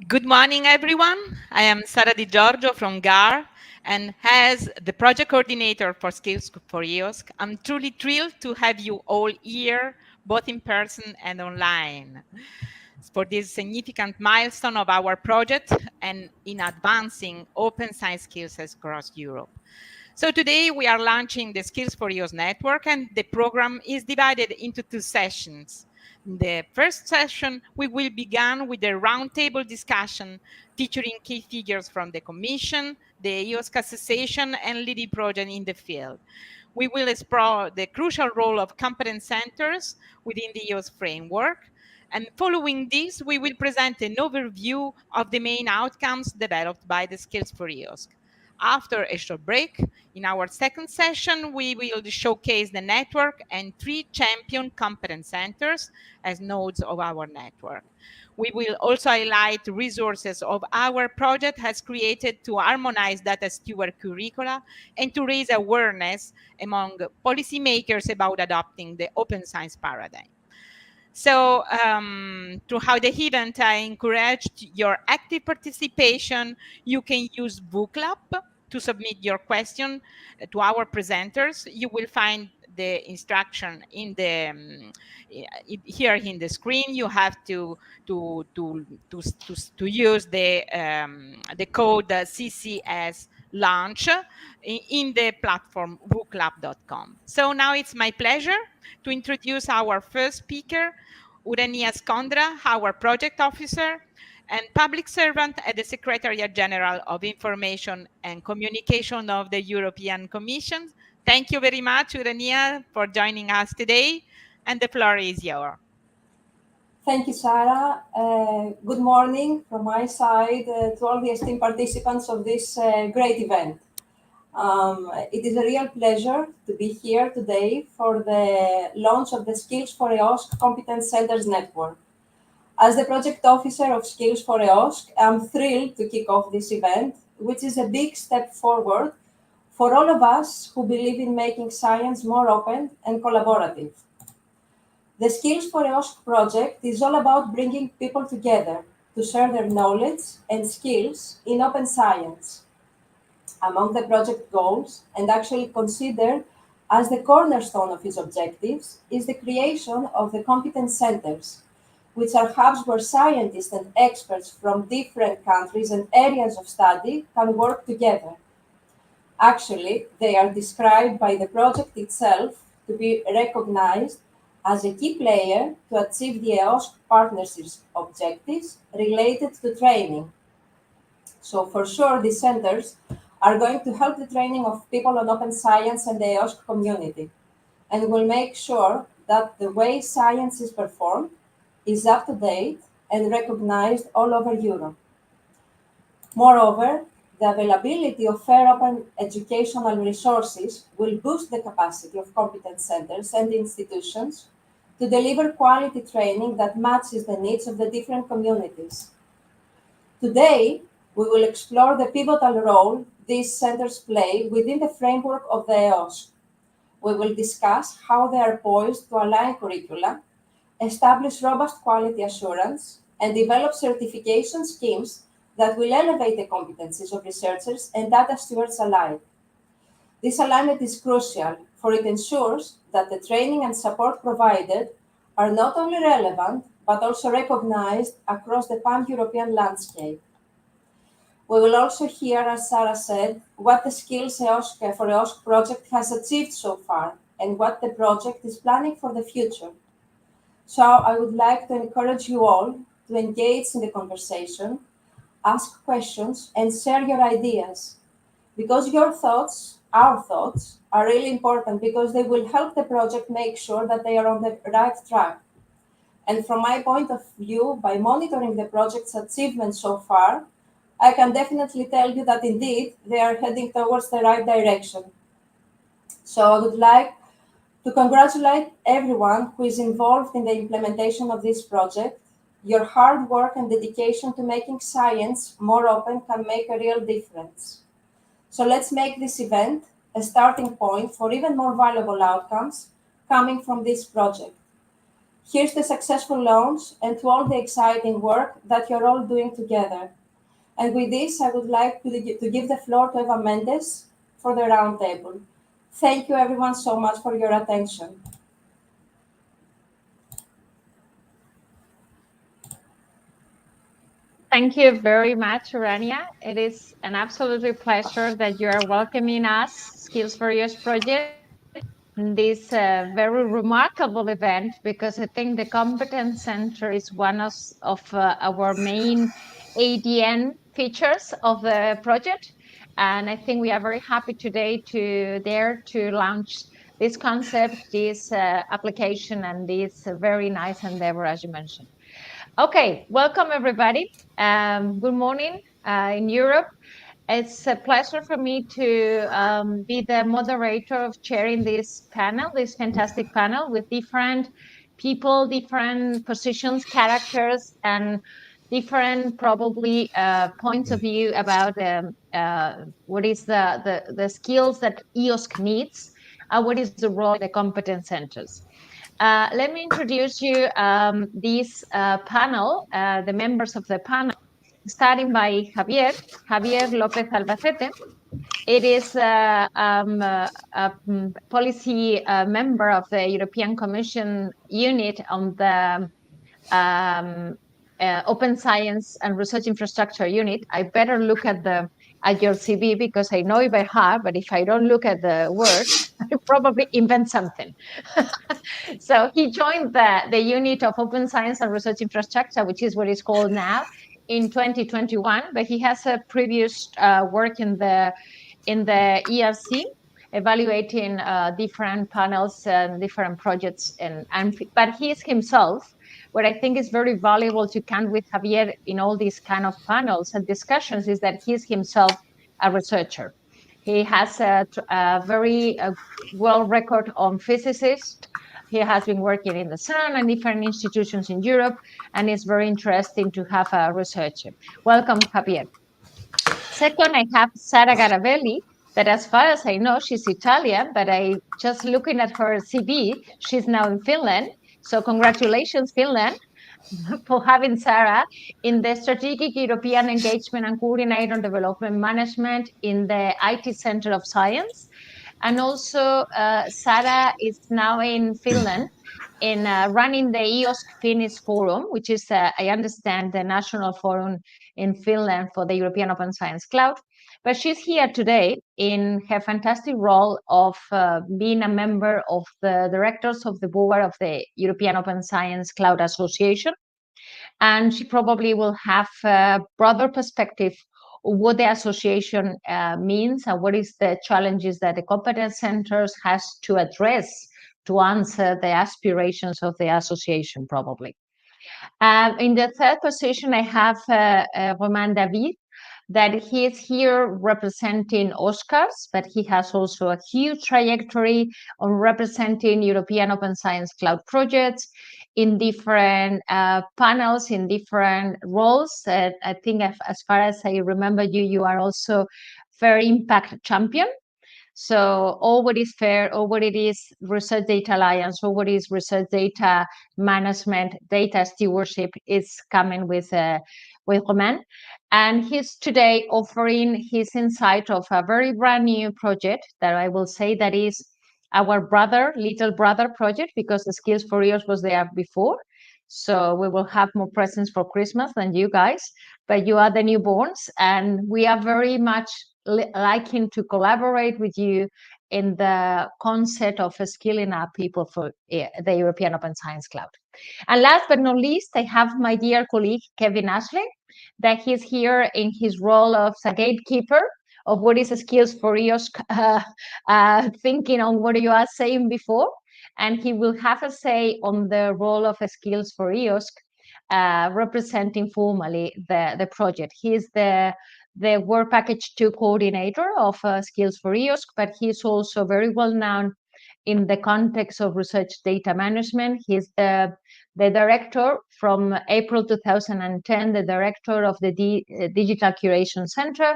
Good morning, everyone. I am Sara Di Giorgio from GAR, and as the project coordinator for Skills4EOSC, I'm truly thrilled to have you all here, both in person and online, for this significant milestone of our project and in advancing open science skills across Europe. So today we are launching the Skills4EOSC network, and the program is divided into two sessions. In the first session, we will begin with a roundtable discussion featuring key figures from the Commission, the EOSC Association, and leading projects in the field. We will explore the crucial role of competence centers within the EOSC framework. And following this, we will present an overview of the main outcomes developed by the Skills4EOSC. After a short break, in our second session, we will showcase the network and 3 champion competence centers as nodes of our network. We will also highlight resources of our project has created to harmonize data steward curricula and to raise awareness among policymakers about adopting the open science paradigm. So throughout the event, I encouraged your active participation. You can use Booklab to submit your question to our presenters. You will find the instruction in the here in the screen. You have to use the code CCS launch in the platform booklab.com. So now it's my pleasure to introduce our first speaker, Urania Skondra, our project officer and public servant at the Secretariat General of Information and Communication of the European Commission. Thank you very much, Urania, for joining us today, and the floor is yours. Thank you, Sarah. Good morning from my side to all the esteemed participants of this great event. It is a real pleasure to be here today for the launch of the Skills4EOSC Competence Centres Network. As the project officer of Skills4EOSC, I'm thrilled to kick off this event, which is a big step forward for all of us who believe in making science more open and collaborative. The Skills4EOSC project is all about bringing people together to share their knowledge and skills in open science. Among the project goals, and actually considered as the cornerstone of its objectives, is the creation of the competence centers, which are hubs where scientists and experts from different countries and areas of study can work together. Actually, they are described by the project itself to be recognized as a key player to achieve the EOSC partnership's objectives related to training. So for sure, these centers are going to help the training of people on open science and the EOSC community, and will make sure that the way science is performed is up to date and recognized all over Europe. Moreover, the availability of fair open educational resources will boost the capacity of competence centers and institutions to deliver quality training that matches the needs of the different communities. Today, we will explore the pivotal role these centers play within the framework of the EOSC. We will discuss how they are poised to align curricula, establish robust quality assurance, and develop certification schemes that will elevate the competencies of researchers and data stewards alike. This alignment is crucial, for it ensures that the training and support provided are not only relevant, but also recognized across the pan-European landscape. We will also hear, as Sarah said, what the Skills4EOSC project has achieved so far and what the project is planning for the future. So I would like to encourage you all to engage in the conversation, ask questions, and share your ideas. Because your thoughts, our thoughts, are really important because they will help the project make sure that they are on the right track. And from my point of view, by monitoring the project's achievements so far, I can definitely tell you that indeed they are heading towards the right direction. So I would like to congratulate everyone who is involved in the implementation of this project. Your hard work and dedication to making science more open can make a real difference. So let's make this event a starting point for even more valuable outcomes coming from this project. Here's the successful launch and to all the exciting work that you're all doing together. And with this, I would like to give the floor to Eva Mendes for the roundtable. Thank you everyone so much for your attention. Thank you very much, Urania. It is an absolutely pleasure that you are welcoming us, Skills for Years project, in this very remarkable event, because I think the Competence Center is one of our main ADN features of the project. And I think we are very happy today to dare to launch this concept, this application, and this very nice endeavor, as you mentioned. Okay, welcome everybody. Good morning in Europe. It's a pleasure for me to be the moderator of chairing this panel, this fantastic panel with different people, different positions, characters, and different probably points of view about what is the skills that EOSC needs and what is the role of the competence centers. Let me introduce you this panel, the members of the panel, starting by Javier López Albacete. It is a policy member of the European Commission unit on the um, Open Science and Research Infrastructure unit. I better look at your CV because I know it by heart, but if I don't look at the words, I probably invent something. So he joined the unit of Open Science and Research Infrastructure, which is what it's called now, in 2021, but he has a previous work in the EOSC, evaluating different panels and different projects, but he is himself, what I think is very valuable to count with Javier in all these kind of panels and discussions is that he's himself a researcher. He has a very well record on physicist. He has been working in the CERN and different institutions in Europe, and it's very interesting to have a researcher. Welcome, Javier. Second, I have Sara Garavelli, that as far as I know, she's Italian, but I just looking at her CV, she's now in Finland. So congratulations, Finland, for having Sara in the Strategic European Engagement and Coordinator on Development Management in the IT Center of Science. And also, Sara is now in Finland in running the EOSC Finnish Forum, which is, I understand, the national forum in Finland for the European Open Science Cloud. But she's here today in her fantastic role of being a member of the directors of the board of the European Open Science Cloud Association. And she probably will have a broader perspective of what the association means and what is the challenges that the competence centers has to address to answer the aspirations of the association, probably. In the third position, I have Romain David, that he is here representing Oscars, but he has also a huge trajectory on representing European Open Science Cloud projects in different panels, in different roles. I think as far as I remember you, you are also Fair Impact Champion. So all what is FAIR, all what it is Research Data Alliance, all what is Research Data Management, Data Stewardship is coming with Romain. And he's today offering his insight of a very brand new project that I will say that is our little brother project, because the Skills for EOSC was there before. So we will have more presents for Christmas than you guys, but you are the newborns, and we are very much liking to collaborate with you in the concept of skilling up people for the European Open Science Cloud. And last but not least, I have my dear colleague, Kevin Ashley, that he's here in his role of a gatekeeper of what is Skills for EOSC, thinking on what you are saying before. And he will have a say on the role of Skills for EOSC, representing formally the project. He's the Work Package 2 coordinator of Skills for EOSC, but he's also very well known in the context of research data management. He's the director from April 2010, the director of the Digital Curation Center.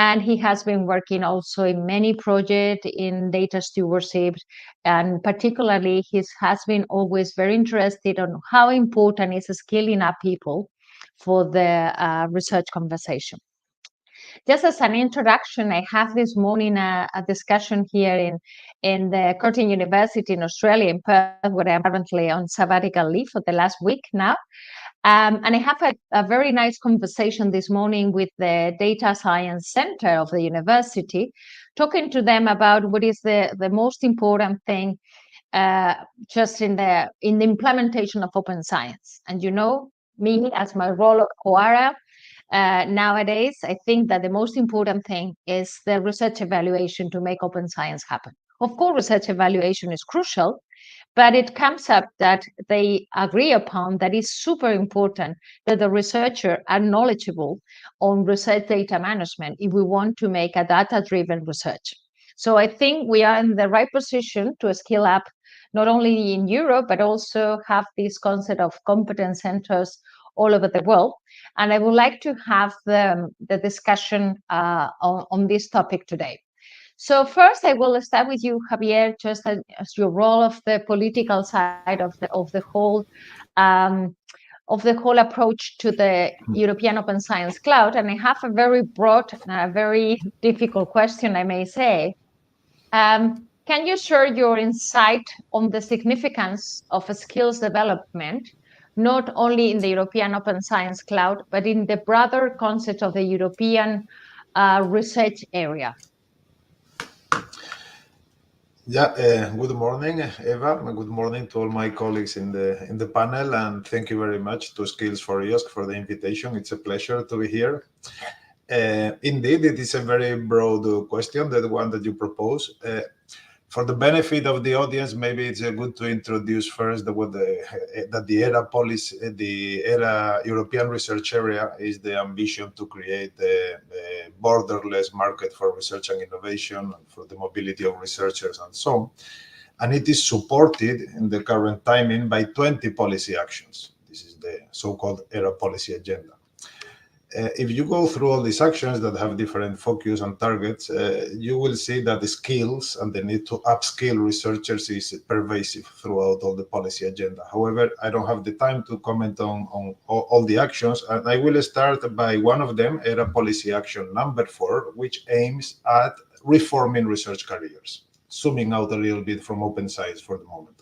And he has been working also in many projects in data stewardship, and particularly he has been always very interested on how important is skilling up people for the research conversation. Just as an introduction, I have this morning a discussion here in the Curtin University in Australia, in Perth, where I'm currently on sabbatical leave for the last week now. And I have a very nice conversation this morning with the Data Science Center of the university, talking to them about what is the most important thing just in the implementation of open science. And you know, me as my role of COARA, nowadays, I think that the most important thing is the research evaluation to make open science happen. Of course, research evaluation is crucial, but it comes up that they agree upon that it's super important that the researcher are knowledgeable on research data management if we want to make a data-driven research. So I think we are in the right position to skill up not only in Europe, but also have this concept of competence centers all over the world. And I would like to have the discussion on this topic today. So first, I will start with you, Javier, just as your role of the political side of um, the whole approach to the European Open Science Cloud. And I have a very broad, very difficult question, I may say. Can you share your insight on the significance of skills development, not only in the European Open Science Cloud, but in the broader concept of the European research area? Yeah, good morning, Eva. Good morning to all my colleagues in the panel, and thank you very much to Skills4EOSC for the invitation. It's a pleasure to be here. Indeed, it is a very broad question, the one that you propose. For the benefit of the audience, maybe it's good to introduce first that the ERA policy, the ERA European Research Area, is the ambition to create a borderless market for research and innovation, for the mobility of researchers and so on. And it is supported in the current timing by 20 policy actions. This is the so-called ERA policy agenda. If you go through all these actions that have different focus and targets, you will see that the skills and the need to upskill researchers is pervasive throughout all the policy agenda. However, I don't have the time to comment on all the actions, and I will start by one of them, ERA policy action number 4, which aims at reforming research careers, zooming out a little bit from open science for the moment.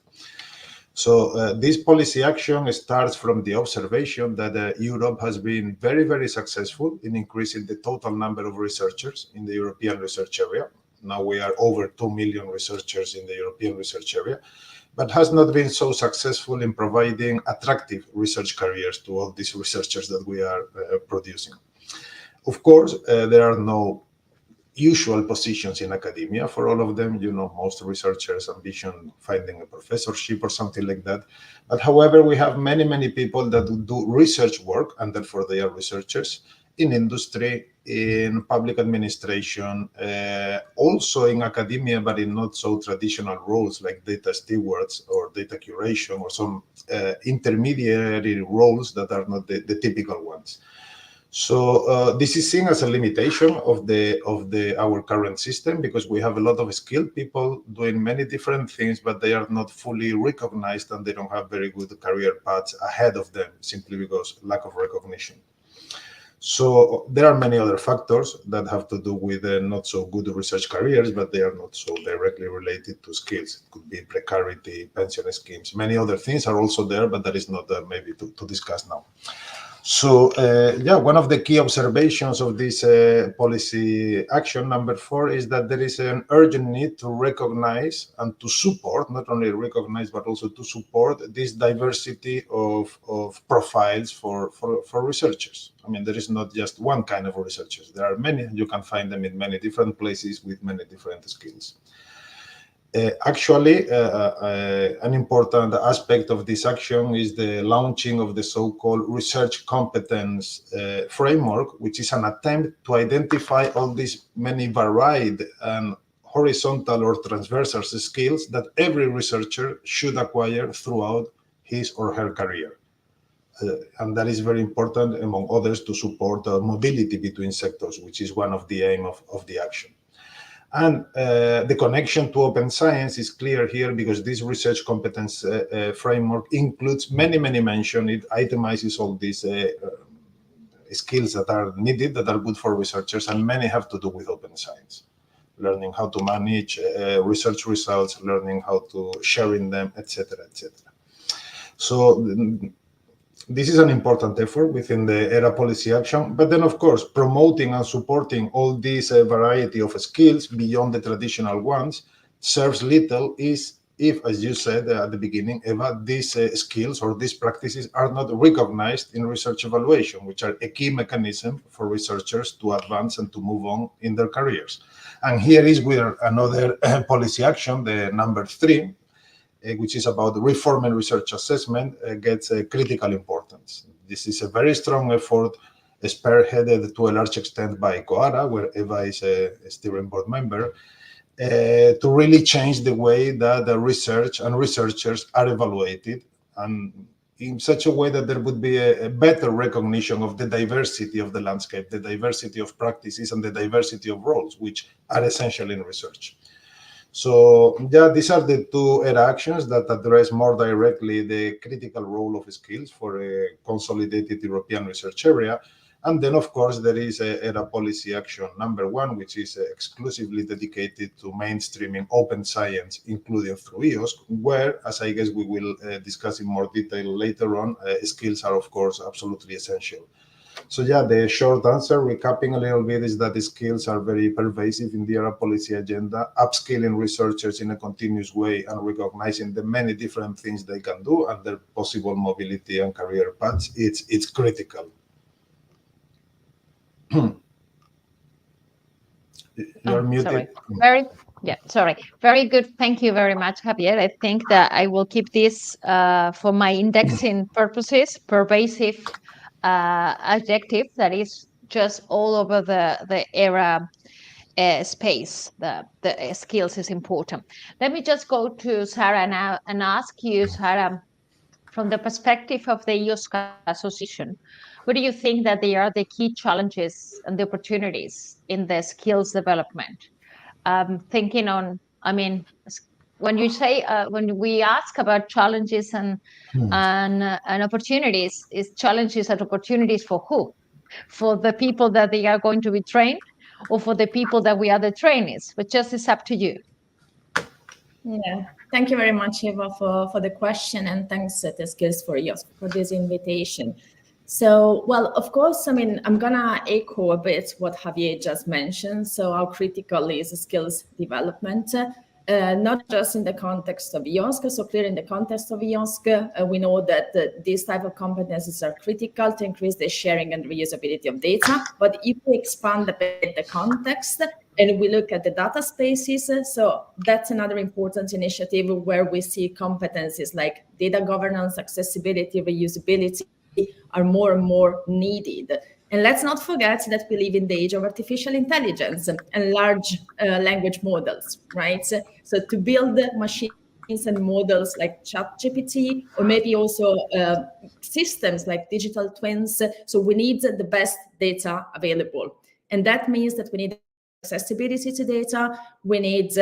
So this policy action starts from the observation that Europe has been very, very successful in increasing the total number of researchers in the European research area. Now we are over 2 million researchers in the European research area, but has not been so successful in providing attractive research careers to all these researchers that we are producing. Of course, there are no usual positions in academia for all of them. You know, most researchers ambition finding a professorship or something like that. But however, we have many, many people that do research work, and therefore they are researchers in industry, in public administration, also in academia, but in not so traditional roles like data stewards or data curation or some intermediary roles that are not the typical ones. So this is seen as a limitation of our current system, because we have a lot of skilled people doing many different things, but they are not fully recognized and they don't have very good career paths ahead of them, simply because lack of recognition. So there are many other factors that have to do with not so good research careers, but they are not so directly related to skills. It could be precarity, pension schemes. Many other things are also there, but that is not maybe to discuss now. So, one of the key observations of this policy action number 4 is that there is an urgent need to recognize and to support, not only recognize, but also to support this diversity of profiles for researchers. I mean, there is not just one kind of researchers. There are many. You can find them in many different places with many different skills. Actually, an important aspect of this action is the launching of the so-called research competence framework, which is an attempt to identify all these many varied and horizontal or transversal skills that every researcher should acquire throughout his or her career. and that is very important, among others, to support mobility between sectors, which is one of the aim of the action. And the connection to open science is clear here because this research competence framework includes many mentions. It itemizes all these skills that are needed, that are good for researchers, and many have to do with open science. Learning how to manage research results, learning how to sharing them, etc., etc. So this is an important effort within the ERA policy action, but then of course, promoting and supporting all these variety of skills beyond the traditional ones serves little if, as you said at the beginning, Eva, these skills or these practices are not recognized in research evaluation, which are a key mechanism for researchers to advance and to move on in their careers. And here is where another policy action, the number 3, which is about reforming research assessment, gets critical importance. This is a very strong effort, spearheaded to a large extent by COARA, where Eva is a steering board member, to really change the way that the research and researchers are evaluated, and in such a way that there would be a better recognition of the diversity of the landscape, the diversity of practices, and the diversity of roles, which are essential in research. So yeah, these are the 2 ERA actions that address more directly the critical role of skills for a consolidated European research area. And then, of course, there is a ERA policy action number 1, which is exclusively dedicated to mainstreaming open science, including through EOSC, where, as I guess we will discuss in more detail later on, skills are, of course, absolutely essential. So yeah, the short answer, recapping a little bit, is that the skills are very pervasive in the ERA policy agenda, upskilling researchers in a continuous way and recognizing the many different things they can do and their possible mobility and career paths. It's critical. You're muted. Sorry. Very good. Thank you very much, Javier. I think that I will keep this for my indexing purposes, pervasive adjective that is just all over the ERA space. The skills is important. Let me just go to Sarah now and ask you, Sarah, from the perspective of the EOSC Association, what do you think that they are the key challenges and the opportunities in the skills development? Thinking on, I mean, when you say, when we ask about challenges and opportunities, is challenges and opportunities for who? For the people that they are going to be trained, or for the people that we are the trainees? But just it's up to you. Yeah, thank you very much, Eva, for the question, and thanks to Skills4EOSC for this invitation. So, well, of course, I mean, I'm gonna echo a bit what Javier just mentioned. So how critical is skills development, not just in the context of EOSC. So clear in the context of EOSC, we know that these type of competencies are critical to increase the sharing and reusability of data. But if we expand a bit the context and we look at the data spaces, so that's another important initiative where we see competencies like data governance, accessibility, reusability are more and more needed. And let's not forget that we live in the age of artificial intelligence and large language models, right? So to build machines and models like ChatGPT, or maybe also systems like digital twins, so we need the best data available. And that means that we need accessibility to data, we need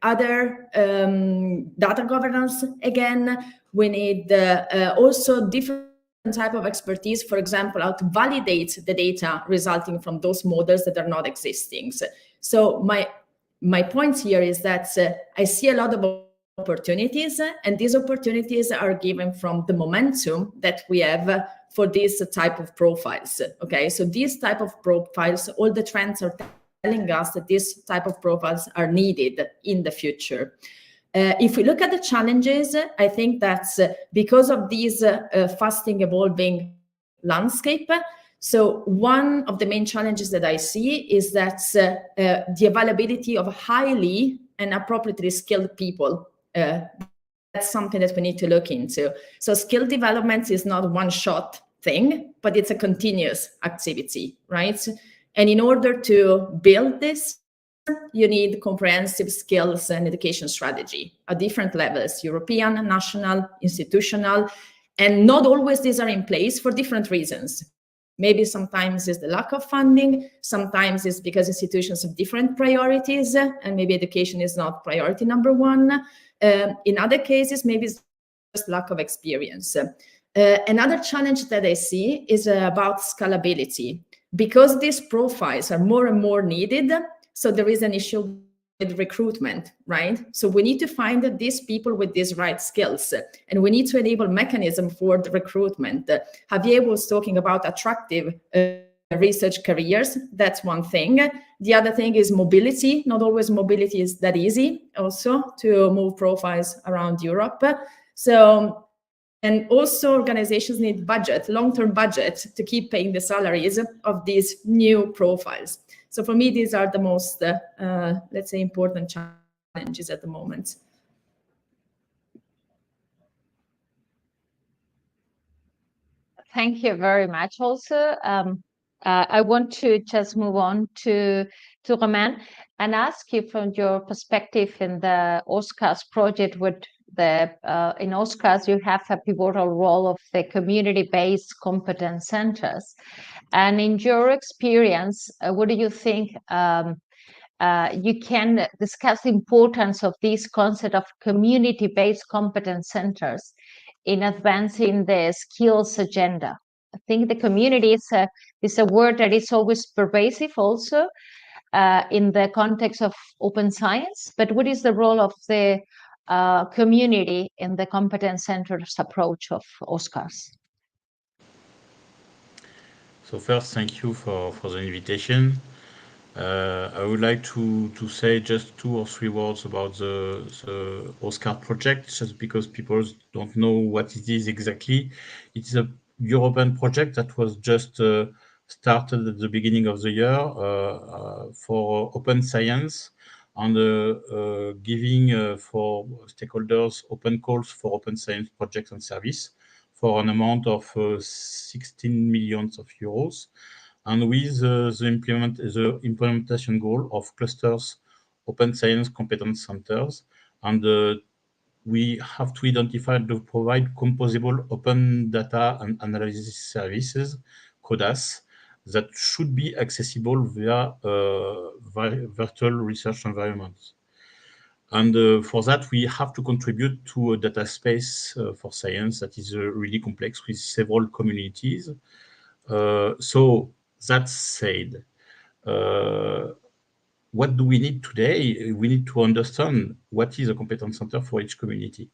other data governance again, we need also different type of expertise, for example, how to validate the data resulting from those models that are not existing. So my point here is that I see a lot of opportunities, and these opportunities are given from the momentum that we have for this type of profiles. Okay, so these type of profiles, all the trends are telling us that these type of profiles are needed in the future. If we look at the challenges, I think that's because of these fasting evolving landscape. So one of the main challenges that I see is that the availability of highly and appropriately skilled people. That's something that we need to look into. So skill development is not a one-shot thing, but it's a continuous activity, right? And in order to build this, you need comprehensive skills and education strategy at different levels, European, national, institutional. And not always these are in place for different reasons. Maybe sometimes it's the lack of funding, sometimes it's because institutions have different priorities, and maybe education is not priority number one. In other cases, maybe it's just lack of experience. Another challenge that I see is about scalability. Because these profiles are more and more needed, so there is an issue with recruitment, right? So we need to find these people with these right skills, and we need to enable mechanism for the recruitment. Javier was talking about attractive research careers. That's one thing. The other thing is mobility. Not always mobility is that easy also to move profiles around Europe. So, and also organizations need budget, long-term budget, to keep paying the salaries of these new profiles. So for me, these are the most, let's say, important challenges at the moment. Thank you very much. Also, I want to just move on to Romain and ask you from your perspective in the OSCARS project. With the in OSCARS, you have a pivotal role of the community-based competence centers. And in your experience, what do you think you can discuss the importance of this concept of community-based competence centers in advancing the skills agenda? I think the community is a word that is always pervasive also in the context of open science, but what is the role of the community in the competence centers approach of OSCARS? So first, thank you for the invitation. I would like to say just 2 or 3 words about the OSCAR project, just because people don't know what it is exactly. It's a European project that was just started at the beginning of the year for open science and giving for stakeholders open calls for open science projects and service for an amount of 16 million euros. And with the implementation goal of clusters, open science competence centers, and we have to identify to provide composable open data and analysis services, CODAS, that should be accessible via virtual research environments. And for that, we have to contribute to a data space for science that is really complex with several communities. So that said, what do we need today? We need to understand what is a competence center for each community.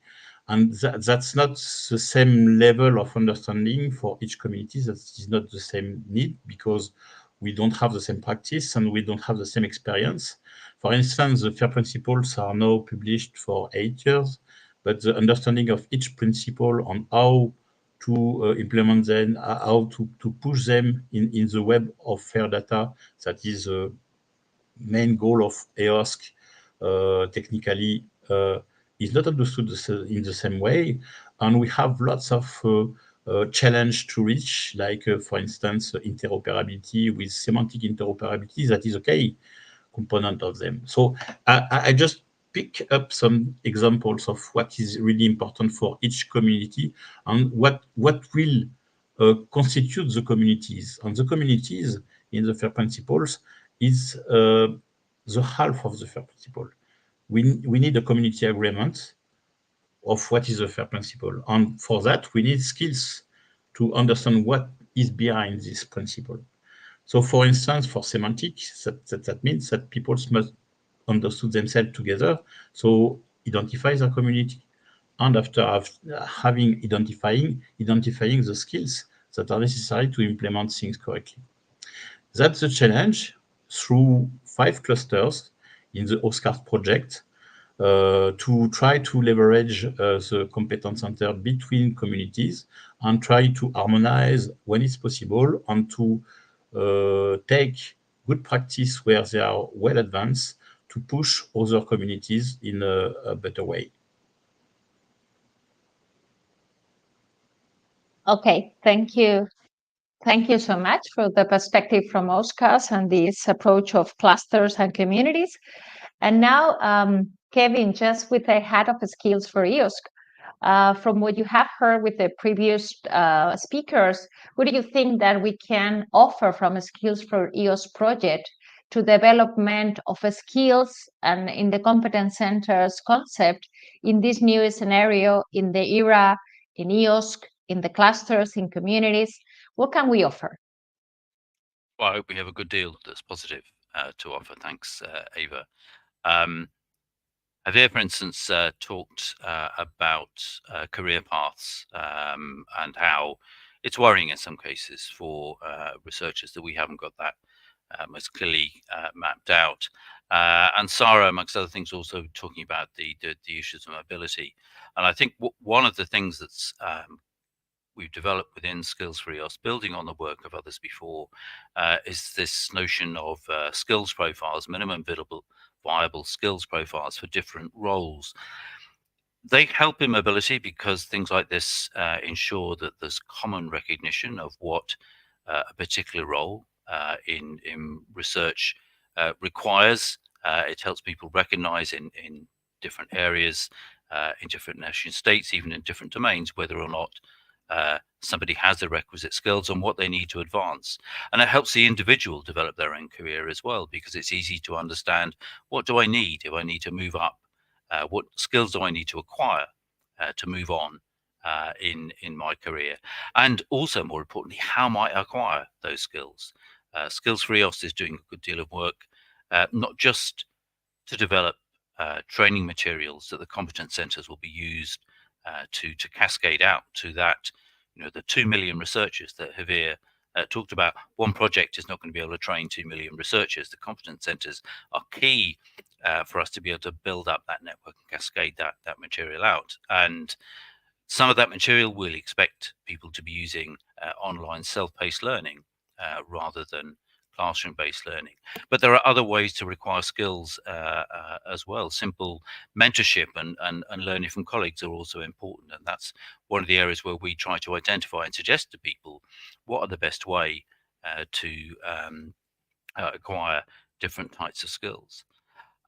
And that's not the same level of understanding for each community. That is not the same need because we don't have the same practice and we don't have the same experience. For instance, the FAIR principles are now published for 8 years, but the understanding of each principle on how to implement them, how to push them in the web of FAIR data, that is the main goal of EOSC technically, is not understood in the same way. And we have lots of challenge to reach, like, for instance, interoperability with semantic interoperability, that is okay component of them. So I just pick up some examples of what is really important for each community and what will constitute the communities. And the communities in the FAIR principles is the half of the FAIR principle. We need a community agreement of what is the FAIR principle. And for that, we need skills to understand what is behind this principle. So, for instance, for semantics, that means that people must understand themselves together, so identify their community. And after having identifying the skills that are necessary to implement things correctly. That's the challenge through 5 clusters in the OSCAR project to try to leverage the competence center between communities and try to harmonize when it's possible and to take good practice where they are well advanced to push other communities in a better way. Okay, thank you. Thank you so much for the perspective from OSCARS and this approach of clusters and communities. And now, Kevin, just with the head of Skills4EOSC, from what you have heard with the previous speakers, what do you think that we can offer from a Skills for EOS project to development of skills and in the competence centers concept in this new scenario, in the era, in EOSC, in the clusters, in communities? What can we offer? Well, I hope we have a good deal that's positive to offer. Thanks, Ava. Javier, for instance, talked about career paths and how it's worrying in some cases for researchers that we haven't got that most clearly mapped out. And Sarah, amongst other things, also talking about the issues of mobility. And I think one of the things that's we've developed within Skills4EOSC, building on the work of others before, is this notion of skills profiles, minimum viable skills profiles for different roles. They help in mobility because things like this ensure that there's common recognition of what a particular role in research requires. It helps people recognize in different areas, in different nation states, even in different domains, whether or not somebody has the requisite skills and what they need to advance. And it helps the individual develop their own career as well, because it's easy to understand, what do I need if I need to move up? What skills do I need to acquire to move on in my career? And also, more importantly, how might I acquire those skills? Skills4EOSC is doing a good deal of work, not just to develop training materials that the competence centres will be used to cascade out to that, the 2 million researchers that Javier talked about. One project is not going to be able to train 2 million researchers. The competence centres are key for us to be able to build up that network and cascade that material out. And some of that material we'll expect people to be using online self-paced learning rather than classroom-based learning. But there are other ways to require skills as well. Simple mentorship and learning from colleagues are also important. And that's one of the areas where we try to identify and suggest to people what are the best way to acquire different types of skills.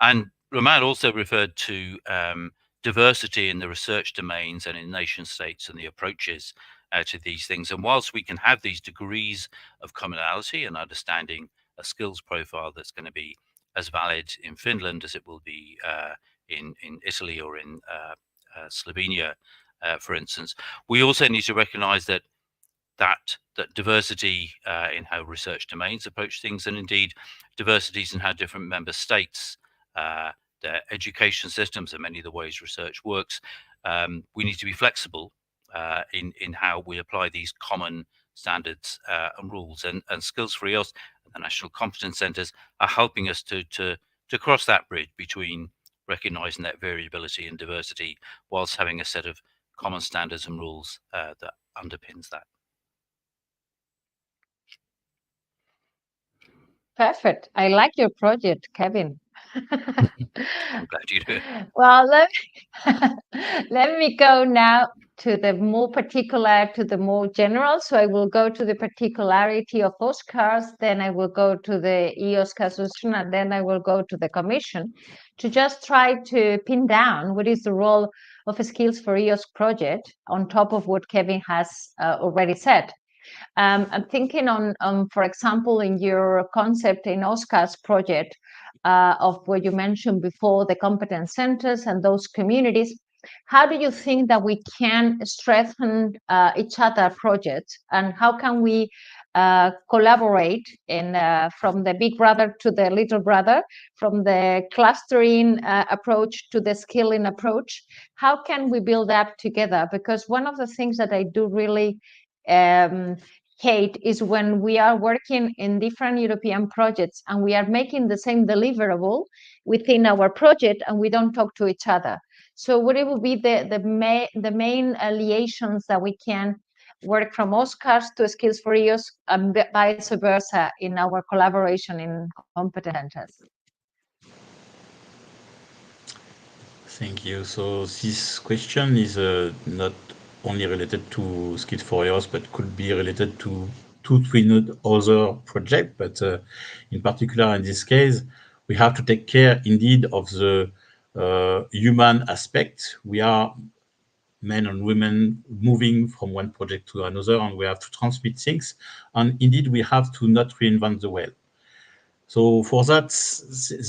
And Roman also referred to diversity in the research domains and in nation states and the approaches to these things. And whilst we can have these degrees of commonality and understanding a skills profile that's going to be as valid in Finland as it will be in Italy or in Slovenia, for instance, we also need to recognize that diversity in how research domains approach things, and indeed diversities in how different member states, their education systems and many of the ways research works, we need to be flexible in how we apply these common standards and rules. And Skills4EOSC, the national competence centres, are helping us to cross that bridge between recognising that variability and diversity whilst having a set of common standards and rules that underpins that. Perfect. I like your project, Kevin. I'm glad you do. Well, let me go now to the more particular, to the more general. So I will go to the particularity of OSCARs, then I will go to the EOSC Association, and then I will go to the Commission to just try to pin down what is the role of a Skills4EOSC project on top of what Kevin has already said. I'm thinking on, for example, in your concept in OSCAR's project of what you mentioned before, the competence centers and those communities. How do you think that we can strengthen each other projects, and how can we collaborate in from the big brother to the little brother, from the clustering approach to the skilling approach? How can we build up together? Because one of the things that I do really hate is when we are working in different European projects and we are making the same deliverable within our project and we don't talk to each other. So what it will be the main liaisons that we can work from OSCARs to Skills4EOSC and vice versa in our collaboration in competence centers? Thank you. So this question is not only related to Skills4EOSC, but could be related to 2-3 other projects. But in particular, in this case, we have to take care indeed of the human aspect. We are men and women moving from one project to another, and we have to transmit things. And indeed, we have to not reinvent the wheel. So for that,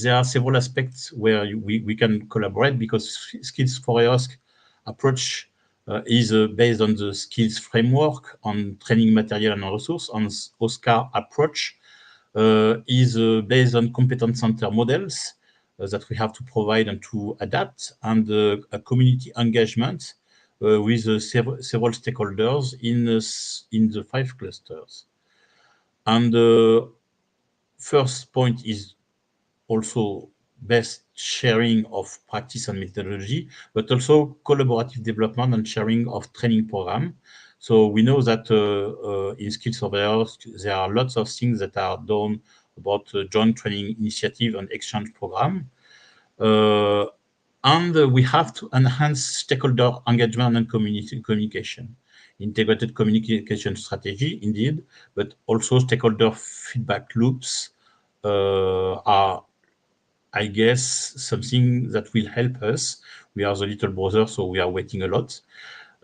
there are several aspects where we can collaborate, because Skills4EOSC approach is based on the skills framework, on training material and resource. On OSCAR approach is based on competence center models that we have to provide and to adapt, and a community engagement with several stakeholders in the 5 clusters. And the first point is also best sharing of practice and methodology, but also collaborative development and sharing of training program. So we know that in Skills4EOSC, there are lots of things that are done about joint training initiative and exchange program. And we have to enhance stakeholder engagement and communication. Integrated communication strategy, indeed, but also stakeholder feedback loops are, I guess, something that will help us. We are the little brother, so we are waiting a lot.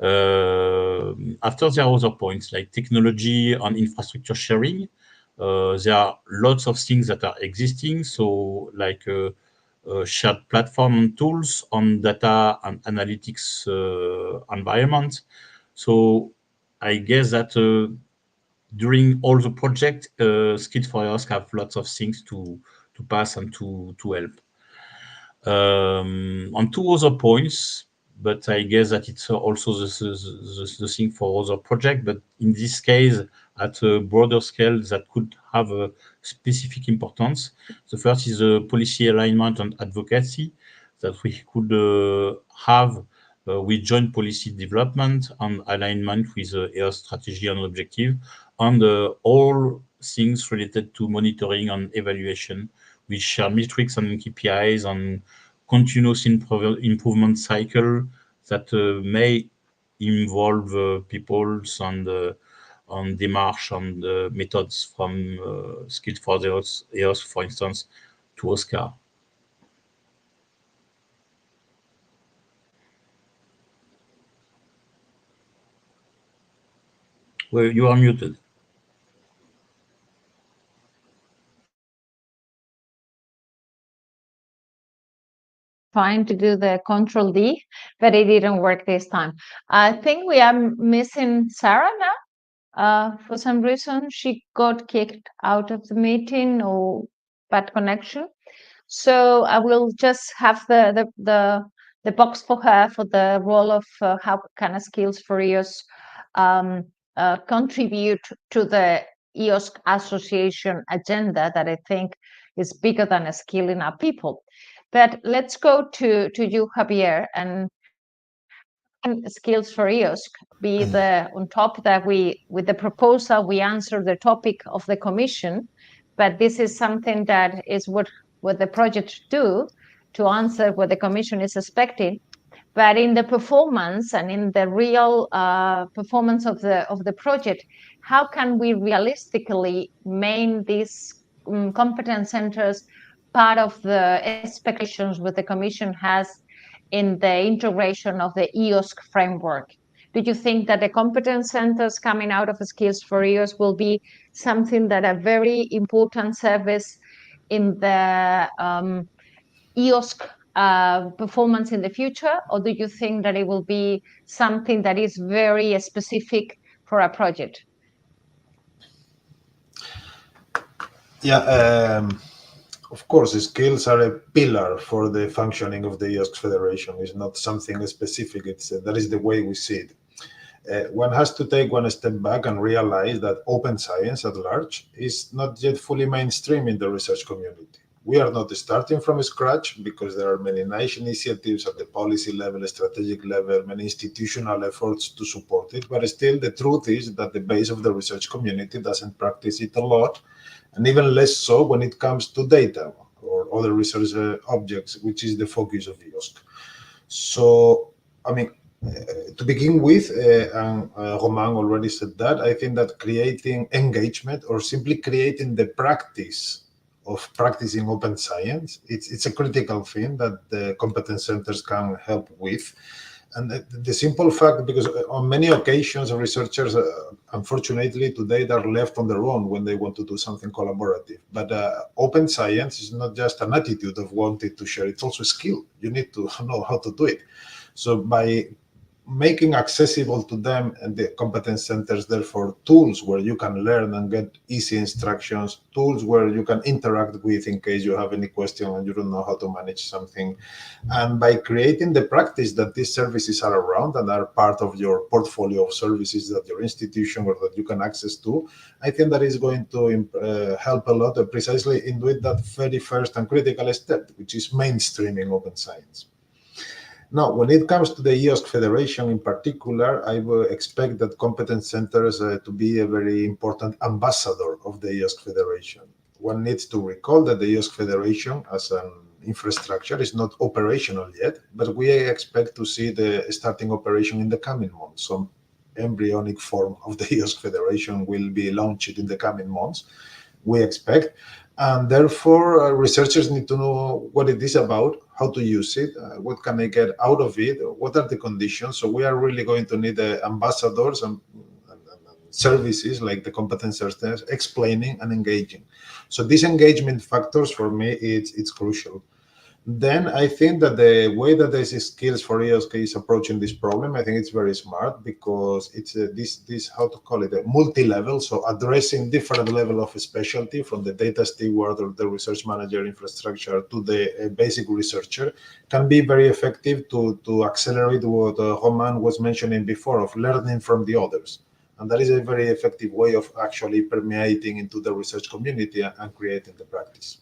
After, there are other points like technology and infrastructure sharing. There are lots of things that are existing, so like shared platform and tools on data and analytics environment. So I guess that during all the project, Skills4EOSC have lots of things to pass and to help. On 2 other points, but I guess that it's also the thing for other project, but in this case, at a broader scale, that could have a specific importance. The first is policy alignment and advocacy that we could have with joint policy development and alignment with EOSC strategy and objective, and all things related to monitoring and evaluation, with shared metrics and KPIs and continuous improvement cycle that may involve peoples and on démarche and methods from Skills4EOSC, for instance, to OSCAR. Well, you are muted. Trying to do the Control D, but it didn't work this time. I think we are missing Sarah now. For some reason, she got kicked out of the meeting or bad connection. So I will just have the box for her for the role of how can Skills4EOSC contribute to the EOSC Association agenda that I think is bigger than a skill in our people. But let's go to you, Javier, and Skills4EOSC be the on top that with the proposal we answer the topic of the commission, but this is something that is what the project do to answer what the commission is expecting. But in the performance and in the real performance of the project, how can we realistically make these competence centers part of the expectations what the commission has in the integration of the EOSC framework? Do you think that the competence centers coming out of Skills4EOSC will be something that a very important service in the EOSC performance in the future, or do you think that it will be something that is very specific for a project? Yeah, of course, skills are a pillar for the functioning of the EOSC Federation. It's not something specific. That is the way we see it. One has to take one step back and realize that open science at large is not yet fully mainstream in the research community. We are not starting from scratch because there are many nice initiatives at the policy level, strategic level, many institutional efforts to support it. But still, the truth is that the base of the research community doesn't practice it a lot, and even less so when it comes to data or other research objects, which is the focus of EOSC. So, I mean, to begin with, and Romain already said that, I think that creating engagement or simply creating the practice of practicing open science, it's a critical thing that the competence centers can help with. And the simple fact, because on many occasions, researchers, unfortunately, today they're left on their own when they want to do something collaborative. But open science is not just an attitude of wanting to share, it's also a skill. You need to know how to do it. So by making accessible to them and the competence centers, therefore, tools where you can learn and get easy instructions, tools where you can interact with in case you have any question and you don't know how to manage something. And by creating the practice that these services are around and are part of your portfolio of services that your institution or that you can access to, I think that is going to help a lot precisely in doing that very first and critical step, which is mainstreaming open science. Now, when it comes to the EOSC Federation in particular, I will expect that competence centers to be a very important ambassador of the EOSC Federation. One needs to recall that the EOSC Federation as an infrastructure is not operational yet, but we expect to see the starting operation in the coming months. Some embryonic form of the EOSC Federation will be launched in the coming months, we expect. And therefore, researchers need to know what it is about, how to use it, what can I get out of it, what are the conditions. So we are really going to need ambassadors and services like the competence centers explaining and engaging. So these engagement factors, for me, it's crucial. Then I think that the way that this Skills4EOSC is approaching this problem, I think it's very smart, because it's this how to call it, a multi-level, so addressing different level of specialty from the data steward or the research manager infrastructure to the basic researcher can be very effective to accelerate what Roman was mentioning before of learning from the others. And that is a very effective way of actually permeating into the research community and creating the practice.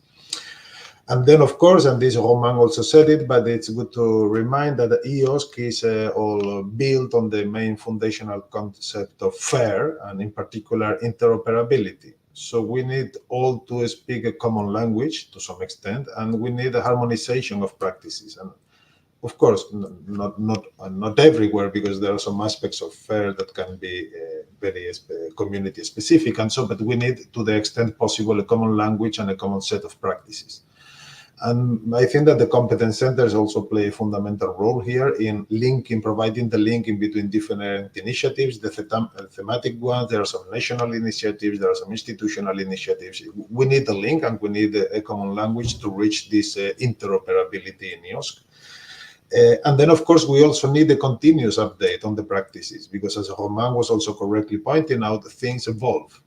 And then, of course, and this Roman also said it, but it's good to remind that the EOSC is all built on the main foundational concept of FAIR, and in particular, interoperability. So we need all to speak a common language to some extent, and we need a harmonization of practices. And of course, not everywhere, because there are some aspects of FAIR that can be very community specific, and so, but we need, to the extent possible, a common language and a common set of practices. And I think that the competence centers also play a fundamental role here in providing the link in between different initiatives, the thematic ones. There are some national initiatives, there are some institutional initiatives. We need a link and we need a common language to reach this interoperability in EOSC. And then, of course, we also need a continuous update on the practices, because as Roman was also correctly pointing out, things evolve.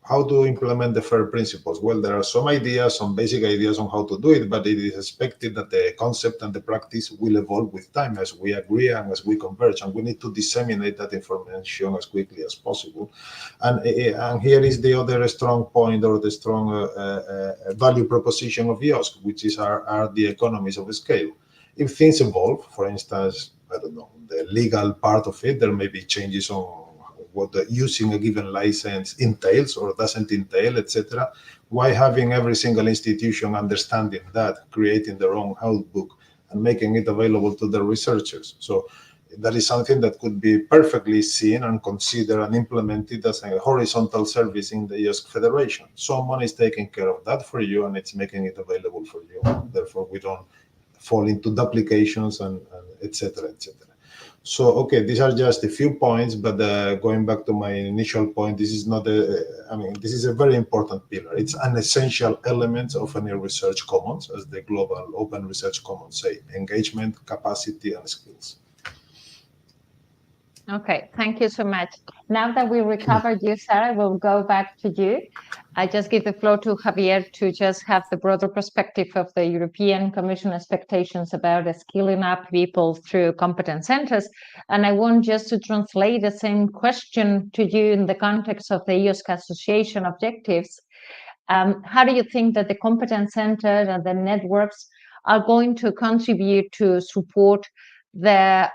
How to implement the FAIR principles? Well, there are some ideas, some basic ideas on how to do it, but it is expected that the concept and the practice will evolve with time as we agree and as we converge, and we need to disseminate that information as quickly as possible. And here is the other strong point, or the strong value proposition of EOSC, which is are the economies of scale. If things evolve, for instance, I don't know, the legal part of it, there may be changes on what using a given license entails or doesn't entail, etc. Why having every single institution understanding that, creating their own handbook and making it available to the researchers? So that is something that could be perfectly seen and considered and implemented as a horizontal service in the EOSC Federation. Someone is taking care of that for you and it's making it available for you. Therefore, we don't fall into duplications and etc., etc. So, okay, these are just a few points, but going back to my initial point, this is not this is a very important pillar. It's an essential element of any research commons, as the global open research commons say: engagement, capacity, and skills. Okay, thank you so much. Now that we recovered you, Sarah, we'll go back to you. I just give the floor to Javier to just have the broader perspective of the European Commission expectations about skilling up people through competence centers. And I want just to translate the same question to you in the context of the EOSC Association objectives. How do you think that the competence centers and the networks are going to contribute to support the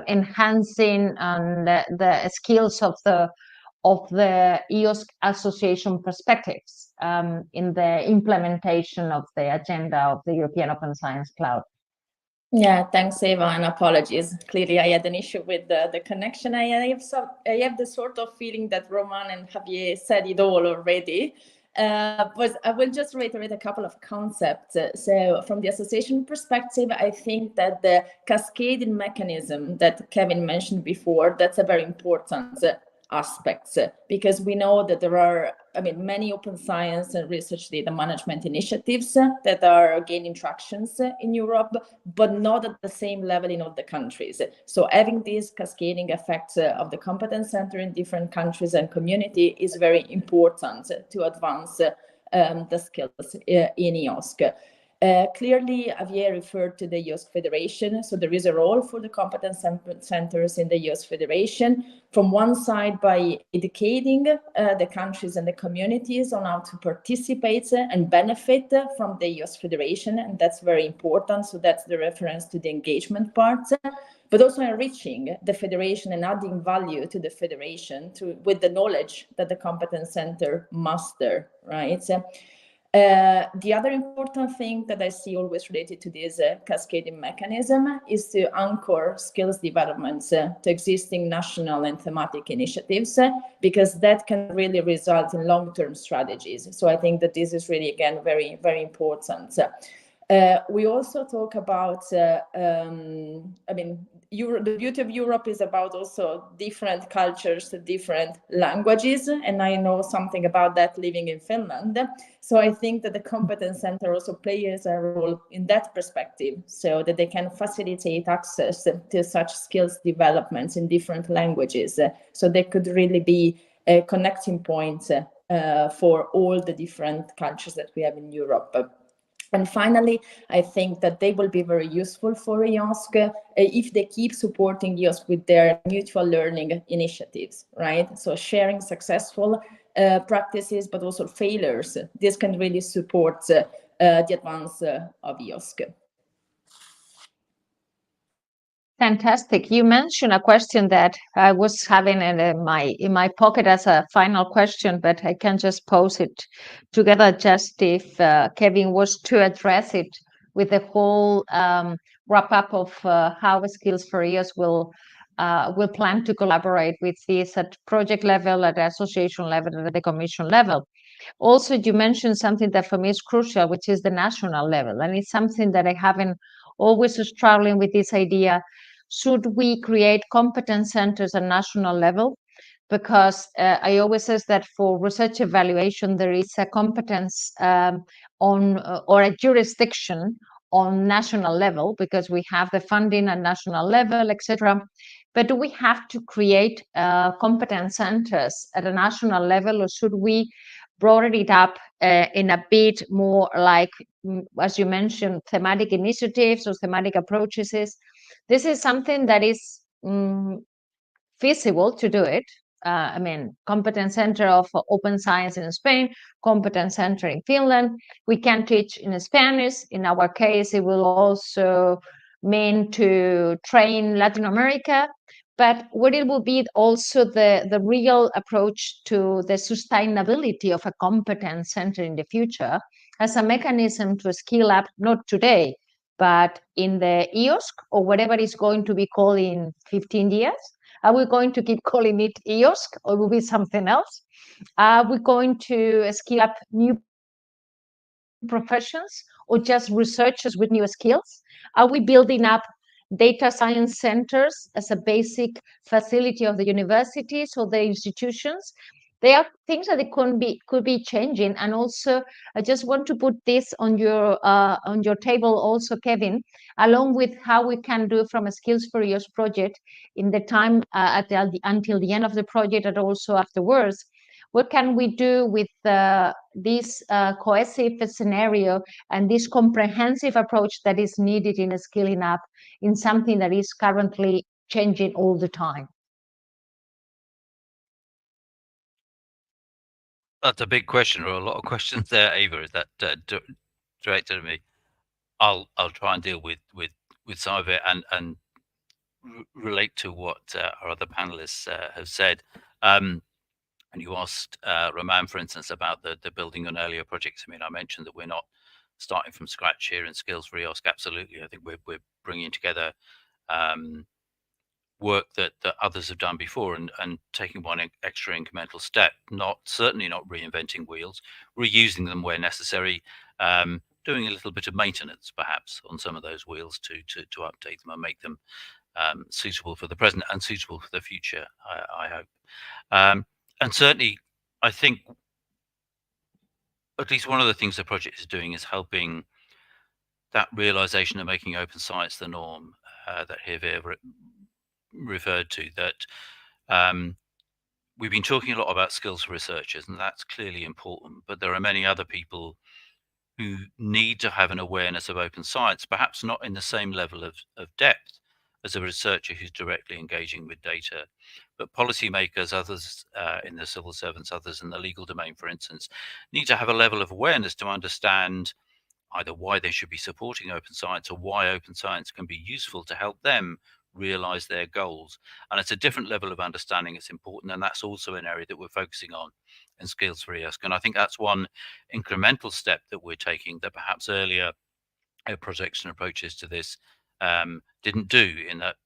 enhancing and the skills of the EOSC Association perspectives in the implementation of the agenda of the European Open Science Cloud? Yeah, thanks, Eva, and apologies. Clearly, I had an issue with the connection. I have the sort of feeling that Roman and Javier said it all already. But I will just reiterate a couple of concepts. So from the association perspective, I think that the cascading mechanism that Kevin mentioned before, that's a very important aspect, because we know that there are, many open science and research data management initiatives that are gaining tractions in Europe, but not at the same level in all the countries. So having this cascading effect of the competence center in different countries and community is very important to advance the skills in EOSC. Clearly, Javier referred to the EOSC Federation. So there is a role for the competence centers in the EOSC Federation. From one side, by educating the countries and the communities on how to participate and benefit from the EOSC Federation. And that's very important. So that's the reference to the engagement part. But also enriching the federation and adding value to the federation with the knowledge that the competence center master, right? The other important thing that I see always related to this cascading mechanism is to anchor skills developments to existing national and thematic initiatives, because that can really result in long-term strategies. So I think that this is really, again, very, very important. We also talk about, the beauty of Europe is about also different cultures, different languages, and I know something about that living in Finland. So I think that the competence center also plays a role in that perspective, so that they can facilitate access to such skills developments in different languages. So they could really be a connecting point for all the different cultures that we have in Europe. And finally, I think that they will be very useful for EOSC if they keep supporting EOSC with their mutual learning initiatives, right? So sharing successful practices, but also failures. This can really support the advance of EOSC. Fantastic. You mentioned a question that I was having in my pocket as a final question, but I can just pose it together just if Kevin was to address it with the whole wrap up of how Skills4EOSC will plan to collaborate with this at project level, at association level, and at the commission level. Also, you mentioned something that for me is crucial, which is the national level. And it's something that I haven't always struggling with this idea. Should we create competence centers at national level? Because I always say that for research evaluation, there is a competence or a jurisdiction on national level, because we have the funding at national level, etc. But do we have to create competence centers at a national level, or should we broaden it up in a bit more like, as you mentioned, thematic initiatives or thematic approaches? This is something that is feasible to do it. Competence center of open science in Spain, competence center in Finland. We can teach in Spanish. In our case, it will also mean to train Latin America. But what it will be also the real approach to the sustainability of a competence center in the future as a mechanism to skill up, not today, but in the EOSC or whatever is going to be called in 15 years. Are we going to keep calling it EOSC, or will be something else? Are we going to skill up new professions or just researchers with new skills? Are we building up data science centers as a basic facility of the universities or the institutions? There are things that it could be changing. And also, I just want to put this on your table also, Kevin, along with how we can do from a Skills4EOSC project in the time until the end of the project and also afterwards. What can we do with this cohesive scenario and this comprehensive approach that is needed in skilling up in something that is currently changing all the time? That's a big question, or a lot of questions there, Eva. Is that directed at me? I'll try and deal with some of it and relate to what our other panelists have said. And you asked Roman, for instance, about the building on earlier projects. I mentioned that we're not starting from scratch here in Skills4EOSC. Absolutely, I think we're bringing together work that others have done before, and taking one extra incremental step, certainly not reinventing wheels, reusing them where necessary, doing a little bit of maintenance perhaps on some of those wheels to update them and make them suitable for the present and suitable for the future, I hope. And certainly, I think at least one of the things the project is doing is helping that realization of making open science the norm that Hervé referred to, that we've been talking a lot about skills for researchers, and that's clearly important, but there are many other people who need to have an awareness of open science, perhaps not in the same level of depth as a researcher who's directly engaging with data. But policymakers, others in the civil servants, others in the legal domain, for instance, need to have a level of awareness to understand either why they should be supporting open science or why open science can be useful to help them realize their goals. And it's a different level of understanding. It's important. And that's also an area that we're focusing on in Skills4EOSC. And I think that's one incremental step that we're taking that perhaps earlier projects and approaches to this didn't do, in that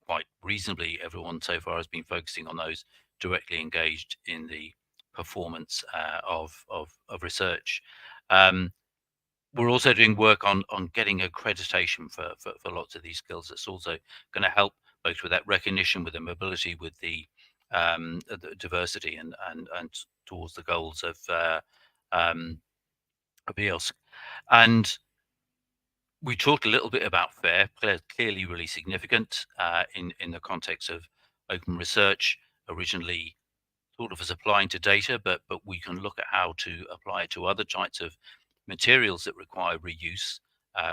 quite reasonably everyone so far has been focusing on those directly engaged in the performance of research. We're also doing work on getting accreditation for lots of these skills. That's also going to help both with that recognition, with the mobility, with the diversity, and towards the goals of EOSC. And we talked a little bit about FAIR, clearly really significant in the context of open research, originally thought of as applying to data, but we can look at how to apply it to other types of materials that require reuse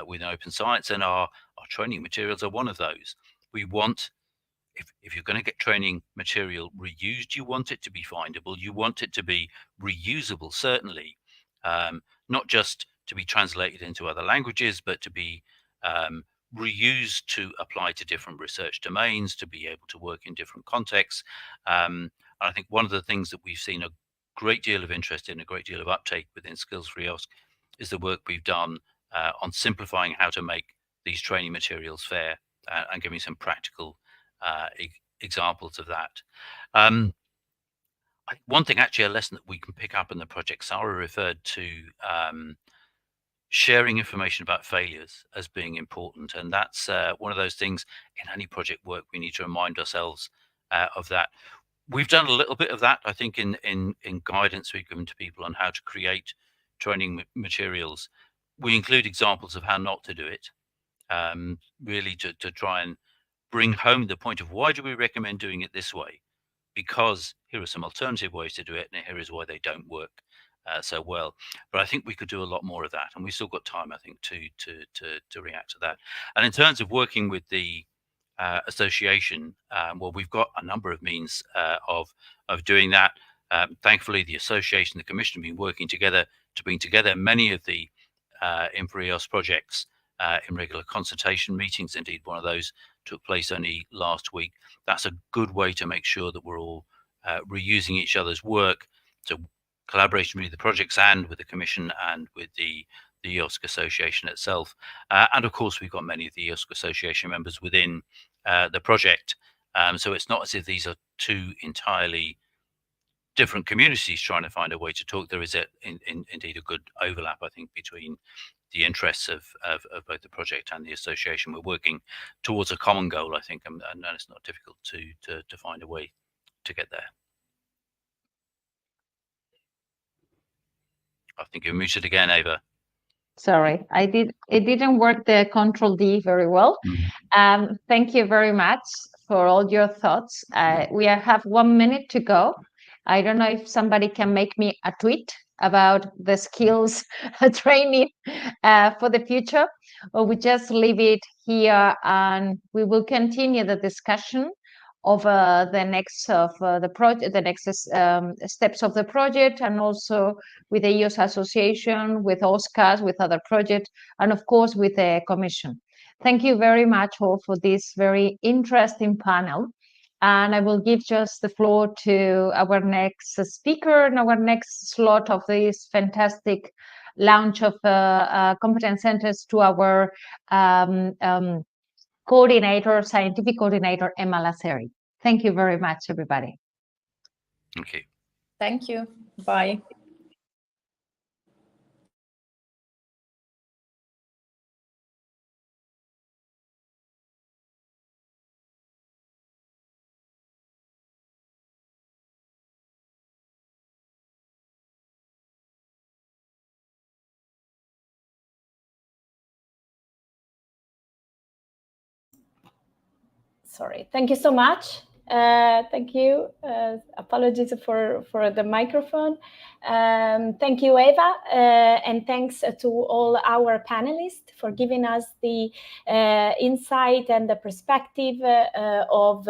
within open science, and our training materials are one of those. We want, if you're going to get training material reused, you want it to be findable, you want it to be reusable, certainly, not just to be translated into other languages, but to be reused to apply to different research domains, to be able to work in different contexts. I think one of the things that we've seen a great deal of interest in, a great deal of uptake within Skills4EOSC, is the work we've done on simplifying how to make these training materials fair, and giving some practical examples of that. One thing, actually, a lesson that we can pick up in the project, Sarah referred to sharing information about failures as being important. And that's one of those things in any project work we need to remind ourselves of that. We've done a little bit of that, I think, in guidance we've given to people on how to create training materials. We include examples of how not to do it, really to try and bring home the point of why do we recommend doing it this way? Because here are some alternative ways to do it, and here is why they don't work so well. But I think we could do a lot more of that, and we've still got time, I think, to react to that. And in terms of working with the association, well, we've got a number of means of doing that. Thankfully, the association, the commission, have been working together to bring together many of the Skills4EOSC projects in regular consultation meetings. Indeed, one of those took place only last week. That's a good way to make sure that we're all reusing each other's work. So collaboration with the projects and with the commission and with the EOSC Association itself. And of course, we've got many of the EOSC Association members within the project. So it's not as if these are two entirely different communities trying to find a way to talk. There is indeed a good overlap, I think, between the interests of both the project and the association. We're working towards a common goal, I think, and it's not difficult to find a way to get there. I think you're muted again, Ava. Sorry, it didn't work the Control D very well. Thank you very much for all your thoughts. We have 1 minute to go. I don't know if somebody can make me a tweet about the skills training for the future, or we just leave it here and we will continue the discussion of the next of the project, the next steps of the project, and also with the EOSC Association, with OSCAS, with other projects, and of course with the Commission. Thank you very much all for this very interesting panel. And I will give just the floor to our next speaker and our next slot of this fantastic launch of competence centers to our coordinator, scientific coordinator, Emma Lasseri. Thank you very much, everybody. Thank you. Thank you. Bye. Sorry. Thank you so much. Thank you. Apologies for the microphone. Thank you, Eva, and thanks to all our panelists for giving us the insight and the perspective of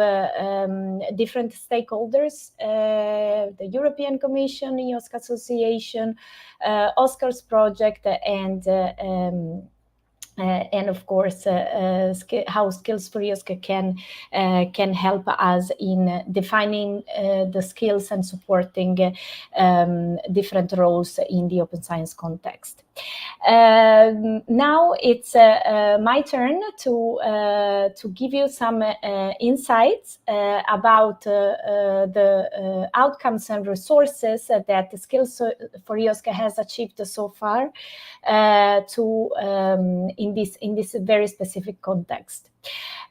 different stakeholders, the European Commission, EOSC Association, Oscars Project, and of course, how Skills4EOSC can help us in defining the skills and supporting different roles in the open science context. Now it's my turn to give you some insights about the outcomes and resources that Skills4EOSC has achieved so far in this very specific context.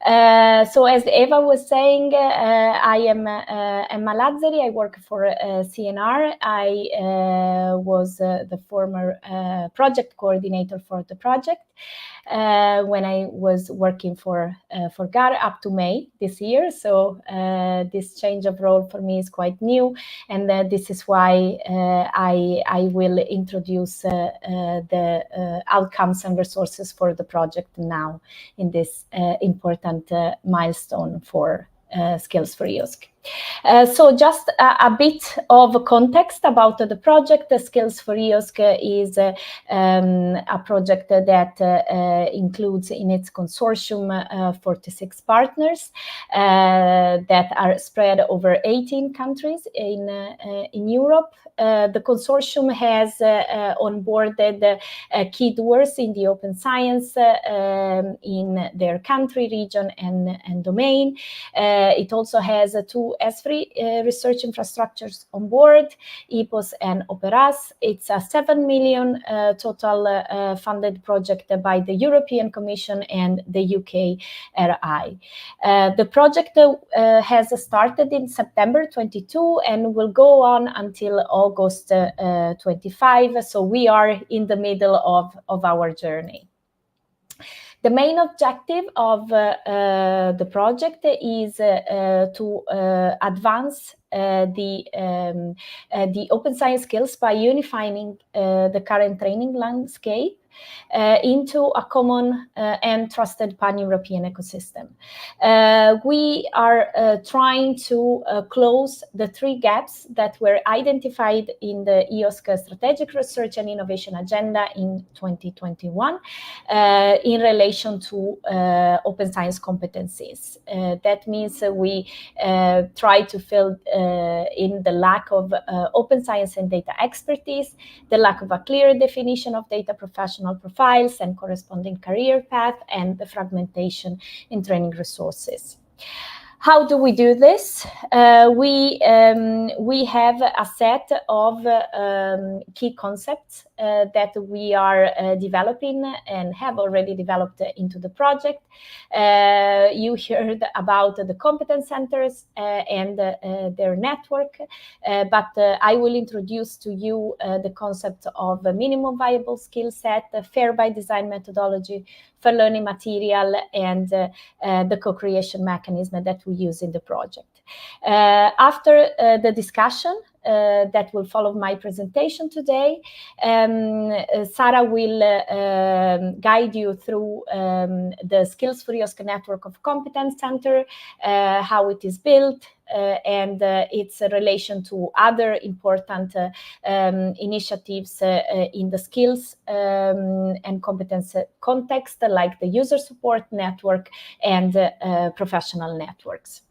So as Eva was saying, I am Emma Lazzari. I work for CNR. I was the former project coordinator for the project when I was working for GAR up to May this year. So this change of role for me is quite new, and this is why I will introduce the outcomes and resources for the project now in this important milestone for Skills4EOSC. So just a bit of context about the project. Skills4EOSC is a project that includes in its consortium 46 partners that are spread over 18 countries in Europe. The consortium has onboarded key doers in the open science in their country, region, and domain. It also has two S3 research infrastructures on board, EPOS and Operas. It's a 7 million total funded project by the European Commission and the UK RI. The project has started in September 22 and will go on until August 25. So we are in the middle of our journey. The main objective of the project is to advance the open science skills by unifying the current training landscape into a common and trusted pan-European ecosystem. We are trying to close the 3 gaps that were identified in the EOSC Strategic Research and Innovation Agenda in 2021 in relation to open science competencies. That means we try to fill in the lack of open science and data expertise, the lack of a clear definition of data professional profiles and corresponding career path, and the fragmentation in training resources. How do we do this? We have a set of key concepts that we are developing and have already developed into the project. You heard about the competence centers and their network, but I will introduce to you the concept of a minimum viable skill set, fair by design methodology, for learning material, and the co-creation mechanism that we use in the project. After the discussion that will follow my presentation today, Sarah will guide you through the Skills4EOSC network of competence center, how it is built, and its relation to other important initiatives in the skills and competence context, like the user support network and professional networks.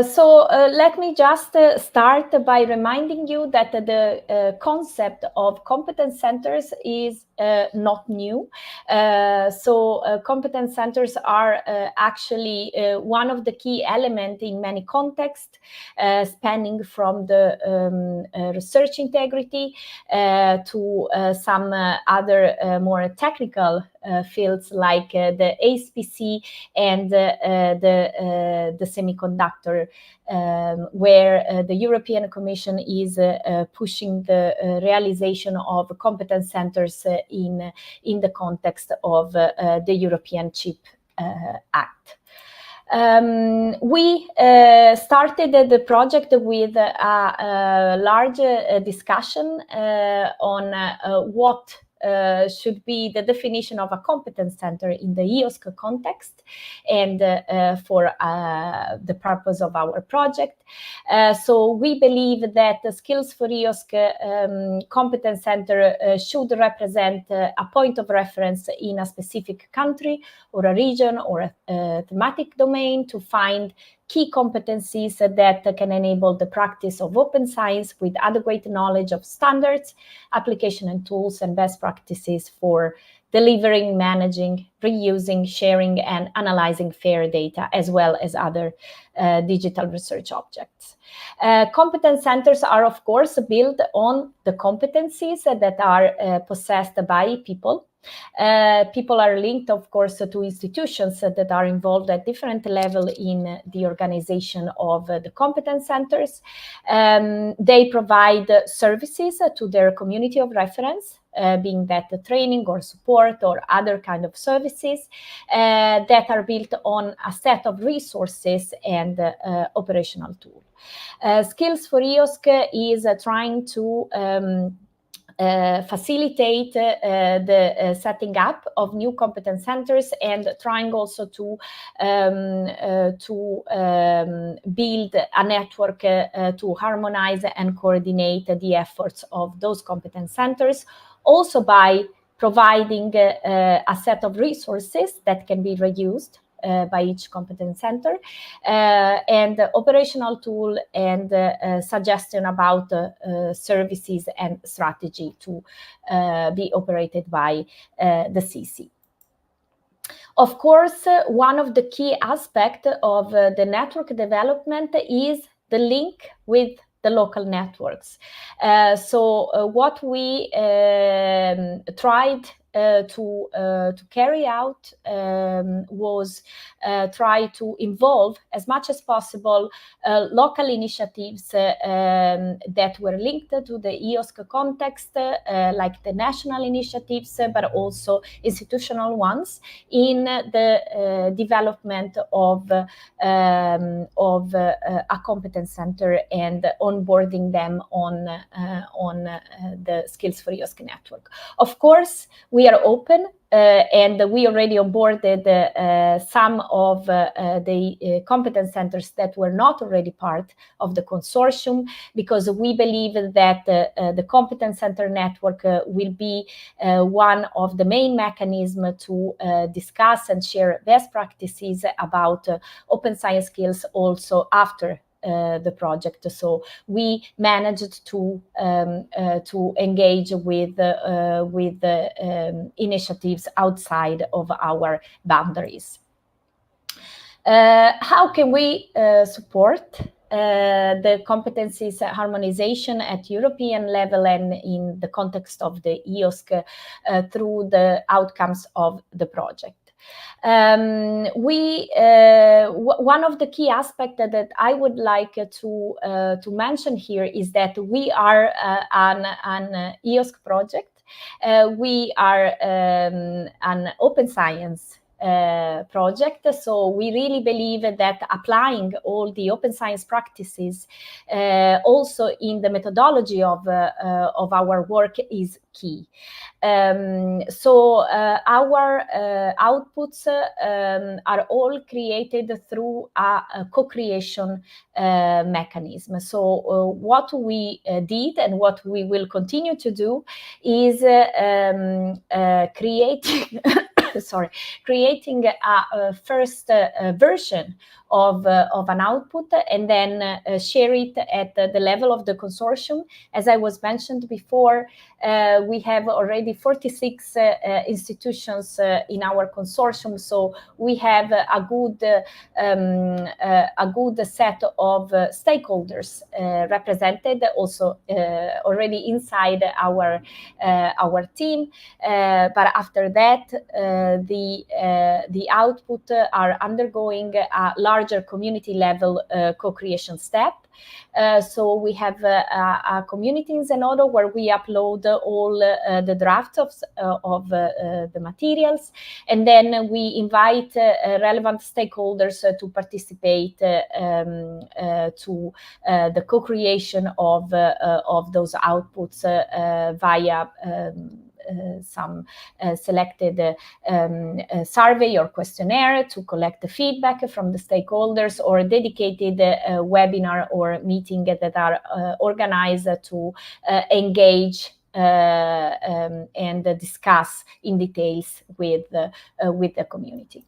So let me just start by reminding you that the concept of competence centers is not new. So competence centers are actually one of the key elements in many contexts, spanning from the research integrity to some other more technical fields like the HPC and the semiconductor, where the European Commission is pushing the realization of competence centers in the context of the European Chip Act. We started the project with a large discussion on what should be the definition of a competence center in the EOSC context and for the purpose of our project. So we believe that the Skills4EOSC Competence Center should represent a point of reference in a specific country or a region or a thematic domain to find key competencies that can enable the practice of open science with adequate knowledge of standards, application and tools, and best practices for delivering, managing, reusing, sharing, and analyzing FAIR data, as well as other digital research objects. Competence centers are, of course, built on the competencies that are possessed by people. People are linked, of course, to institutions that are involved at different levels in the organization of the competence centers. They provide services to their community of reference, being that training or support or other kind of services that are built on a set of resources and operational tools. Skills4EOSC is trying to facilitate the setting up of new competence centers and trying also to build a network to harmonize and coordinate the efforts of those competence centers, also by providing a set of resources that can be reused by each competence center, and operational tool and suggestion about services and strategy to be operated by the CC. Of course, one of the key aspects of the network development is the link with the local networks. So what we tried to carry out was try to involve as much as possible local initiatives that were linked to the EOSC context, like the national initiatives, but also institutional ones in the development of a competence center and onboarding them on the Skills4EOSC network. Of course, we are open and we already onboarded some of the competence centers that were not already part of the consortium, because we believe that the competence center network will be one of the main mechanisms to discuss and share best practices about open science skills also after the project. So we managed to engage with initiatives outside of our boundaries. How can we support the competencies harmonization at European level and in the context of the EOSC through the outcomes of the project? One of the key aspects that I would like to mention here is that we are an EOSC project. We are an open science project. So we really believe that applying all the open science practices also in the methodology of our work is key. So our outputs are all created through a co-creation mechanism. So what we did and what we will continue to do is creating creating a first version of an output, and then share it at the level of the consortium. As I was mentioned before, we have already 46 institutions in our consortium, so we have a good set of stakeholders represented also already inside our team. But after that, the output are undergoing a larger community level co-creation step. So we have a community in Zenodo where we upload all the drafts of the materials, and then we invite relevant stakeholders to participate to the co-creation of those outputs via some selected survey or questionnaire to collect the feedback from the stakeholders, or dedicated webinar or meeting that are organized to engage and discuss in details with the community.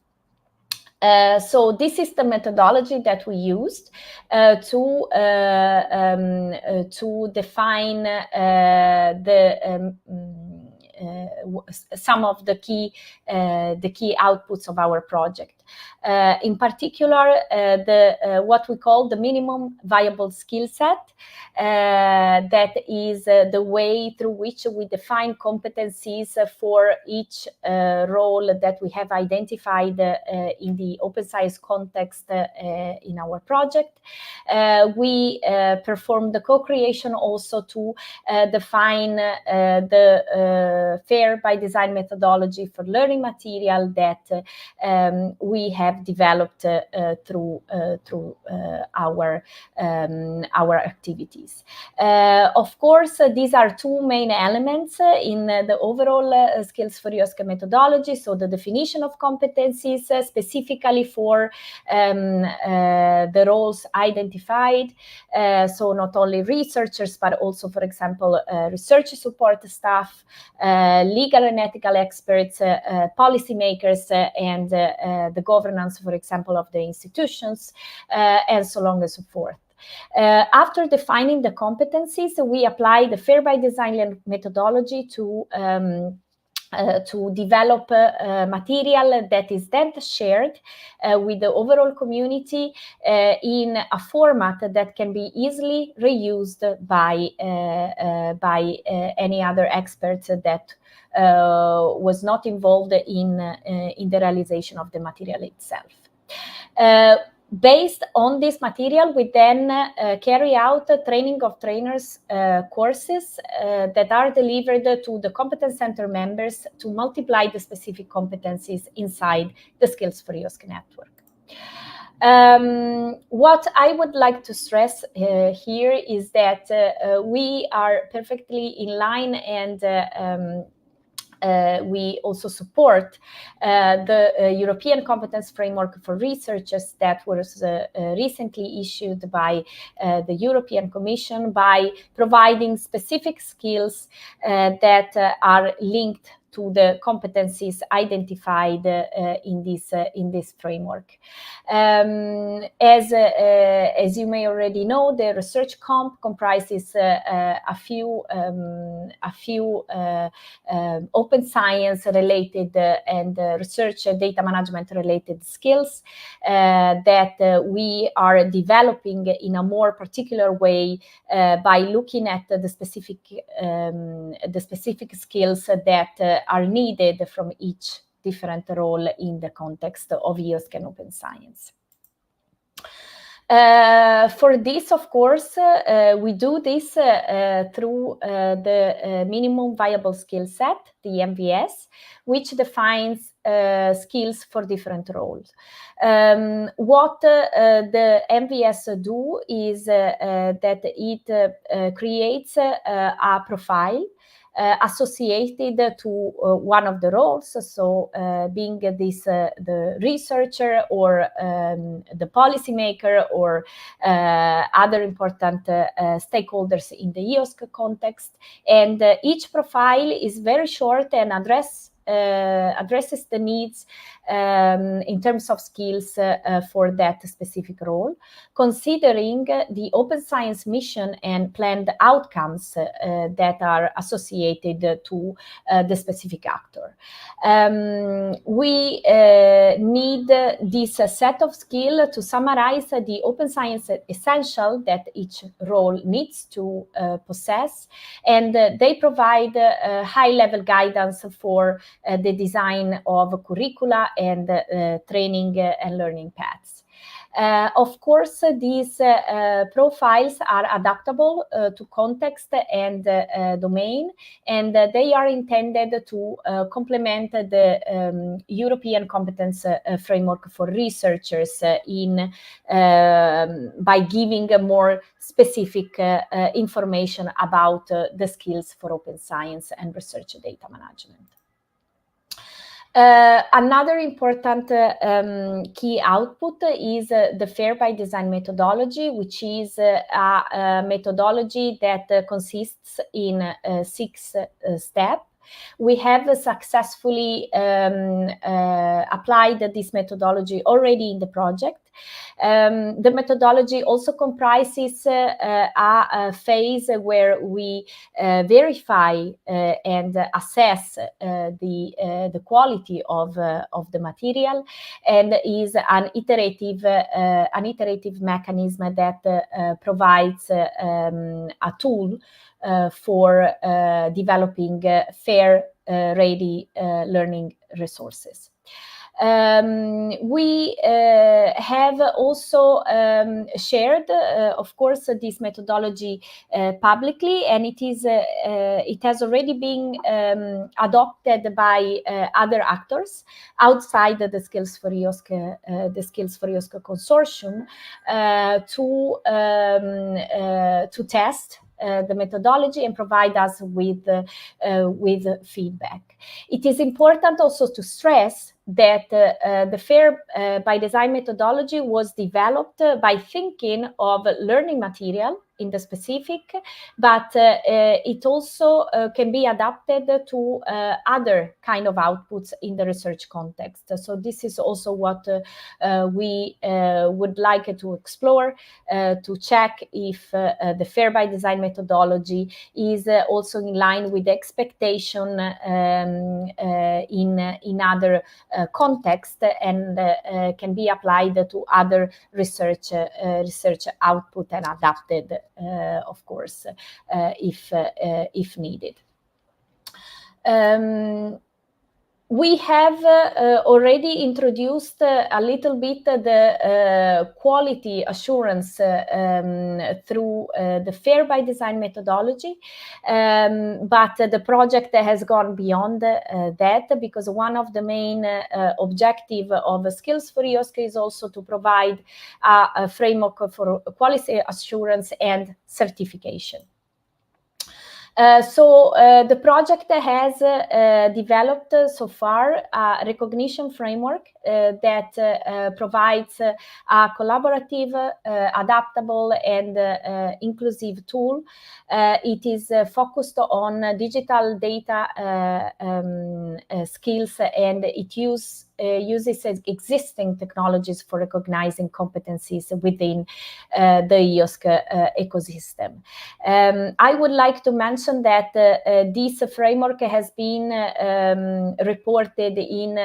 So this is the methodology that we used to define some of the key outputs of our project. In particular, what we call the minimum viable skill set. That is the way through which we define competencies for each role that we have identified in the open science context in our project. We perform the co-creation also to define the fair by design methodology for learning material that we have developed through our activities. Of course, these are two main elements in the overall Skills4EOSC methodology. So the definition of competencies specifically for the roles identified. So not only researchers, but also, for example, research support staff, legal and ethical experts, policymakers, and the governance, for example, of the institutions, and so on and so forth. After defining the competencies, we apply the Fair by Design methodology to develop material that is then shared with the overall community in a format that can be easily reused by any other experts that was not involved in the realization of the material itself. Based on this material, we then carry out training of trainers courses that are delivered to the competence center members to multiply the specific competencies inside the Skills4EOSC network. What I would like to stress here is that we are perfectly in line, and we also support the European Competence Framework for Researchers that was recently issued by the European Commission by providing specific skills that are linked to the competencies identified in this framework. As you may already know, the research comp comprises a few open science related and research data management related skills that we are developing in a more particular way by looking at the specific skills that are needed from each different role in the context of EOSC and open science. For this, of course, we do this through the minimum viable skill set, the MVS, which defines skills for different roles. What the MVS do is that it creates a profile associated to one of the roles, so being this the researcher or the policymaker or other important stakeholders in the EOSC context. And each profile is very short and address addresses the needs in terms of skills for that specific role, considering the open science mission and planned outcomes that are associated to the specific actor. We need this set of skills to summarize the open science essential that each role needs to possess, and they provide high-level guidance for the design of curricula and training and learning paths. Of course, these profiles are adaptable to context and domain, and they are intended to complement the European competence framework for researchers by giving more specific information about the skills for open science and research data management. Another important key output is the FAIR by Design methodology, which is a methodology that consists in 6 steps. We have successfully applied this methodology already in the project. The methodology also comprises a phase where we verify and assess the quality of the material, and is an iterative mechanism that provides a tool for developing FAIR ready learning resources. We have also shared, of course, this methodology publicly, and it has already been adopted by other actors outside the Skills4EOSC consortium to test the methodology and provide us with feedback. It is important also to stress that the FAIR by Design methodology was developed by thinking of learning material in the specific, but it also can be adapted to other kind of outputs in the research context. So this is also what we would like to explore, to check if the FAIR by Design methodology is also in line with the expectation in other context, and can be applied to other research output and adapted, of course, if needed. We have already introduced a little bit the quality assurance through the FAIR by Design methodology, but the project has gone beyond that, because one of the main objectives of Skills4EOSC is also to provide a framework for quality assurance and certification. So the project has developed so far a recognition framework that provides a collaborative, adaptable, and inclusive tool. It is focused on digital data skills, and it uses existing technologies for recognizing competencies within the EOSC ecosystem. I would like to mention that this framework has been reported in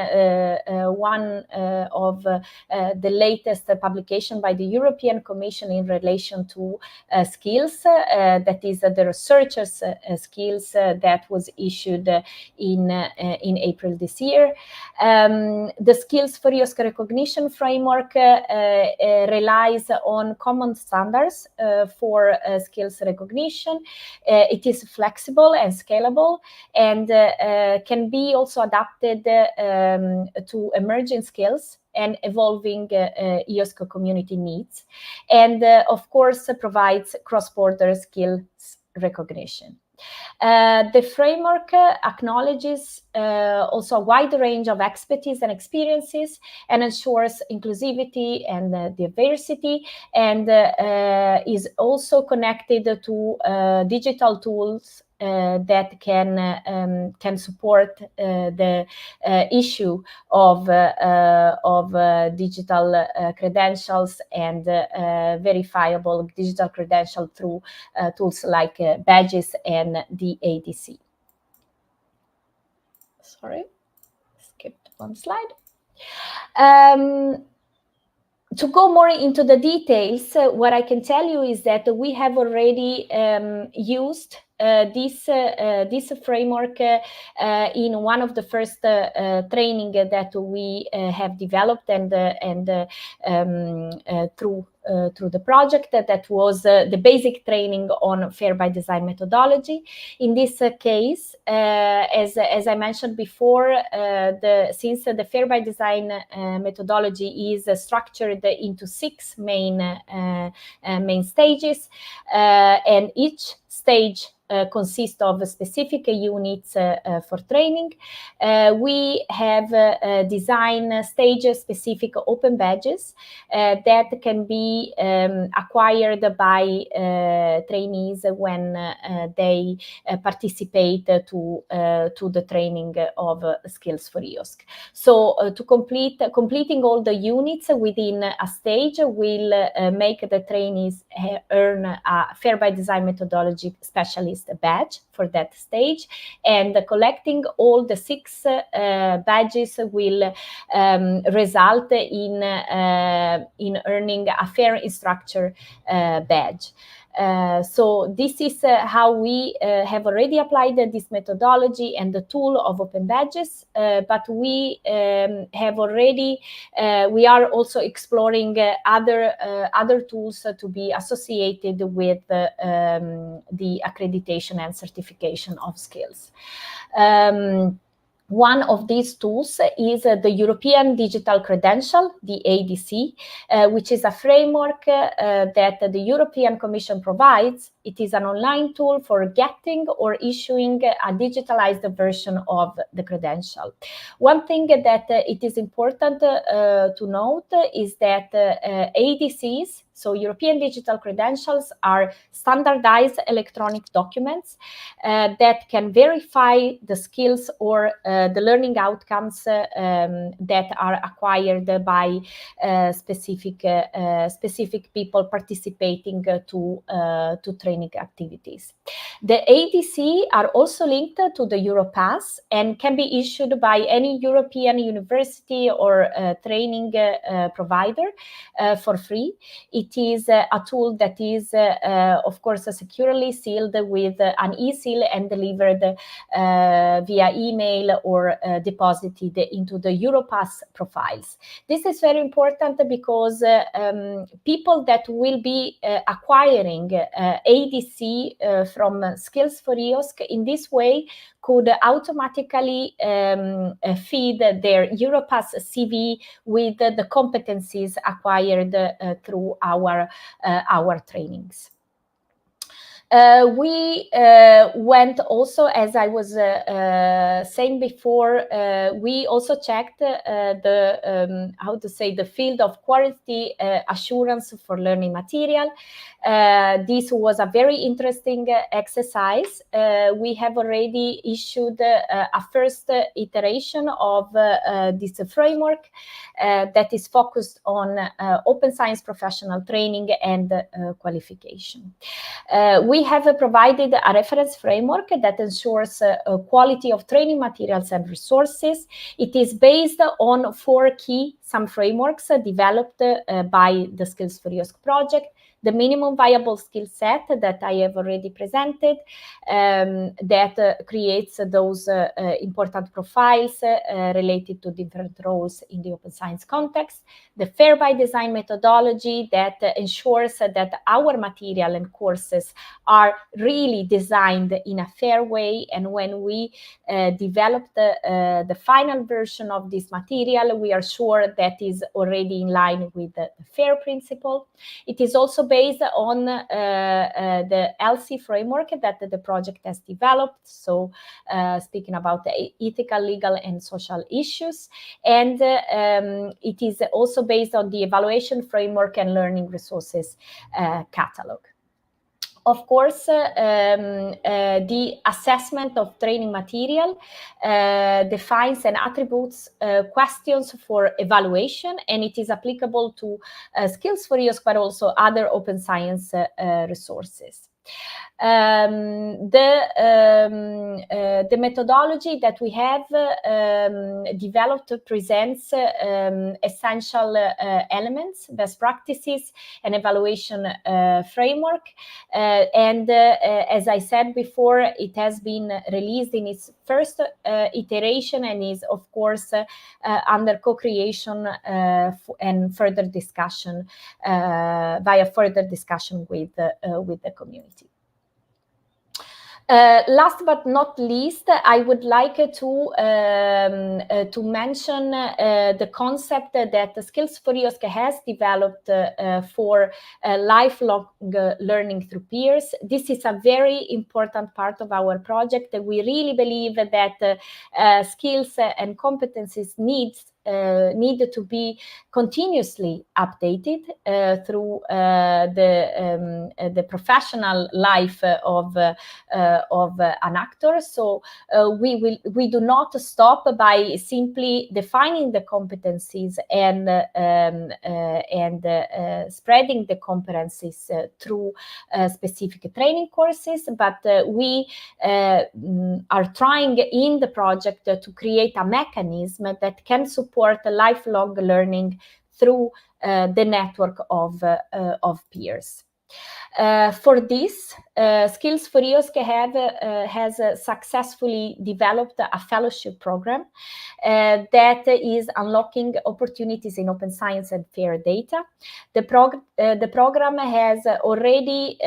one of the latest publication by the European Commission in relation to skills, that is the researchers' skills that was issued in April this year. The Skills4EOSC recognition framework relies on common standards for skills recognition. It is flexible and scalable, and can be also adapted to emerging skills and evolving EOSC community needs, and of course provides cross-border skills recognition. The framework acknowledges also a wide range of expertise and experiences, and ensures inclusivity and diversity, and is also connected to digital tools that can support the issue of digital credentials and verifiable digital credential through tools like badges and the ADC. Sorry, skipped one slide. To go more into the details, what I can tell you is that we have already used this framework in one of the first training that we have developed and through the project that was the basic training on Fair by Design methodology. In this case, as I mentioned before, since the Fair by Design methodology is structured into 6 main stages, and each stage consist of specific units for training. We have designed stage-specific open badges that can be acquired by trainees when they participate to the training of Skills4EOSC. So completing all the units within a stage will make the trainees earn a Fair by Design methodology specialist badge for that stage, and collecting all the 6 badges will result in earning a fair instructor badge. So this is how we have already applied this methodology and the tool of open badges, but we are also exploring other tools to be associated with the accreditation and certification of skills. One of these tools is the European Digital Credential, the ADC, which is a framework that the European Commission provides. It is an online tool for getting or issuing a digitalized version of the credential. One thing that it is important to note is that ADCs, so European Digital Credentials, are standardized electronic documents that can verify the skills or the learning outcomes that are acquired by specific people participating to training activities. The ADC are also linked to the Europass and can be issued by any European university or training provider for free. It is a tool that is, of course, securely sealed with an e-seal and delivered via email or deposited into the Europass profiles. This is very important because people that will be acquiring ADC from Skills4EOSC in this way could automatically feed their Europass CV with the competencies acquired through our trainings. We went also, as I was saying before, we also checked the field of quality assurance for learning material. This was a very interesting exercise. We have already issued a first iteration of this framework that is focused on open science professional training and qualification. We have provided a reference framework that ensures quality of training materials and resources. It is based on 4 key frameworks developed by the Skills4EOSC project. The minimum viable skill set that I have already presented, that creates those important profiles related to different roles in the open science context. The Fair by Design methodology that ensures that our material and courses are really designed in a fair way, and when we develop the final version of this material, we are sure that is already in line with the FAIR principle. It is also based on the ELSI framework that the project has developed, so speaking about the ethical, legal, and social issues. And it is also based on the evaluation framework and learning resources catalog. of course, the assessment of training material defines and attributes questions for evaluation, and it is applicable to Skills4EOSC, but also other open science resources. The methodology that we have developed presents essential elements, best practices, and evaluation framework. And as I said before, it has been released in its first iteration and is, of course, under co-creation and further discussion via further discussion with the community. Last but not least, I would like to mention the concept that Skills4EOSC has developed for lifelong learning through peers. This is a very important part of our project. We really believe that skills and competencies need to be continuously updated through the professional life of an actor. So we do not stop by simply defining the competencies and spreading the competencies through specific training courses, but we are trying in the project to create a mechanism that can support lifelong learning through the network of peers. For this, Skills4EOSC has successfully developed a fellowship program that is unlocking opportunities in open science and fair data. The program has already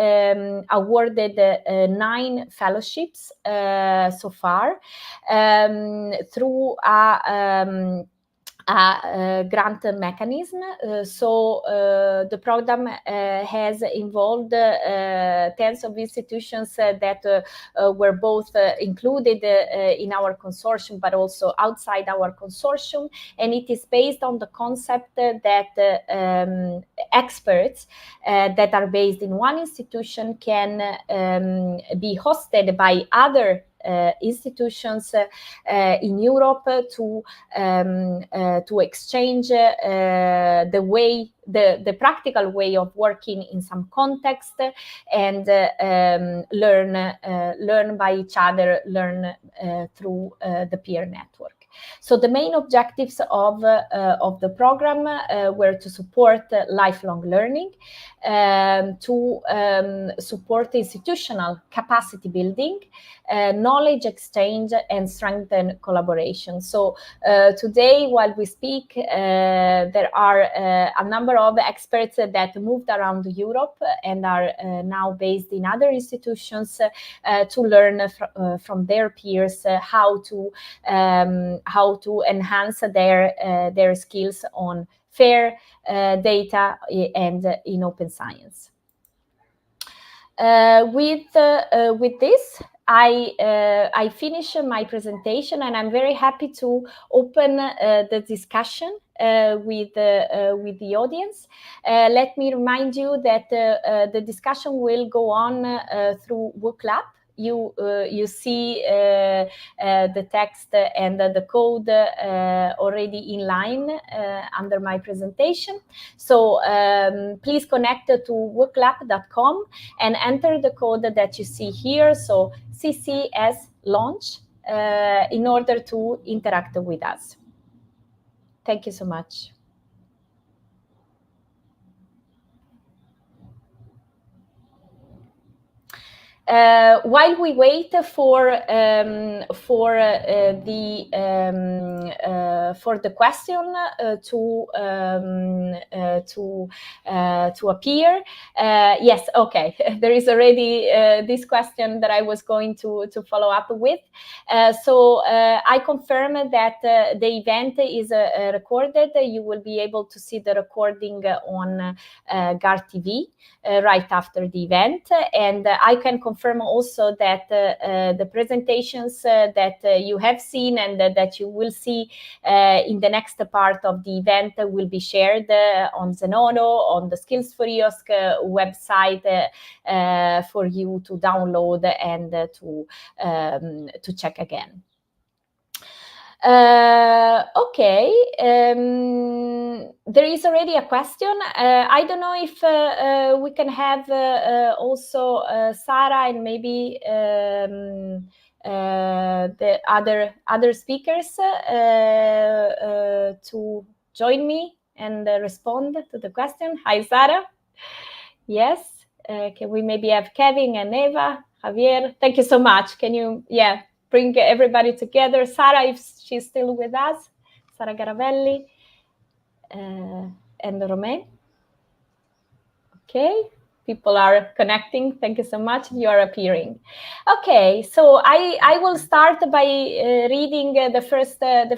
awarded 9 fellowships so far through a grant mechanism. So the program has involved tens of institutions that were both included in our consortium, but also outside our consortium. And it is based on the concept that experts that are based in one institution can be hosted by other institutions in Europe to exchange the practical way of working in some context and learn by each other, learn through the peer network. So the main objectives of the program were to support lifelong learning, to support institutional capacity building, knowledge exchange, and strengthen collaboration. So today, while we speak, there are a number of experts that moved around Europe and are now based in other institutions to learn from their peers how to enhance their skills on fair data and in open science. With this, I finish my presentation, and I'm very happy to open the discussion with the audience. Let me remind you that the discussion will go on through WooClap. You see the text and the code already in line under my presentation. So please connect to wooklab.com and enter the code that you see here, so CCS launch, in order to interact with us. Thank you so much. While we wait for the question to appear, yes, okay. There is already this question that I was going to follow up with. So I confirm that the event is recorded. You will be able to see the recording on GAR TV right after the event, and I can confirm confirm also that the presentations that you have seen and that you will see in the next part of the event will be shared on Zenodo, on the Skills4EOSC website for you to download and to check again. Okay, there is already a question. I don't know if we can have also Sarah and maybe the other speakers to join me and respond to the question. Hi, Sarah. Yes. Can we maybe have Kevin and Eva, Javier? Thank you so much. Can you, bring everybody together? Sarah, if she's still with us, Sarah Garavelli and Romain. Okay, people are connecting. Thank you so much. You are appearing. Okay, so I will start by reading the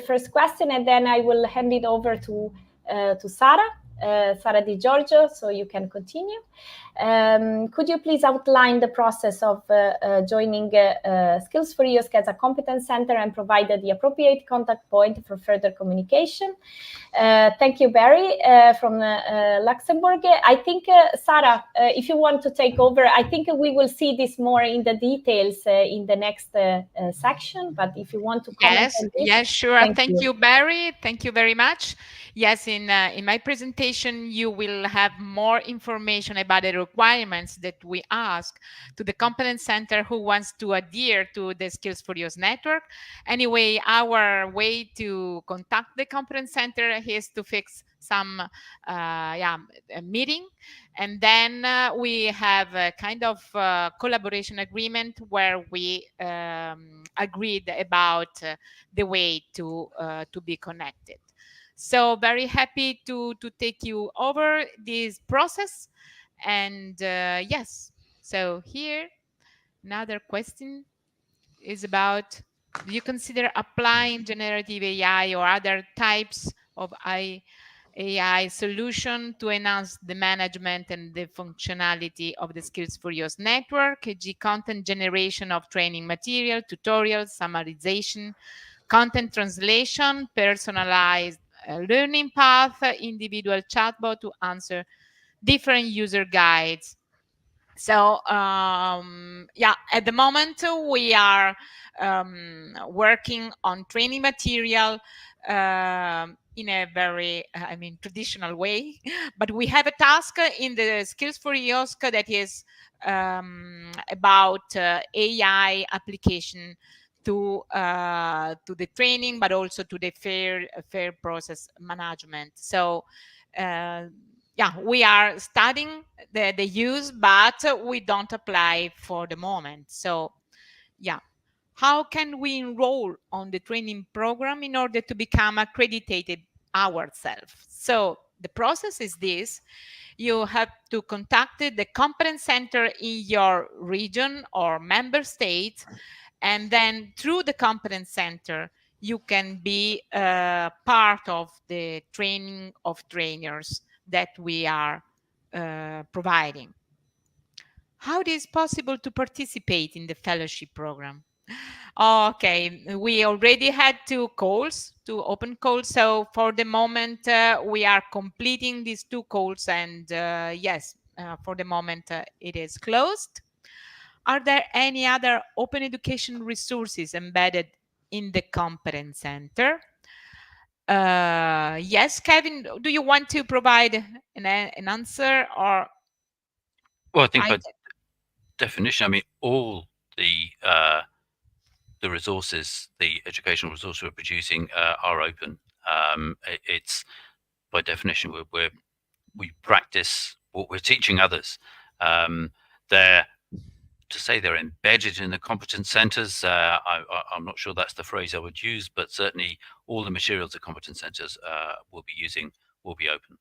first question, and then I will hand it over to Sara. Sara Di Giorgio, so you can continue. Could you please outline the process of joining Skills4EOSC as a competence center and provide the appropriate contact point for further communication? Thank you, Barry, from Luxembourg. I think, Sarah, if you want to take over, I think we will see this more in the details in the next section, but if you want to comment on this. Yes, sure. Thank you, Barry. Thank you very much. Yes, in my presentation, you will have more information about the requirements that we ask to the competence center who wants to adhere to the Skills4EOSC network. Anyway, our way to contact the competence center is to fix some a meeting, and then we have a kind of collaboration agreement where we agreed about the way to be connected. So very happy to take you over this process. And yes, so here another question is about, do you consider applying generative AI or other types of AI solution to enhance the management and the functionality of the Skills4EOSC network, e.g. content generation of training material, tutorials, summarization, content translation, personalized learning path, individual chatbot to answer different user guides? So at the moment we are working on training material in a very traditional way, but we have a task in the Skills4EOSC that is about AI application to the training, but also to the fair process management. So we are studying the use, but we don't apply for the moment. So how can we enroll on the training program in order to become accredited ourselves? So the process is this: you have to contact the competence center in your region or member state, and then through the competence center you can be part of the training of trainers that we are providing. How it is possible to participate in the fellowship program? Okay, we already had two open calls. So for the moment, we are completing these 2 calls, and yes, for the moment, it is closed. Are there any other open education resources embedded in the competence center? Yes, Kevin, do you want to provide an answer? Or well, I think by definition, I mean, all the resources, the educational resources we're producing are open. It's by definition we practice what we're teaching others. To say they're embedded in the competence centres, I'm not sure that's the phrase I would use, but certainly all the materials the competence centres will be using will be open.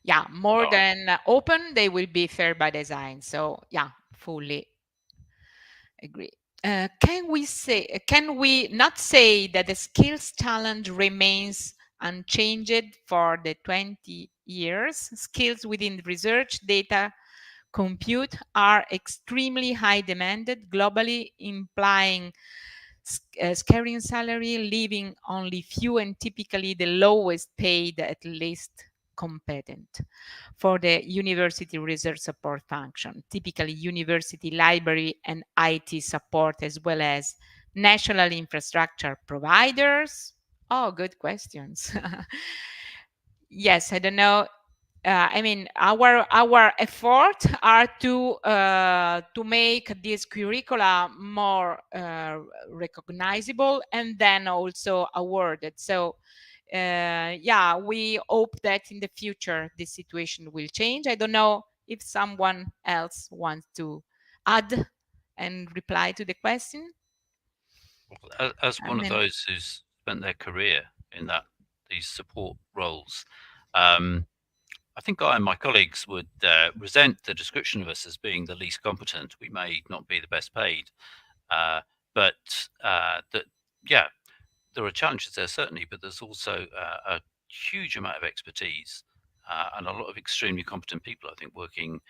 Yeah, more than open, they will be fair by design. So yeah, fully agree. Can we not say that the skills challenge remains unchanged for the 20 years? Skills within research, data compute are extremely high demanded globally, implying scaring salary, leaving only few and typically the lowest paid at least competent for the university research support function, typically university library and IT support, as well as national infrastructure providers. Oh, good questions. Yes, I don't know. I mean, our effort are to make this curricula more recognizable and then also awarded. So yeah, we hope that in the future this situation will change. I don't know if someone else wants to add and reply to the question. As I one of mean, those who's spent their career in these support roles, I think I and my colleagues would resent the description of us as being the least competent. We may not be the best paid, but that yeah, there are challenges there certainly, but there's also a huge amount of expertise and a lot of extremely competent people, I think, working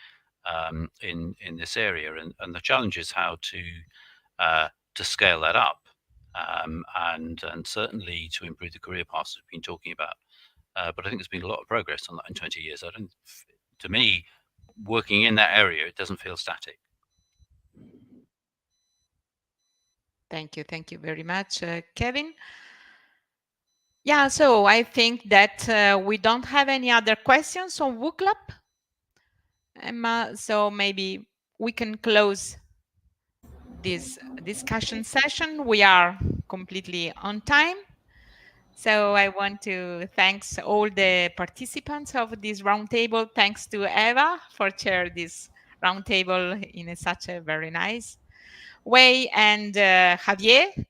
in this area. And the challenge is how to scale that up, and certainly to improve the career paths we've been talking about. But I think there's been a lot of progress on that in 20 years. To me, working in that area, it doesn't feel static. thank you very much, Kevin. Yeah, so I think that we don't have any other questions on WooClub, Emma. So maybe we can close this discussion session. We are completely on time. So I want to thanks all the participants of this roundtable. Thanks to Eva for chair this roundtable in such a very nice way, and Javier.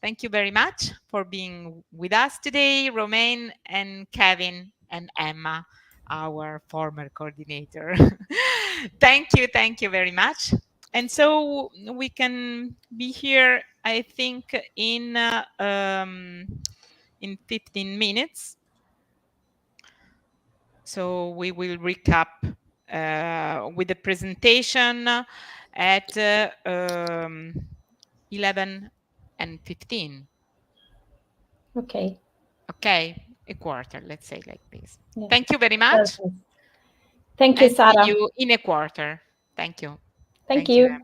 Thank you very much for being with us today, Romain and Kevin and Emma, our former coordinator. Thank you very much. And so we can be here, I think, in 15 minutes. So we will recap with the presentation at 11 and 15. Okay. Okay, a quarter, let's say like this. Yeah. Thank you very much. Perfect. Thank you, And see Sara. you in a quarter. Thank you. Thank You, you. Emma.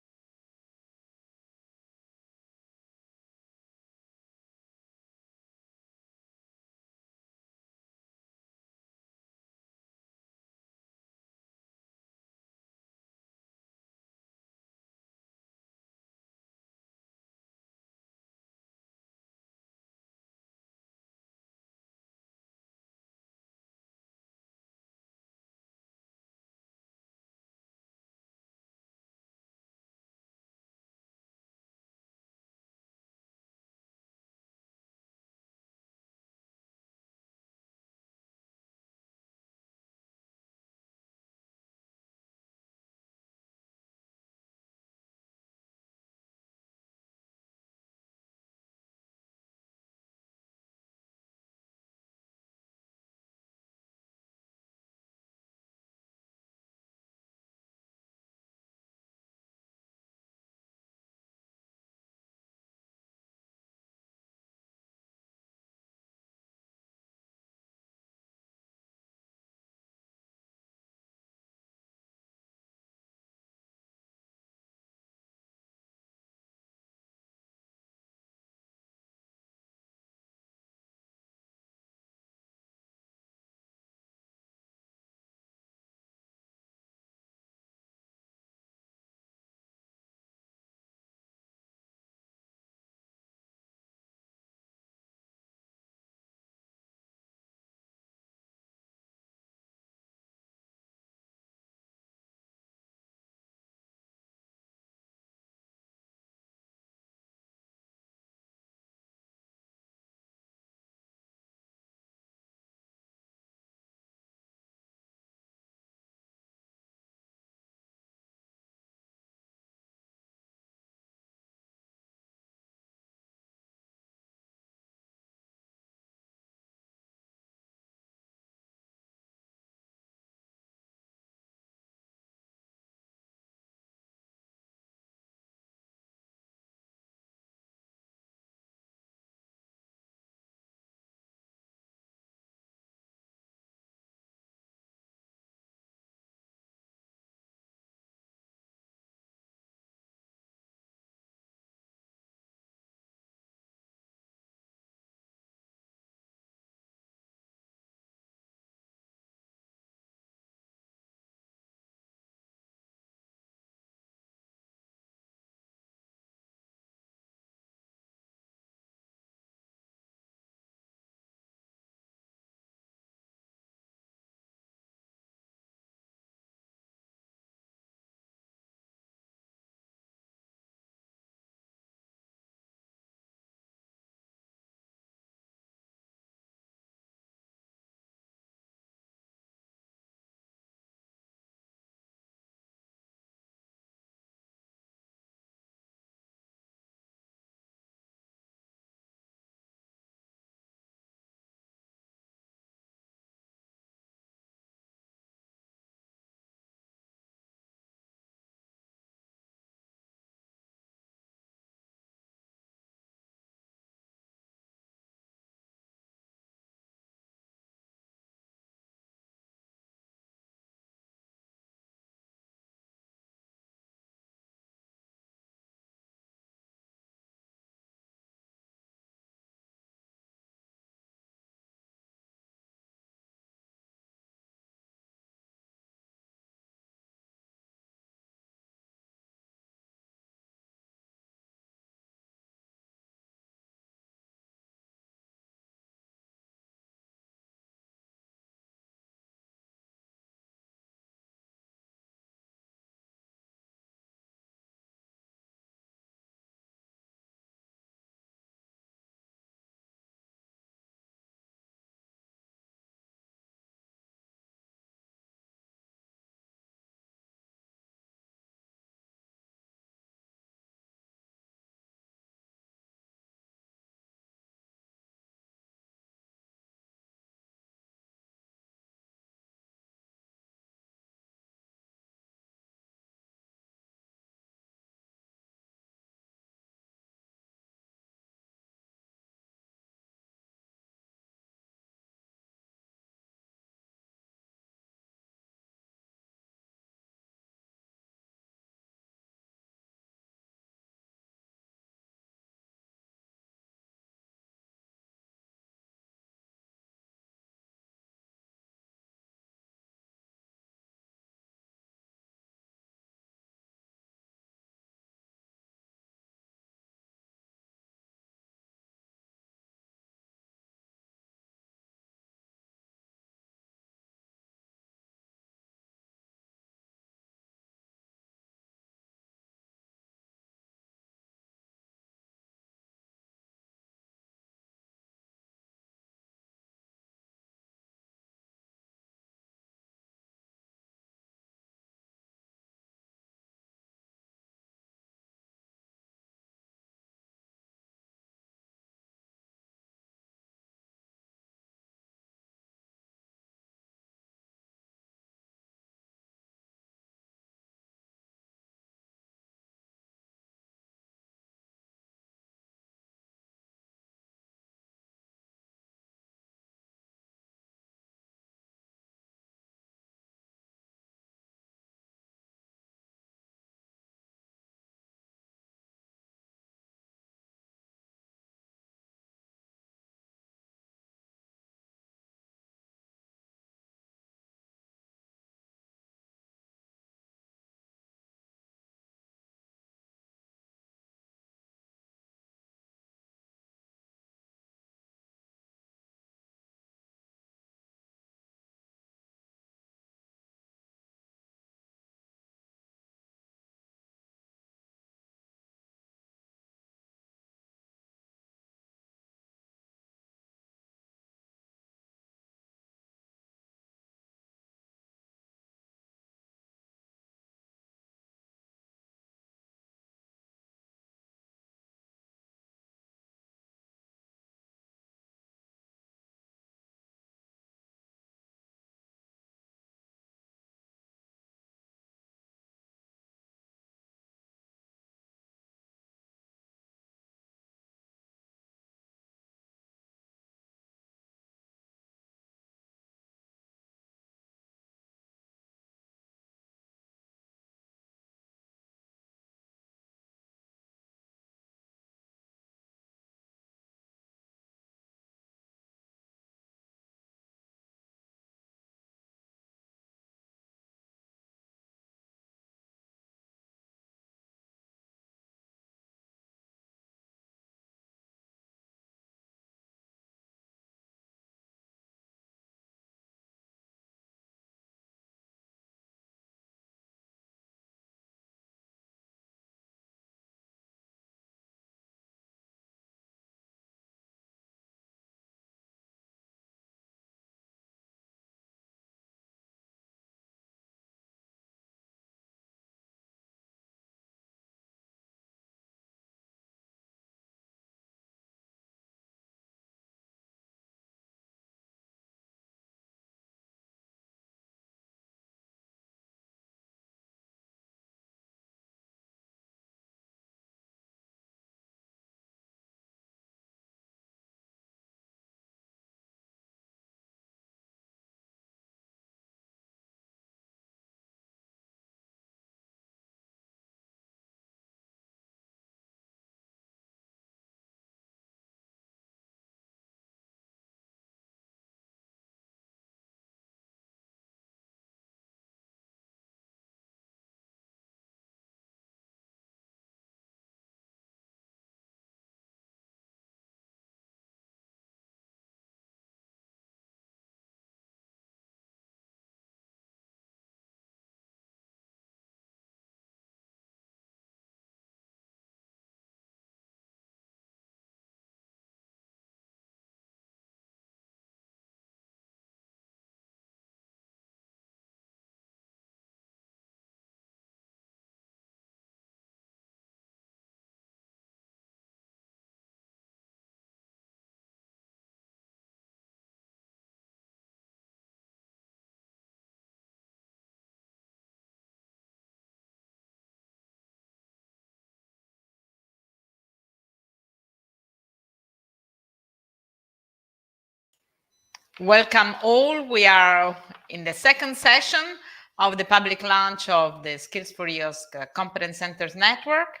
Welcome all. We are in the second session of the public launch of the Skills4EOSC Competence Centres Network.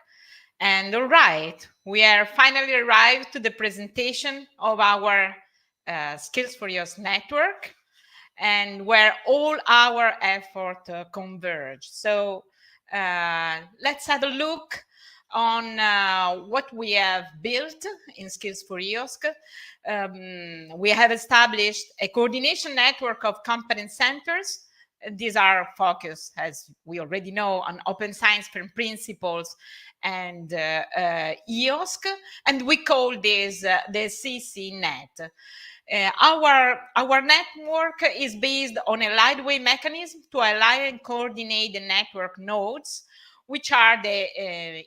And all right, we are finally arrived to the presentation of our Skills4EOSC network, and where all our effort converge. So let's have a look on what we have built in Skills4EOSC. We have established a coordination network of competence centers. These are focused, as we already know, on open science principles and EOSC, and we call this the CCNet. Our network is based on a lightweight mechanism to align and coordinate the network nodes, which are the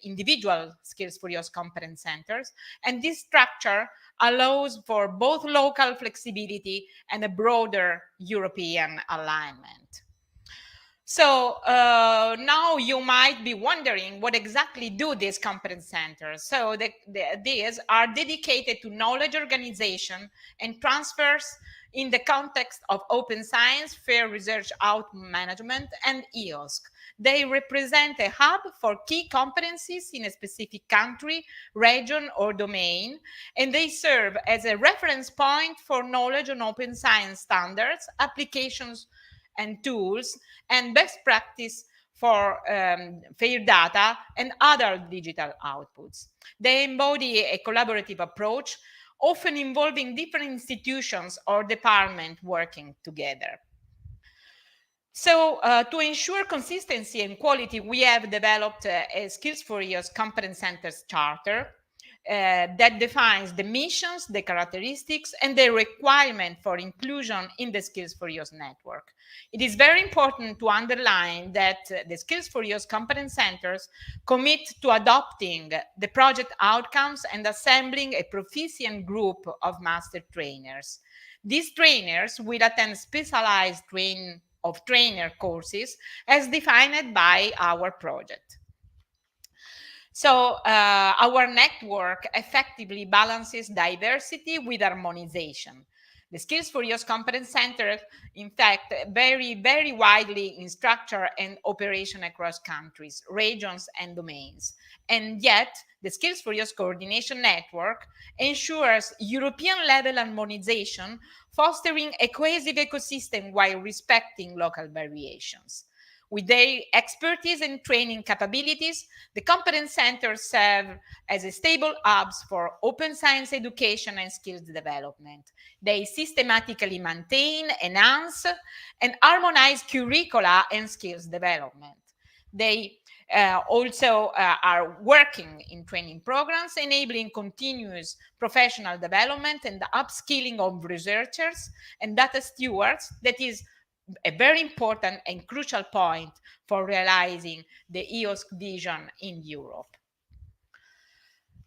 individual Skills4EOSC competence centers. And this structure allows for both local flexibility and a broader European alignment. So now you might be wondering, what exactly do these competence centers? So these are dedicated to knowledge organization and transfers in the context of open science, fair research outcome management, and EOSC. They represent a hub for key competencies in a specific country, region, or domain, and they serve as a reference point for knowledge on open science standards, applications, and tools, and best practice for fair data and other digital outputs. They embody a collaborative approach, often involving different institutions or departments working together. So to ensure consistency and quality, we have developed a Skills4EOSC Competence Centres Charter that defines the missions, the characteristics, and the requirement for inclusion in the Skills4EOSC network. It is very important to underline that the Skills4EOSC Competence Centres commit to adopting the project outcomes and assembling a proficient group of master trainers. These trainers will attend specialized trainer courses as defined by our project. So our network effectively balances diversity with harmonization. The Skills4EOSC Competence Center, in fact, vary very widely in structure and operation across countries, regions, and domains. And yet, the Skills4EOSC Coordination Network ensures European-level harmonization, fostering a cohesive ecosystem while respecting local variations. With their expertise and training capabilities, the competence centers serve as a stable hubs for open science education and skills development. They systematically maintain, enhance, and harmonize curricula and skills development. They also are working in training programs, enabling continuous professional development and the upskilling of researchers and data stewards. That is a very important and crucial point for realizing the EOSC vision in Europe.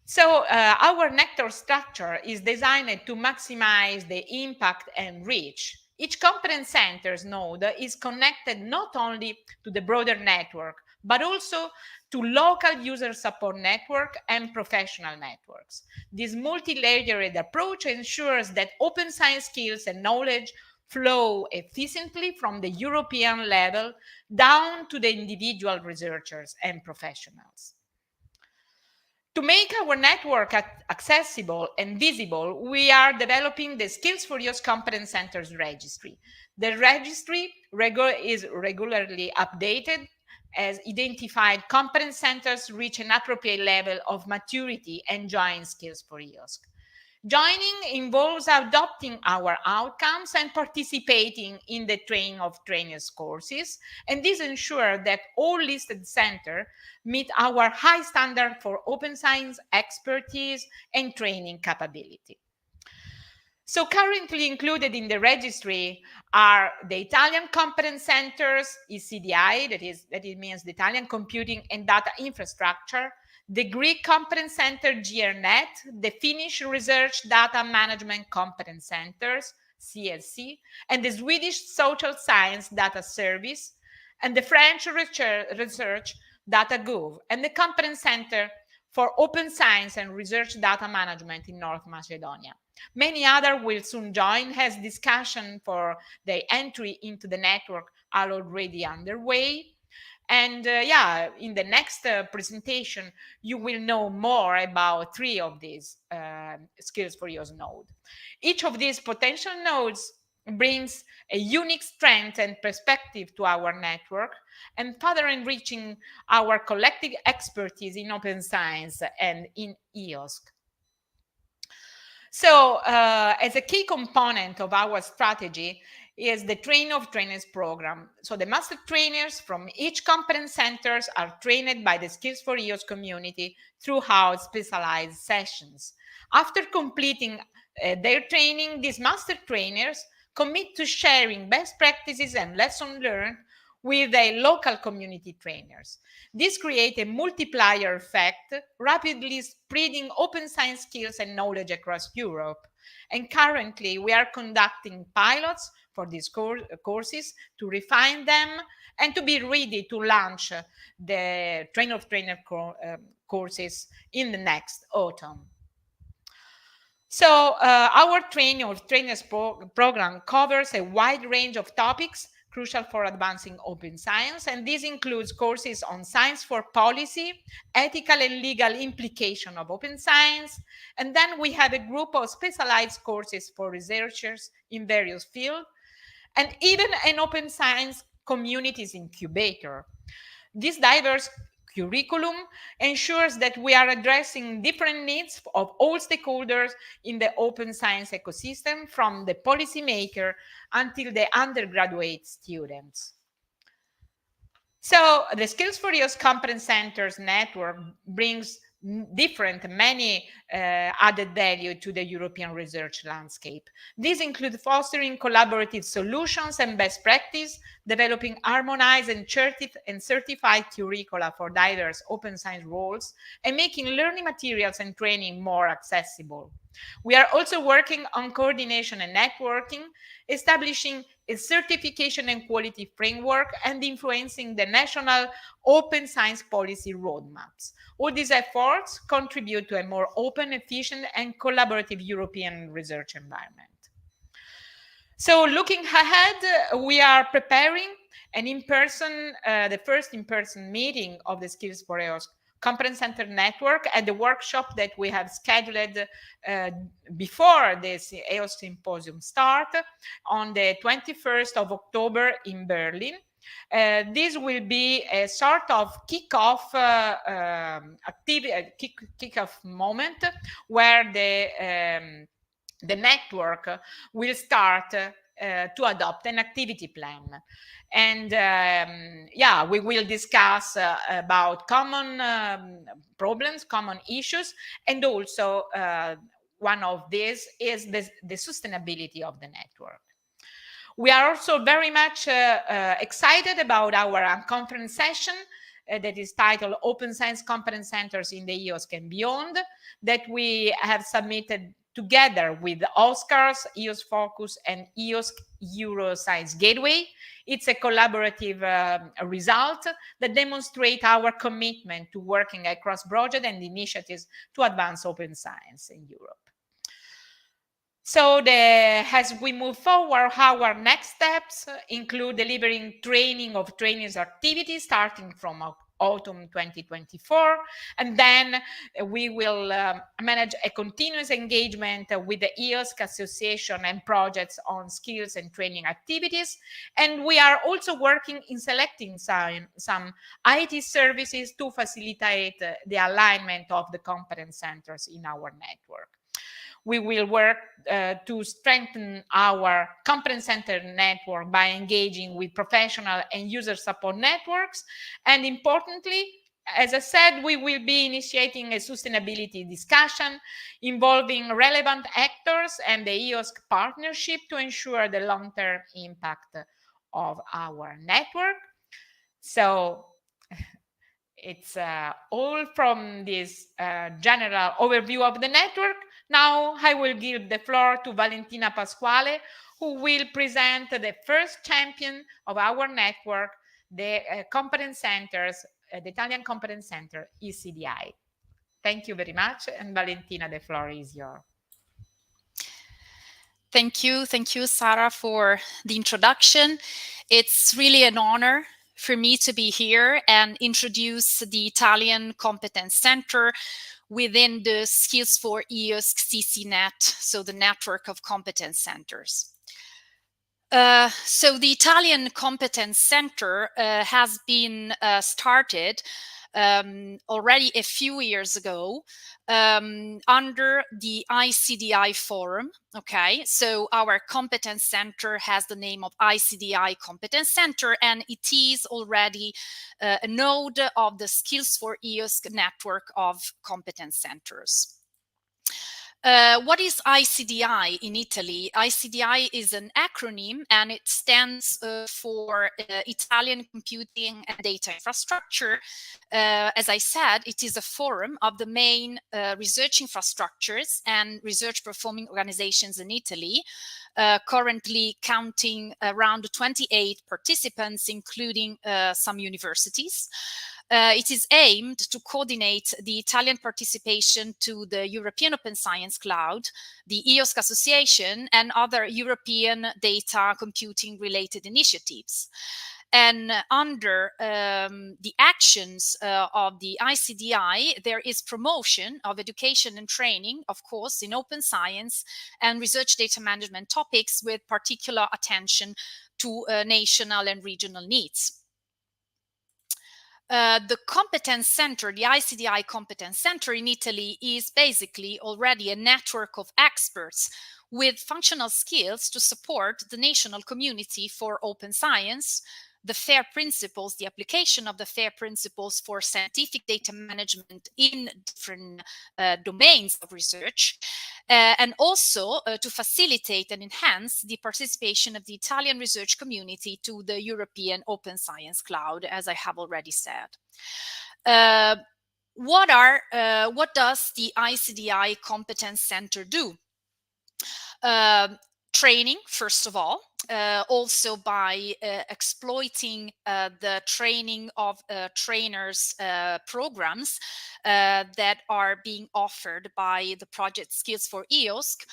So our network structure is designed to maximize the impact and reach. Each competence centers node is connected not only to the broader network, but also to local user support network and professional networks. This multi-layered approach ensures that open science skills and knowledge flow efficiently from the European level down to the individual researchers and professionals. To make our network accessible and visible, we are developing the Skills4EOSC Competence Centres Registry. The registry is regularly updated as identified competence centers reach an appropriate level of maturity and join Skills4EOSC. Joining involves adopting our outcomes and participating in the training of trainers courses, and this ensures that all listed centers meet our high standard for open science expertise and training capability. So currently included in the registry are the Italian competence centers, ECDI, that means the Italian Computing and Data Infrastructure, the Greek Competence Center GRNet, the Finnish Research Data Management Competence Centers, CLC, and the Swedish Social Science Data Service, and the French Research Data Gov, and the Competence Center for open science and research data management in North Macedonia. Many others will soon join as discussion for their entry into the network are already underway. And in the next presentation, you will know more about 3 of these Skills4EOSC nodes. Each of these potential nodes brings a unique strength and perspective to our network and further enriching our collective expertise in open science and in EOSC. So as a key component of our strategy is the Train of Trainers program. So the master trainers from each competence centers are trained by the Skills4EOSC community throughout specialized sessions. After completing their training, these master trainers commit to sharing best practices and lessons learned with their local community trainers. This creates a multiplier effect, rapidly spreading open science skills and knowledge across Europe. And currently, we are conducting pilots for these courses to refine them and to be ready to launch the Train of Trainer courses in the next autumn. So our Train of Trainers program covers a wide range of topics crucial for advancing open science, and this includes courses on science for policy, ethical and legal implication of open science, and then we have a group of specialized courses for researchers in various fields, and even an open science communities incubator. This diverse curriculum ensures that we are addressing different needs of all stakeholders in the open science ecosystem, from the policymaker until the undergraduate students. So the Skills4EOSC Competence Centres network brings many added value to the European research landscape. These include fostering collaborative solutions and best practice, developing harmonized and certified curricula for diverse open science roles, and making learning materials and training more accessible. We are also working on coordination and networking, establishing a certification and quality framework, and influencing the national open science policy roadmaps. All these efforts contribute to a more open, efficient, and collaborative European research environment. So looking ahead, we are preparing an the first in-person meeting of the Skills4EOSC Competence Center Network at the workshop that we have scheduled before this EOSC Symposium start on the 21st of October in Berlin. This will be a sort of kickoff kickoff moment where the network will start to adopt an activity plan. And we will discuss about common problems, common issues, and also one of these is the sustainability of the network. We are also very much excited about our conference session that is titled Open Science Competence Centers in the EOSC and Beyond, that we have submitted together with OSCARS, EOSC Focus, and EOSC Euroscience Gateway. It's a collaborative result that demonstrates our commitment to working across projects and initiatives to advance open science in Europe. So as we move forward, our next steps include delivering training of trainers activities starting from autumn 2024, and then we will manage a continuous engagement with the EOSC Association and projects on skills and training activities. And we are also working in selecting some IT services to facilitate the alignment of the competence centers in our network. We will work to strengthen our competence center network by engaging with professional and user support networks. And importantly, as I said, we will be initiating a sustainability discussion involving relevant actors and the EOSC partnership to ensure the long-term impact of our network. So it's all from this general overview of the network. Now I will give the floor to Valentina Pasquale, who will present the first champion of our network, the competence centers, the Italian Competence Center, ECDI. Thank you very much. And Valentina, the floor is yours. Thank you, Sara, for the introduction. It's really an honor for me to be here and introduce the Italian Competence Center within the Skills4EOSC CCNet, so the network of competence centers. So the Italian Competence Center has been started already a few years ago under the ICDI forum. Okay, so our competence center has the name of ICDI Competence Center, and it is already a node of the Skills4EOSC network of competence centers. What is ICDI in Italy? ICDI is an acronym, and it stands for Italian Computing and Data Infrastructure. As I said, it is a forum of the main research infrastructures and research performing organizations in Italy, currently counting around 28 participants, including some universities. It is aimed to coordinate the Italian participation to the European Open Science Cloud, the EOSC Association, and other European data computing related initiatives. And under the actions of the ICDI, there is promotion of education and training, of course, in open science and research data management topics, with particular attention to national and regional needs. The competence center, the ICDI Competence Center in Italy, is basically already a network of experts with functional skills to support the national community for open science, the FAIR principles, the application of the FAIR principles for scientific data management in different domains of research, and also to facilitate and enhance the participation of the Italian research community to the European Open Science Cloud, as I have already said. What does the ICDI Competence Center do? Training, first of all, also by exploiting the training of trainers programs that are being offered by the project Skills4EOSC.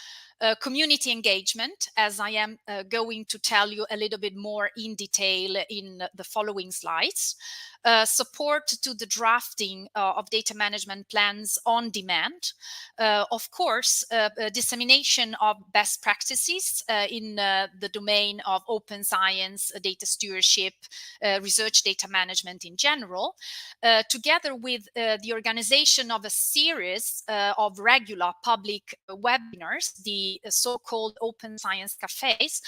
Community engagement, as I am going to tell you a little bit more in detail in the following slides. Support to the drafting of data management plans on demand. Of course, dissemination of best practices in the domain of open science, data stewardship, research data management in general, together with the organization of a series of regular public webinars, the so-called open science cafes,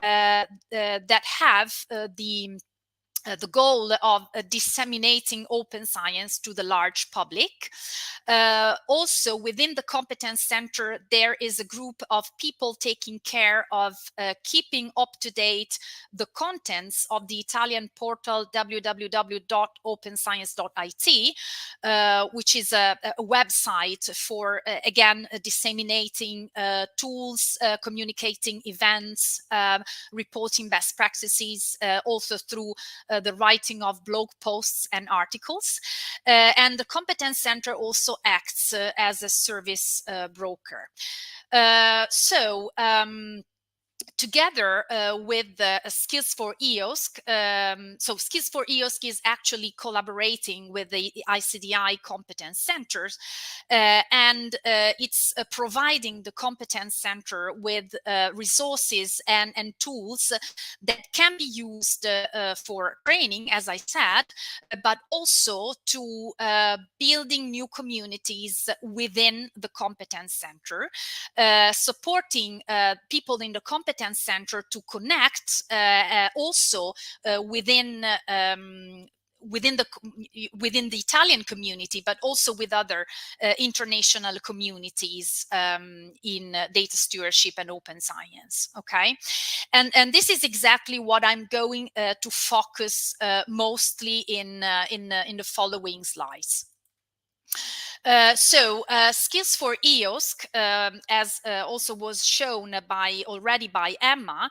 that have the goal of disseminating open science to the large public. Also, within the Competence Center, there is a group of people taking care of keeping up to date the contents of the Italian portal www.openscience.it, which is a website for, again, disseminating tools, communicating events, reporting best practices, also through the writing of blog posts and articles. And the Competence Center also acts as a service broker. Together with Skills4EOSC, so Skills4EOSC is actually collaborating with the ICDI Competence Centers, and it's providing the Competence Center with resources and tools that can be used for training, as I said, but also to building new communities within the Competence Center, supporting people in the Competence Center to connect also within the Italian community, but also with other international communities in data stewardship and open science. Okay, and this is exactly what I'm going to focus mostly in the following slides. Skills4EOSC, as also was shown already by Emma,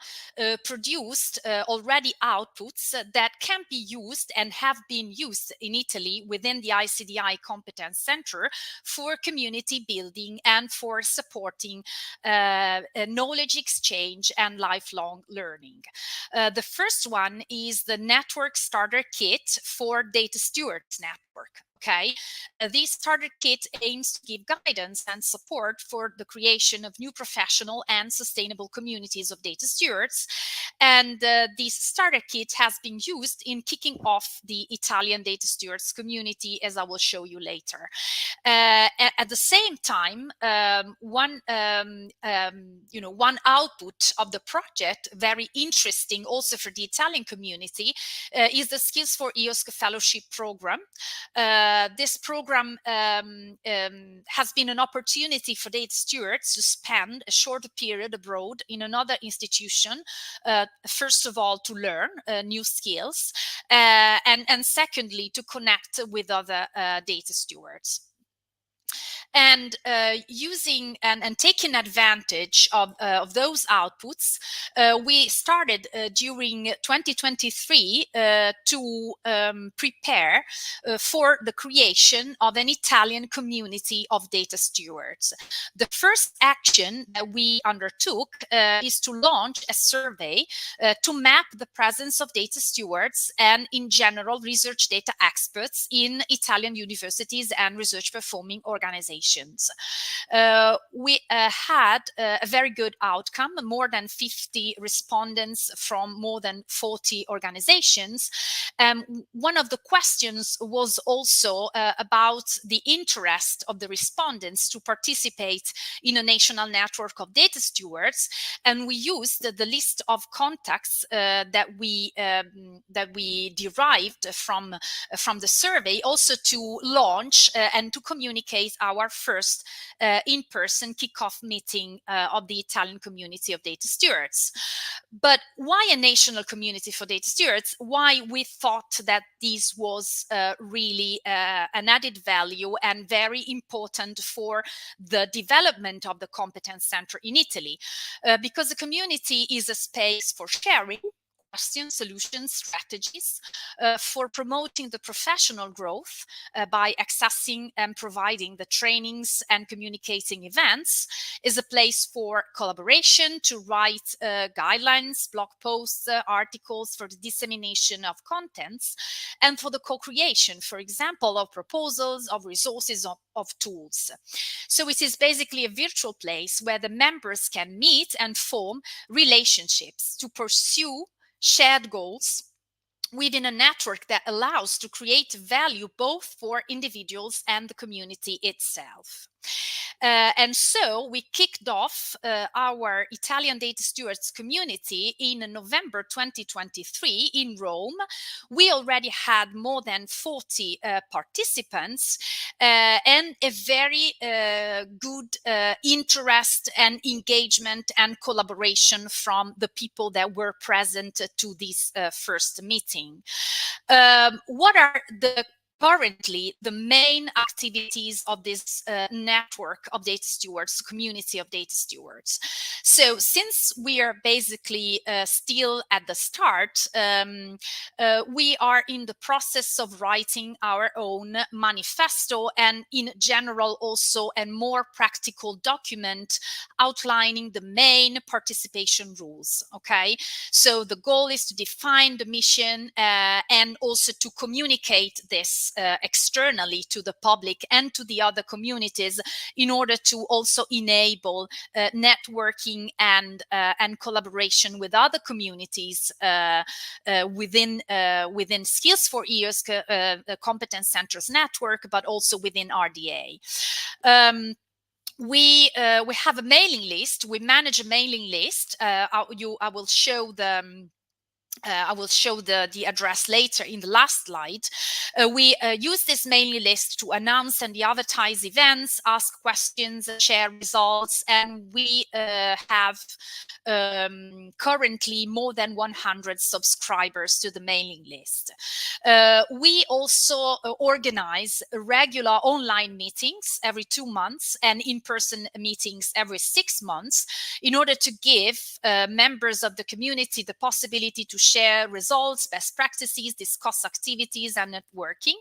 produced already outputs that can be used and have been used in Italy within the ICDI Competence Center for community building and for supporting knowledge exchange and lifelong learning. The first one is the Network Starter Kit for Data Stewards Network. Okay, this starter kit aims to give guidance and support for the creation of new professional and sustainable communities of data stewards. And this starter kit has been used in kicking off the Italian data stewards community, as I will show you later. At the same time, one output of the project, very interesting also for the Italian community, is the Skills4EOSC Fellowship Program. This program has been an opportunity for data stewards to spend a short period abroad in another institution, first of all to learn new skills, and secondly to connect with other data stewards. And using and taking advantage of those outputs, we started during 2023 to prepare for the creation of an Italian community of data stewards. The first action that we undertook is to launch a survey to map the presence of data stewards and, in general, research data experts in Italian universities and research performing organizations. We had a very good outcome, more than 50 respondents from more than 40 organizations. One of the questions was also about the interest of the respondents to participate in a national network of data stewards, and we used the list of contacts that we derived from the survey also to launch and to communicate our first in-person kickoff meeting of the Italian community of data stewards. But why a national community for data stewards? Why we thought that this was really an added value and very important for the development of the competence center in Italy? Because the community is a space for sharing questions, solutions, strategies, for promoting the professional growth by accessing and providing the trainings and communicating events, is a place for collaboration to write guidelines, blog posts, articles for the dissemination of contents, and for the co-creation, for example, of proposals, of resources, of tools. So it is basically a virtual place where the members can meet and form relationships to pursue shared goals within a network that allows to create value both for individuals and the community itself. And so we kicked off our Italian data stewards community in November 2023 in Rome. We already had more than 40 participants and a very good interest and engagement and collaboration from the people that were present to this first meeting. What are currently the main activities of this network of data stewards, community of data stewards? So since we are basically still at the start, we are in the process of writing our own manifesto and in general also a more practical document outlining the main participation rules. Okay, so the goal is to define the mission and also to communicate this externally to the public and to the other communities in order to also enable networking and collaboration with other communities within Skills4EOSC Competence Centres network, but also within RDA. We have a mailing list. We manage a mailing list. I will show I will show the address later in the last slide. We use this mailing list to announce and advertise events, ask questions, share results, and we have currently more than 100 subscribers to the mailing list. We also organize regular online meetings every 2 months and in-person meetings every 6 months in order to give members of the community the possibility to share results, best practices, discuss activities, and networking.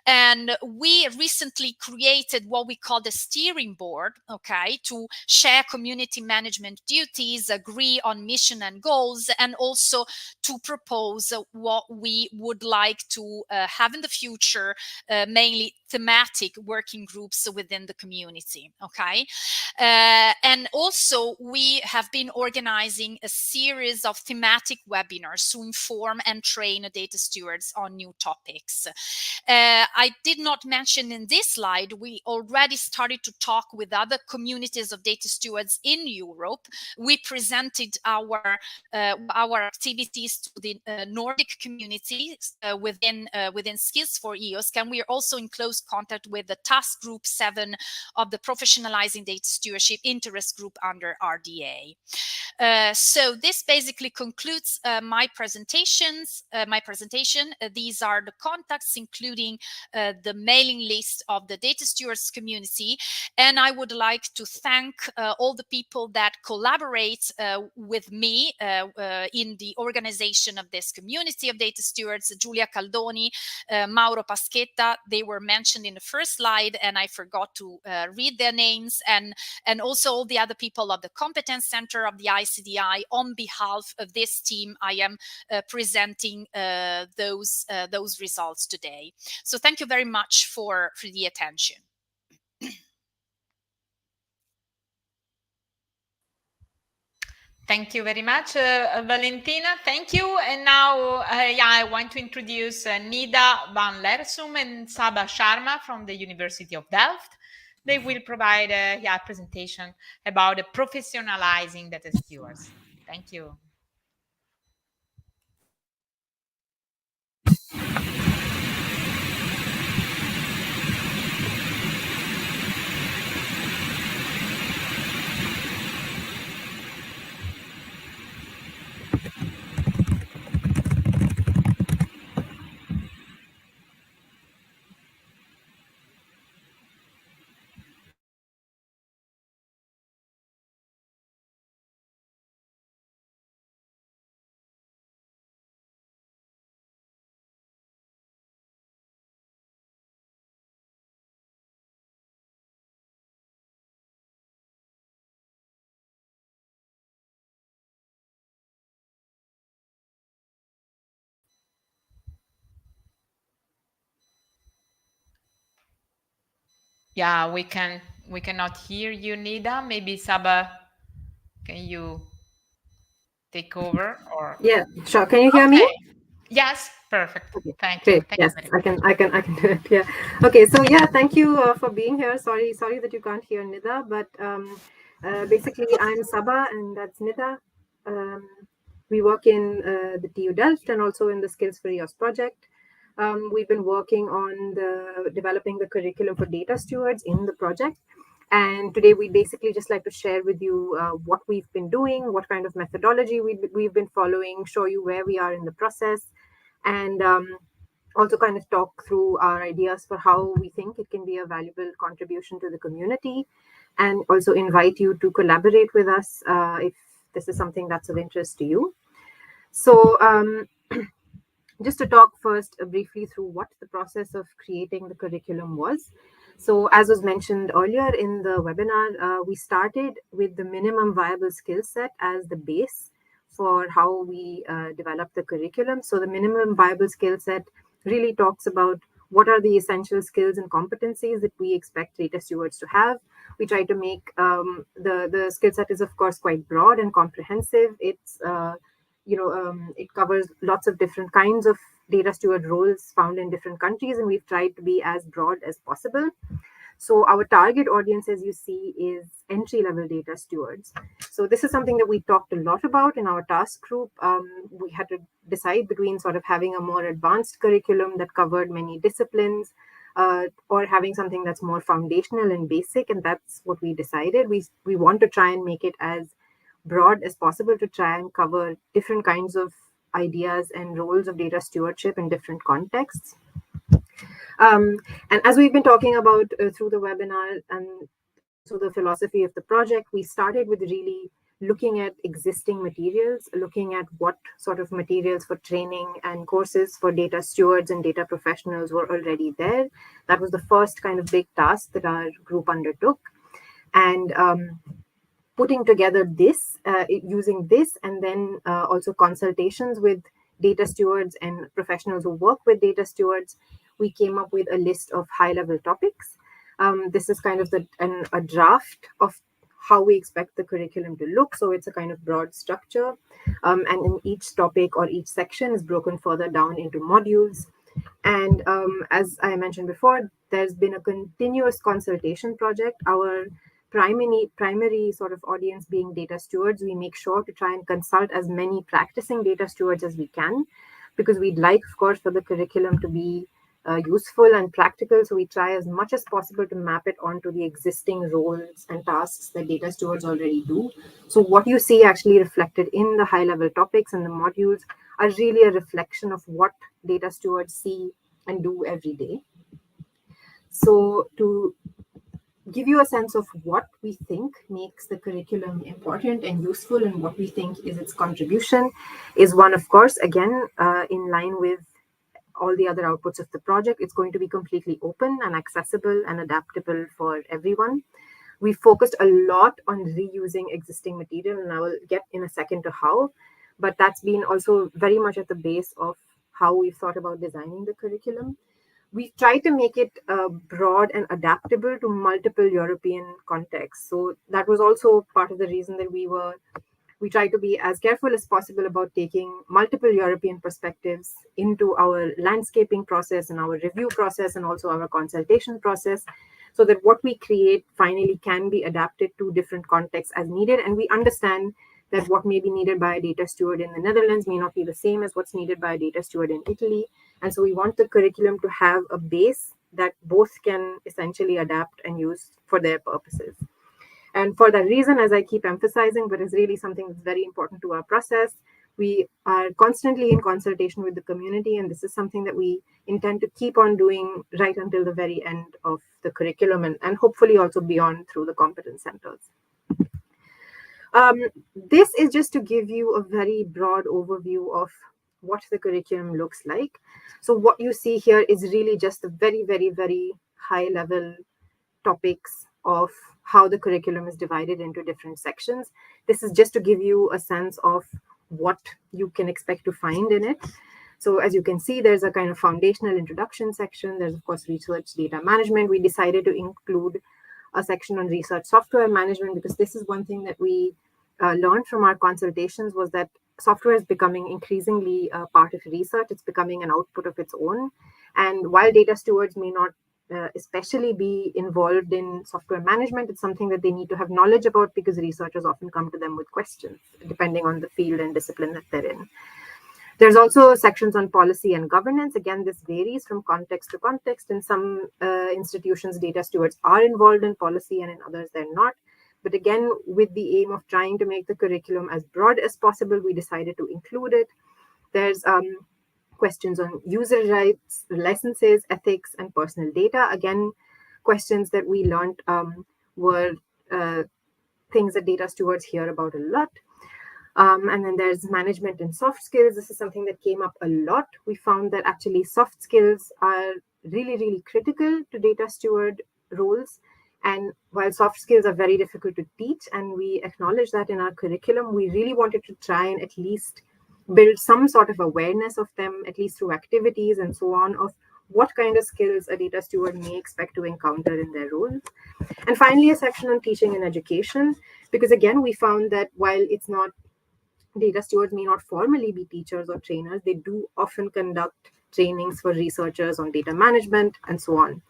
And we recently created what we call the steering board, okay, to share community management duties, agree on mission and goals, and also to propose what we would like to have in the future, mainly thematic working groups within the community, okay? And also we have been organizing a series of thematic webinars to inform and train data stewards on new topics. I did not mention in this slide, we already started to talk with other communities of data stewards in Europe. We presented our activities to the Nordic community within Skills4EOSC, and we are also in close contact with the task group 7 of the Professionalizing Data Stewardship Interest Group under RDA. So this basically concludes my presentation. These are the contacts, including the mailing list of the data stewards community. And I would like to thank all the people that collaborate with me in the organization of this community of data stewards: Giulia Caldoni, Mauro Paschetta. They were mentioned in the first slide, and I forgot to read their names, and also all the other people of the Competence Center of the ICDI. On behalf of this team, I am presenting those results today. So thank you very much for the attention. Thank you very much, Valentina. Thank you. And now, I want to introduce Nida van Lersum and Saba Sharma from the University of Delft. They will provide a presentation about professionalizing data stewards. Thank you. Yeah, we cannot hear you, Nida. Maybe Saba, can you take over? Or yeah, sure. Can you hear me? Yes, perfect. Okay, Thank you. great. Thank Yes, you very much. I can do it. Yeah. Okay. So yeah, thank you for being here. Sorry that you can't hear Nida, but basically I'm Saba and that's Nida. We work in the TU Delft and also in the Skills4EOSC project. We've been working on developing the curriculum for data stewards in the project. And today we basically just like to share with you what we've been doing, what kind of methodology we've been following, show you where we are in the process, and also kind of talk through our ideas for how we think it can be a valuable contribution to the community, and also invite you to collaborate with us if this is something that's of interest to you. So just to talk first briefly through what the process of creating the curriculum was. So as was mentioned earlier in the webinar, we started with the minimum viable skill set as the base for how we develop the curriculum. So the minimum viable skill set really talks about what are the essential skills and competencies that we expect data stewards to have. We try to make the skill set is of course quite broad and comprehensive. It's it covers lots of different kinds of data steward roles found in different countries, and we've tried to be as broad as possible. So our target audience, as you see, is entry-level data stewards. So this is something that we talked a lot about in our task group. We had to decide between sort of having a more advanced curriculum that covered many disciplines, or having something that's more foundational and basic, and that's what we decided. We want to try and make it as broad as possible to try and cover different kinds of ideas and roles of data stewardship in different contexts. And as we've been talking about through the webinar and also the philosophy of the project, we started with really looking at existing materials, looking at what sort of materials for training and courses for data stewards and data professionals were already there. That was the first kind of big task that our group undertook. And putting together this, using this, and then also consultations with data stewards and professionals who work with data stewards, we came up with a list of high-level topics. This is kind of a draft of how we expect the curriculum to look. So it's a kind of broad structure. And in each topic or each section is broken further down into modules. And as I mentioned before, there's been a continuous consultation project. Our primary sort of audience being data stewards, we make sure to try and consult as many practicing data stewards as we can, because we'd like, of course, for the curriculum to be useful and practical. So we try as much as possible to map it onto the existing roles and tasks that data stewards already do. So what you see actually reflected in the high-level topics and the modules are really a reflection of what data stewards see and do every day. So to give you a sense of what we think makes the curriculum important and useful and what we think is its contribution is one, of course, again, in line with all the other outputs of the project, it's going to be completely open and accessible and adaptable for everyone. We focused a lot on reusing existing material, and I will get in a second to how, but that's been also very much at the base of how we've thought about designing the curriculum. We tried to make it broad and adaptable to multiple European contexts. So that was also part of the reason that we tried to be as careful as possible about taking multiple European perspectives into our landscaping process and our review process and also our consultation process, so that what we create finally can be adapted to different contexts as needed. And we understand that what may be needed by a data steward in the Netherlands may not be the same as what's needed by a data steward in Italy. And so we want the curriculum to have a base that both can essentially adapt and use for their purposes. And for that reason, as I keep emphasizing, but is really something that's very important to our process, we are constantly in consultation with the community, and this is something that we intend to keep on doing right until the very end of the curriculum, and hopefully also beyond through the competence centers. This is just to give you a very broad overview of what the curriculum looks like. So what you see here is really just the very, very, very high level topics of how the curriculum is divided into different sections. This is just to give you a sense of what you can expect to find in it. So as you can see, there's a kind of foundational introduction section. There's, of course, research data management. We decided to include a section on research software management because this is one thing that we learned from our consultations, was that software is becoming increasingly a part of research. It's becoming an output of its own. And while data stewards may not especially be involved in software management, it's something that they need to have knowledge about because researchers often come to them with questions, depending on the field and discipline that they're in. There's also sections on policy and governance. Again, this varies from context to context. In some institutions, data stewards are involved in policy, and in others, they're not. But again, with the aim of trying to make the curriculum as broad as possible, we decided to include it. There's questions on user rights, licenses, ethics, and personal data. Again, questions that we learned were things that data stewards hear about a lot. And then there's management and soft skills. This is something that came up a lot. We found that actually soft skills are really, really critical to data steward roles. And while soft skills are very difficult to teach, and we acknowledge that in our curriculum, we really wanted to try and at least build some sort of awareness of them, at least through activities and so on, of what kind of skills a data steward may expect to encounter in their roles. And finally, a section on teaching and education, because again, we found that while it's not, data stewards may not formally be teachers or trainers, they do often conduct trainings for researchers on data management and so on.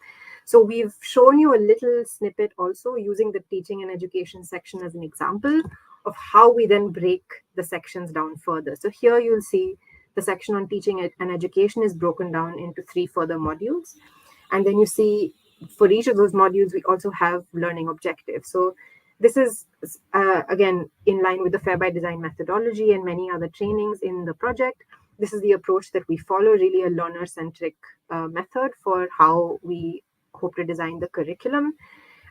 So we've shown you a little snippet also using the teaching and education section as an example of how we then break the sections down further. So here you'll see the section on teaching and education is broken down into 3 further modules. And then you see for each of those modules, we also have learning objectives. So this is, again, in line with the Fair by Design methodology and many other trainings in the project. This is the approach that we follow, really a learner-centric method for how we hope to design the curriculum.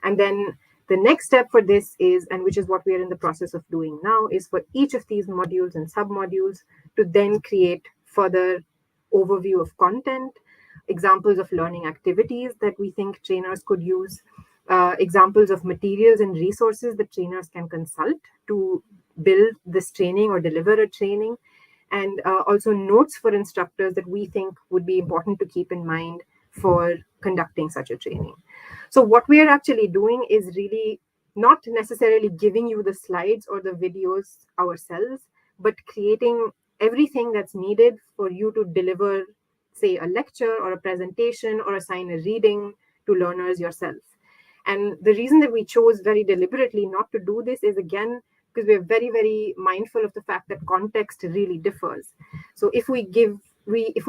And then the next step for this is, and which is what we are in the process of doing now, is for each of these modules and sub-modules to then create further overview of content, examples of learning activities that we think trainers could use, examples of materials and resources that trainers can consult to build this training or deliver a training, and also notes for instructors that we think would be important to keep in mind for conducting such a training. So what we are actually doing is really not necessarily giving you the slides or the videos ourselves, but creating everything that's needed for you to deliver, say, a lecture or a presentation or assign a reading to learners yourself. And the reason that we chose very deliberately not to do this is, again, because we're very, very mindful of the fact that context really differs. So if we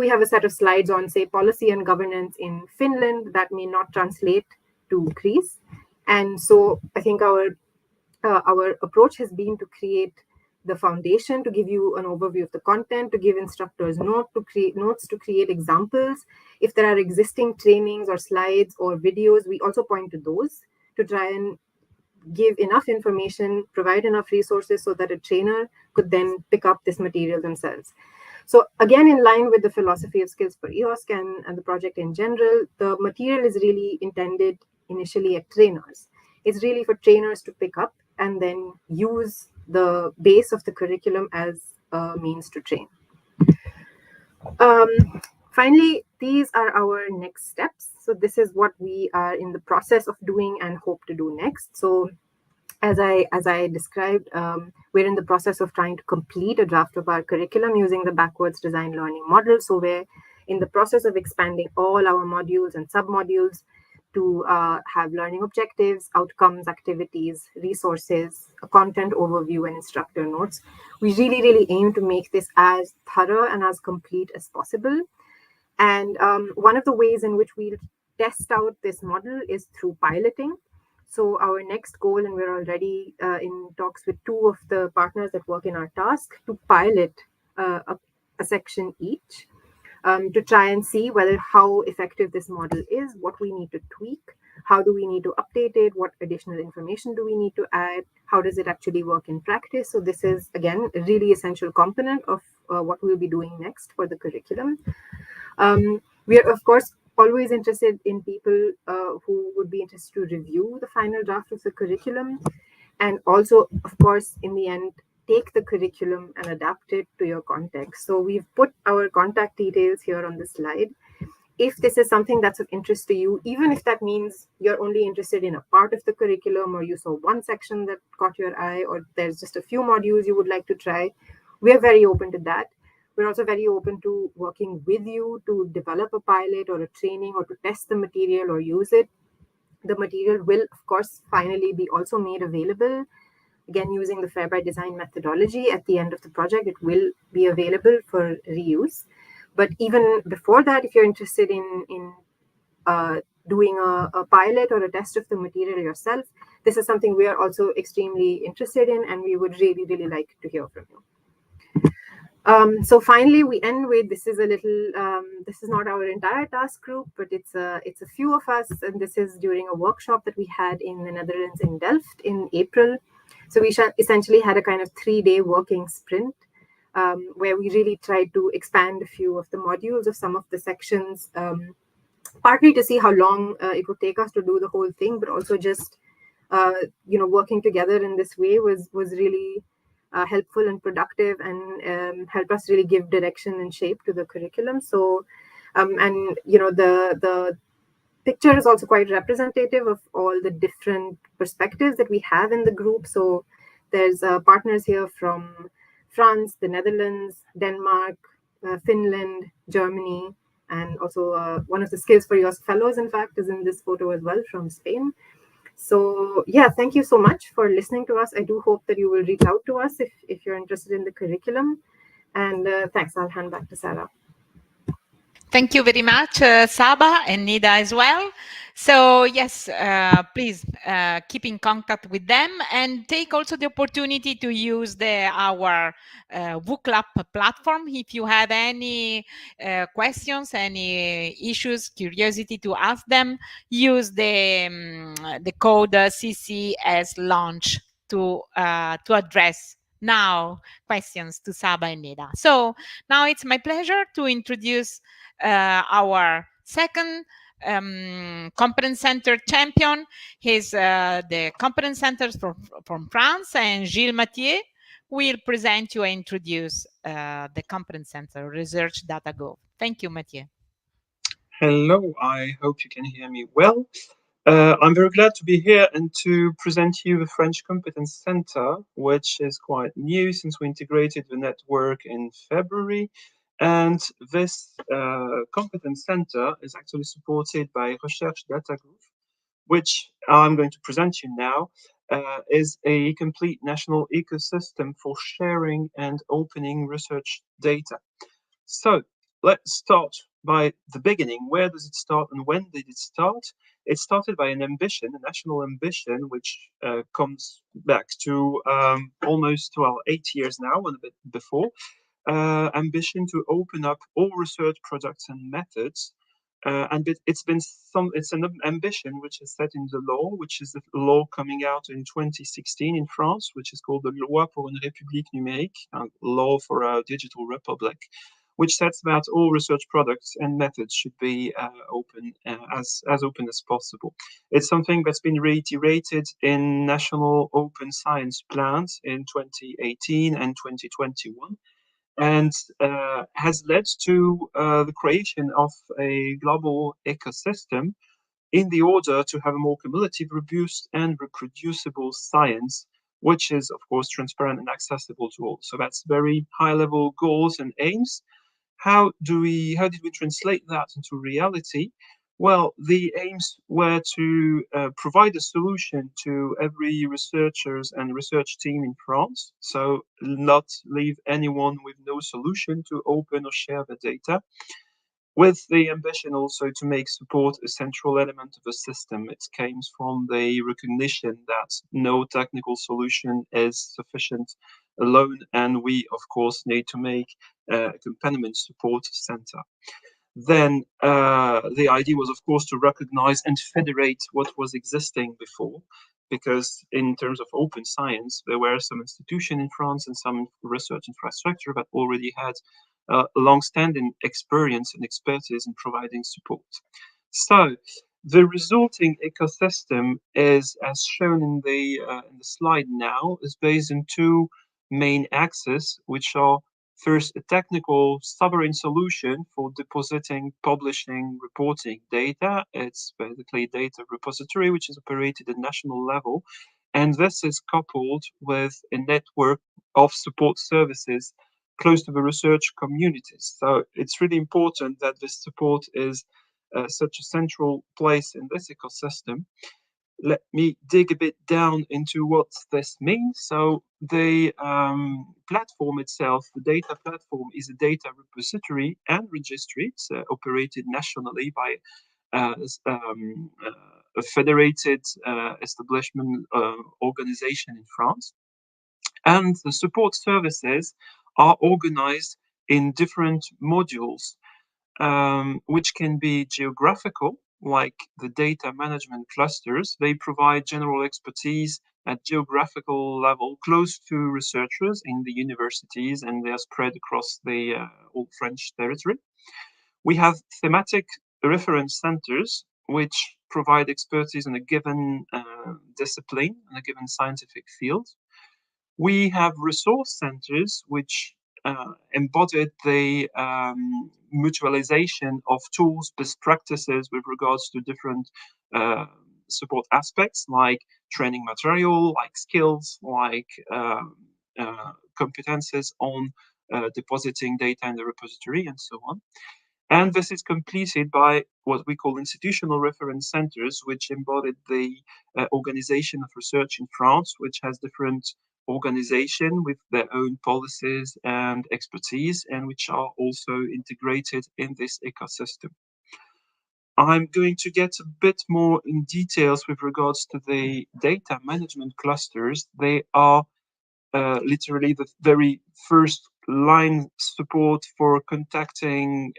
have a set of slides on, say, policy and governance in Finland, that may not translate to Greece. And so I think our approach has been to create the foundation, to give you an overview of the content, to give instructors notes, to create examples. If there are existing trainings or slides or videos, we also point to those to try and give enough information, provide enough resources so that a trainer could then pick up this material themselves. So again, in line with the philosophy of Skills4EOSC and the project in general, the material is really intended initially at trainers. It's really for trainers to pick up and then use the base of the curriculum as a means to train. Finally, these are our next steps. So this is what we are in the process of doing and hope to do next. So as I described, we're in the process of trying to complete a draft of our curriculum using the backwards design learning model. So we're in the process of expanding all our modules and sub-modules to have learning objectives, outcomes, activities, resources, a content overview, and instructor notes. We really, really aim to make this as thorough and as complete as possible. And one of the ways in which we'll test out this model is through piloting. So our next goal, and we're already in talks with 2 of the partners that work in our task, to pilot a section each to try and see how effective this model is, what we need to tweak, how do we need to update it, what additional information do we need to add, how does it actually work in practice. So this is, again, a really essential component of what we'll be doing next for the curriculum. We are, of course, always interested in people who would be interested to review the final draft of the curriculum, and also, of course, in the end, take the curriculum and adapt it to your context. So we've put our contact details here on the slide. If this is something that's of interest to you, even if that means you're only interested in a part of the curriculum, or you saw one section that caught your eye, or there's just a few modules you would like to try, we're very open to that. We're also very open to working with you to develop a pilot or a training or to test the material or use it. The material will, of course, finally be also made available. Again, using the Fair by Design methodology, at the end of the project, it will be available for reuse. But even before that, if you're interested in doing a pilot or a test of the material yourself, this is something we are also extremely interested in, and we would really, really like to hear from you. So finally, we end with, this is a little, this is not our entire task group, but it's a few of us, and this is during a workshop that we had in the Netherlands in Delft in April. So we essentially had a kind of 3-day working sprint where we really tried to expand a few of the modules of some of the sections, partly to see how long it would take us to do the whole thing, but also just, working together in this way was really helpful and productive, and help us really give direction and shape to the curriculum. So, the picture is also quite representative of all the different perspectives that we have in the group. So there's partners here from France, the Netherlands, Denmark, Finland, Germany, and also one of the Skills for EOSC fellows, in fact, is in this photo as well from Spain. So yeah, thank you so much for listening to us. I do hope that you will reach out to us if you're interested in the curriculum. And thanks. I'll hand back to Sarah. Thank you very much, Saba and Nida as well. So yes, please keep in contact with them and take also the opportunity to use our WooClub platform. If you have any questions, any issues, curiosity to ask them, use the code CCS launch to address now questions to Saba and Nida. So now it's my pleasure to introduce our second competence center champion. He's the competence centers from France, and Gilles Mathieu will present you and introduce the competence center Research Data Go. Thank you, Mathieu. Hello, I hope you can hear me well. I'm very glad to be here and to present you the French Competence Center, which is quite new since we integrated the network in February. And this Competence Center is actually supported by Research Data Group, which I'm going to present you now, is a complete national ecosystem for sharing and opening research data. So let's start by the beginning. Where does it start and when did it start? It started by an ambition, a national ambition, which comes back to almost, 8 years now and a bit before. Ambition to open up all research products and methods. And it's an ambition which is set in the law, which is the law coming out in 2016 in France, which is called the Loi pour une République numérique, law for a digital republic, which sets that all research products and methods should be open, as open as possible. It's something that's been reiterated in national open science plans in 2018 and 2021. And has led to the creation of a global ecosystem in the order to have a more cumulative, robust, and reproducible science, which is, of course, transparent and accessible to all. So that's very high-level goals and aims. How did we translate that into reality? Well, the aims were to provide a solution to every researchers and research team in France, so not leave anyone with no solution to open or share the data, with the ambition also to make support a central element of the system. It came from the recognition that no technical solution is sufficient alone, and we, of course, need to make a accompaniment support center. Then the idea was, of course, to recognize and federate what was existing before, because in terms of open science, there were some institutions in France and some research infrastructure that already had long-standing experience and expertise in providing support. So the resulting ecosystem is, as shown in the slide now, is based on two main axes, which are first, a technical sovereign solution for depositing, publishing, reporting data. It's basically a data repository which is operated at national level. And this is coupled with a network of support services close to the research communities. So it's really important that this support is such a central place in this ecosystem. Let me dig a bit down into what this means. So the platform itself, the data platform, is a data repository and registry. It's operated nationally by a federated establishment organization in France. And the support services are organized in different modules, which can be geographical, like the data management clusters. They provide general expertise at geographical level close to researchers in the universities, and they are spread across the whole French territory. We have thematic reference centers, which provide expertise in a given discipline, in a given scientific field. We have resource centers, which embodied the mutualization of tools, best practices with regards to different support aspects, like training material, like skills, like competences on depositing data in the repository, and so on. And this is completed by what we call institutional reference centers, which embodied the organization of research in France, which has different organization with their own policies and expertise, and which are also integrated in this ecosystem. I'm going to get a bit more in details with regards to the data management clusters. They are literally the very first line support for contacting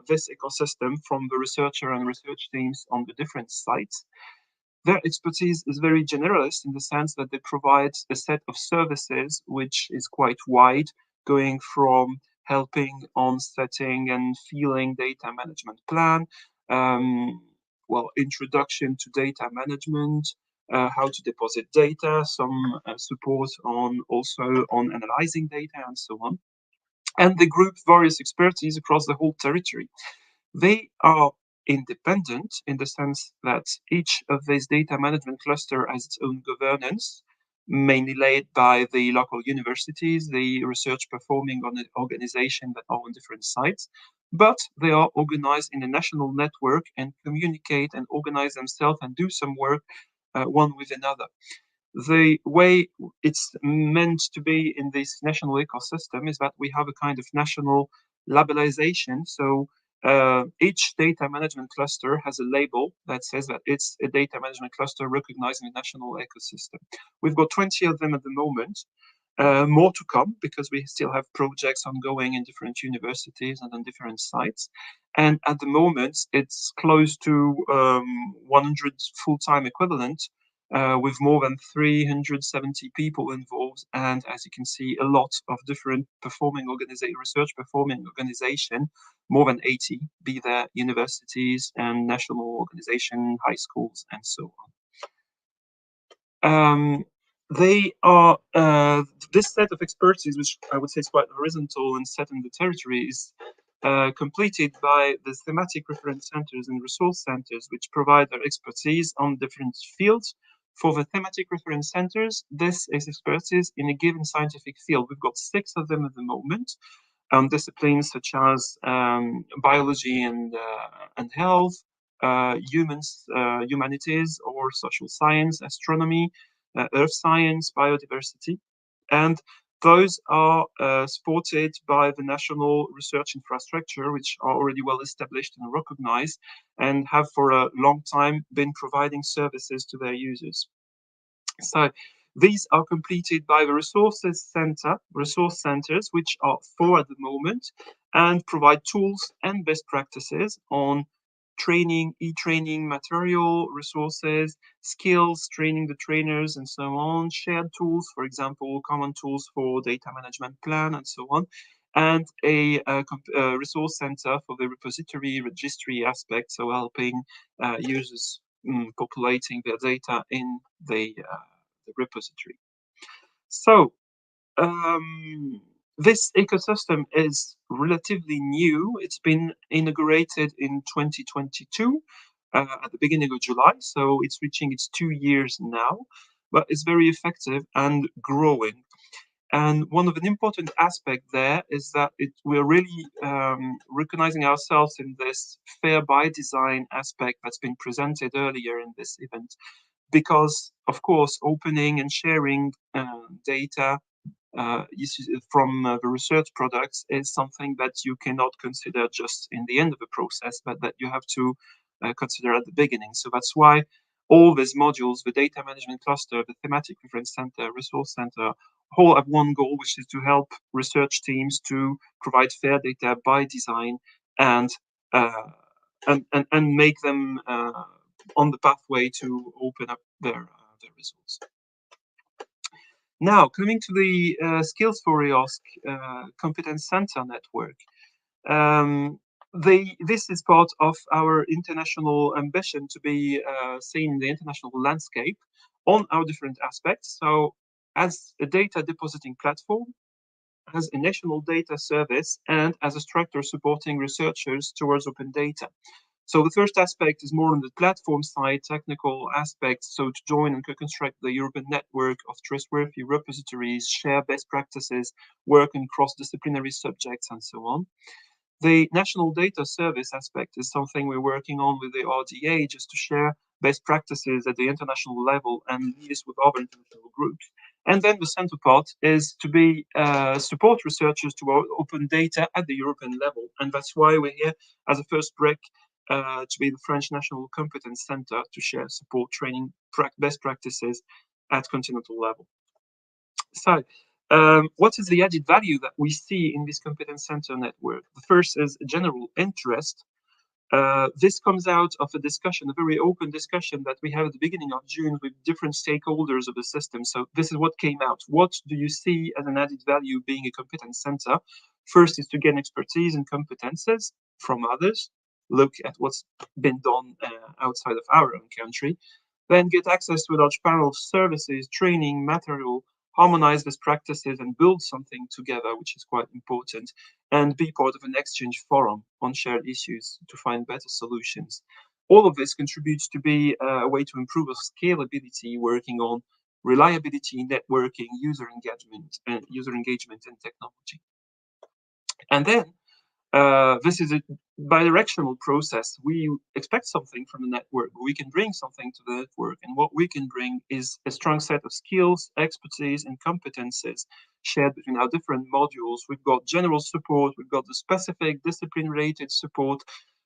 this ecosystem from the researcher and research teams on the different sites. Their expertise is very generalist in the sense that they provide a set of services which is quite wide, going from helping on setting and feeling data management plan, introduction to data management, how to deposit data, some support on also on analyzing data and so on. And they group various expertise across the whole territory. They are independent in the sense that each of these data management cluster has its own governance, mainly led by the local universities, the research performing on an organization that are on different sites, but they are organized in a national network and communicate and organize themselves and do some work one with another. The way it's meant to be in this national ecosystem is that we have a kind of national labelization. So each data management cluster has a label that says that it's a data management cluster recognized in the national ecosystem. We've got 20 of them at the moment. More to come because we still have projects ongoing in different universities and on different sites. And at the moment, it's close to 100 full-time equivalent with more than 370 people involved. And as you can see, a lot of different research performing organization, more than 80, be there universities and national organization, high schools, and so on. They are this set of expertise, which I would say is quite horizontal and set in the territory, is completed by the thematic reference centers and resource centers, which provide their expertise on different fields. For the thematic reference centers, this is expertise in a given scientific field. We've got 6 of them at the moment. Disciplines such as biology and health, humanities or social science, astronomy, earth science, biodiversity, and those are supported by the national research infrastructure, which are already well established and recognized, and have for a long time been providing services to their users. So these are completed by the resource centers, which are 4 at the moment, and provide tools and best practices on training, e-training material, resources, skills, training the trainers, and so on, shared tools, for example, common tools for data management plan, and so on, and a resource center for the repository registry aspect, so helping users populating their data in the repository. So this ecosystem is relatively new. It's been inaugurated in 2022 at the beginning of July, so it's reaching its 2 years now, but it's very effective and growing. And one of an important aspect there is that we're really recognizing ourselves in this fair by design aspect that's been presented earlier in this event, because of course opening and sharing data from the research products is something that you cannot consider just in the end of the process, but that you have to consider at the beginning. So that's why all these modules, the data management cluster, the thematic reference center, resource center, all have one goal, which is to help research teams to provide fair data by design and make them on the pathway to open up their results. Now, coming to the Skills4EOSC Competence Center network. This is part of our international ambition to be seen in the international landscape on our different aspects. So as a data depositing platform, as a national data service, and as a structure supporting researchers towards open data. So the first aspect is more on the platform side, technical aspects. So to join and co-construct the European network of trustworthy repositories, share best practices, work in cross-disciplinary subjects, and so on. The national data service aspect is something we're working on with the RDA, just to share best practices at the international level and liaise with other international groups. And then the center part is to be support researchers to open data at the European level. And that's why we're here as a first break to be the French National Competence Centre to share support training best practices at continental level. So what is the added value that we see in this competence center network? The first is general interest. This comes out of a discussion, a very open discussion that we have at the beginning of June with different stakeholders of the system. So this is what came out. What do you see as an added value being a competence center? First is to gain expertise and competences from others, look at what's been done outside of our own country, then get access to a large panel of services, training, material, harmonize best practices and build something together, which is quite important, and be part of an exchange forum on shared issues to find better solutions. All of this contributes to be a way to improve our scalability, working on reliability, networking, user engagement and technology. And then this is a bidirectional process. We expect something from the network, but we can bring something to the network. And what we can bring is a strong set of skills, expertise, and competences shared between our different modules. We've got general support, we've got the specific discipline-related support,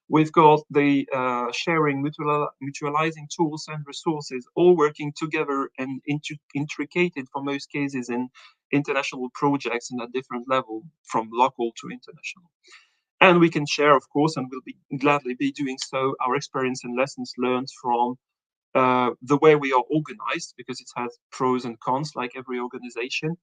we've got the sharing, mutualizing tools and resources, all working together and intricated for most cases in international projects and at different level, from local to international. And we can share, of course, and we'll be gladly be doing so, our experience and lessons learned from the way we are organized, because it has pros and cons like every organization.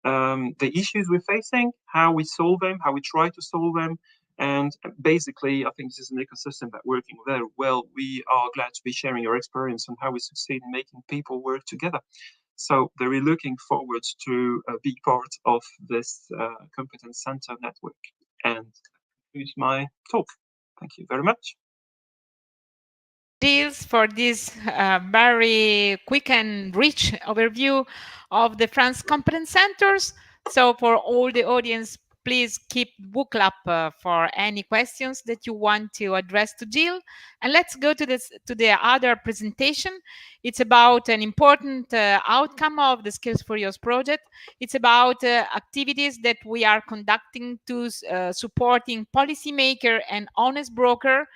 The issues we're facing, how we solve them, how we try to solve them. And basically, I think this is an ecosystem that's working very well. We are glad to be sharing our experience on how we succeed in making people work together. So very looking forward to be part of this competence center network. And here's my talk. Thank you very much. For this very quick and rich overview of the France Competence Centres. So for all the audience, please keep book up for any questions that you want to address to Jill. And let's go to the other presentation. It's about an important outcome of the Skills4EOSC project. It's about activities that we are conducting to supporting policymaker and honest broker.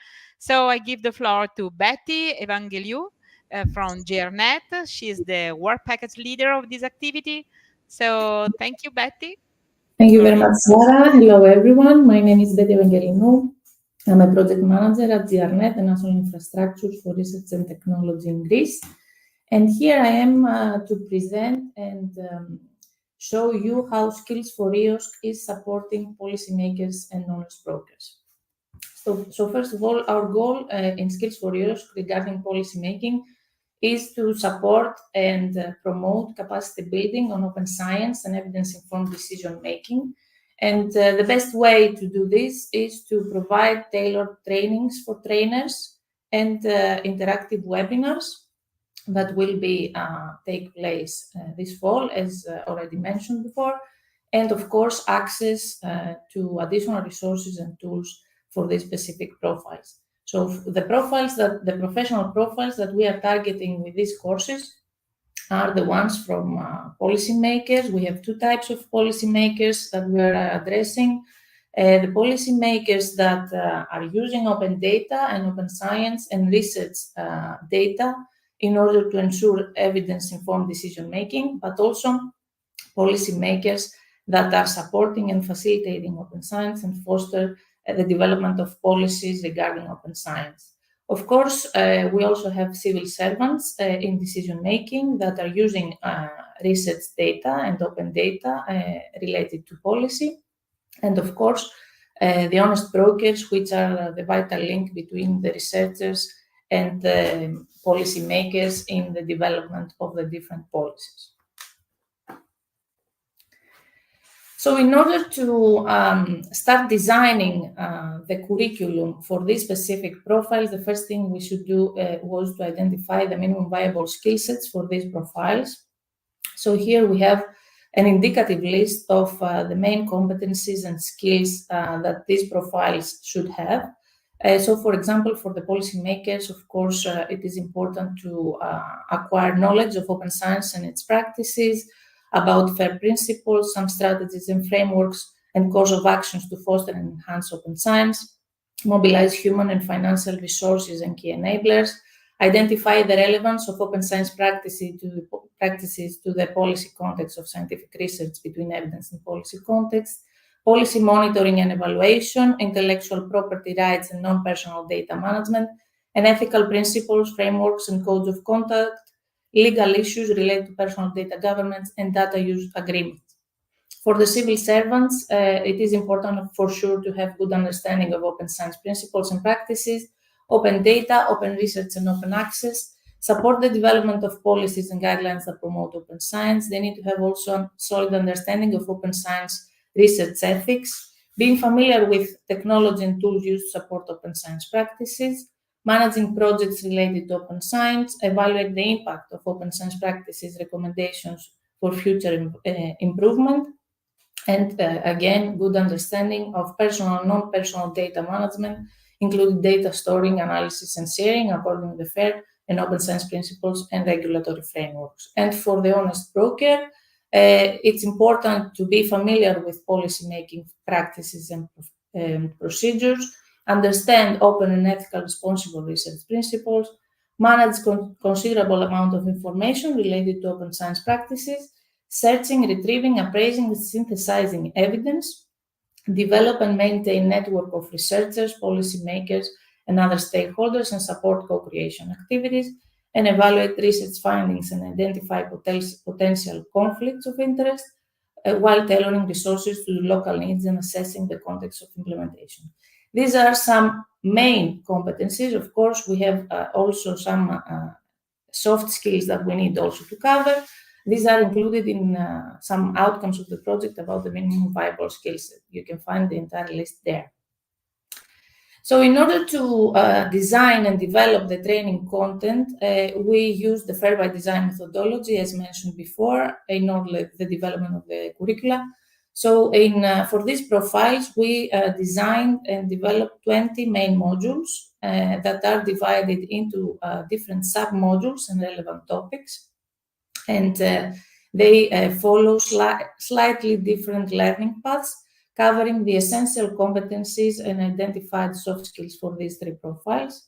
So I give the floor to Betty Evangeliou from GRNet. She is the work package leader of this activity. So thank you, Betty. Thank you very much, Sarah. Hello, everyone. My name is Betty Evangeliou. I'm a project manager at GRNet, the National Infrastructures for Research and Technology in Greece. And here I am to present and show you how Skills4EOSC is supporting policymakers and honest brokers. So first of all, our goal in Skills4EOSC regarding policymaking is to support and promote capacity building on open science and evidence-informed decision-making. And the best way to do this is to provide tailored trainings for trainers and interactive webinars that will be take place this fall, as already mentioned before, and of course access to additional resources and tools for these specific profiles. So the professional profiles that we are targeting with these courses are the ones from policymakers. We have two types of policymakers that we are addressing. The policymakers that are using open data and open science and research data in order to ensure evidence-informed decision-making, but also policymakers that are supporting and facilitating open science and foster the development of policies regarding open science. Of course, we also have civil servants in decision-making that are using research data and open data related to policy. And of course, the honest brokers, which are the vital link between the researchers and the policymakers in the development of the different policies. So in order to start designing the curriculum for these specific profiles, the first thing we should do was to identify the minimum viable skill sets for these profiles. So here we have an indicative list of the main competencies and skills that these profiles should have. So, for example, for the policymakers, of course, it is important to acquire knowledge of open science and its practices, about FAIR principles, some strategies and frameworks and course of actions to foster and enhance open science, mobilize human and financial resources and key enablers, identify the relevance of open science practices to the policy context of scientific research between evidence and policy context, policy monitoring and evaluation, intellectual property rights and non-personal data management, and ethical principles, frameworks, and codes of conduct, legal issues related to personal data governance, and data use agreements. For the civil servants, it is important for sure to have good understanding of open science principles and practices, open data, open research, and open access, support the development of policies and guidelines that promote open science. They need to have also a solid understanding of open science research ethics, being familiar with technology and tools used to support open science practices, managing projects related to open science, evaluate the impact of open science practices, recommendations for future improvement, and again, good understanding of personal and non-personal data management, including data storing, analysis, and sharing according to the FAIR and open science principles and regulatory frameworks. And for the honest broker, it's important to be familiar with policy-making practices and procedures, understand open and ethical responsible research principles, manage considerable amount of information related to open science practices, searching, retrieving, appraising, and synthesizing evidence, develop and maintain network of researchers, policymakers, and other stakeholders, and support co-creation activities, and evaluate research findings and identify potential conflicts of interest, while tailoring resources to local needs and assessing the context of implementation. These are some main competencies. Of course, we have also some soft skills that we need also to cover. These are included in some outcomes of the project about the minimum viable skills. You can find the entire list there. So in order to design and develop the training content, we use the FAIR by design methodology, as mentioned before, in order the development of the curricula. So for these profiles, we designed and developed 20 main modules that are divided into different sub-modules and relevant topics. And they follow slightly different learning paths, covering the essential competencies and identified soft skills for these three profiles.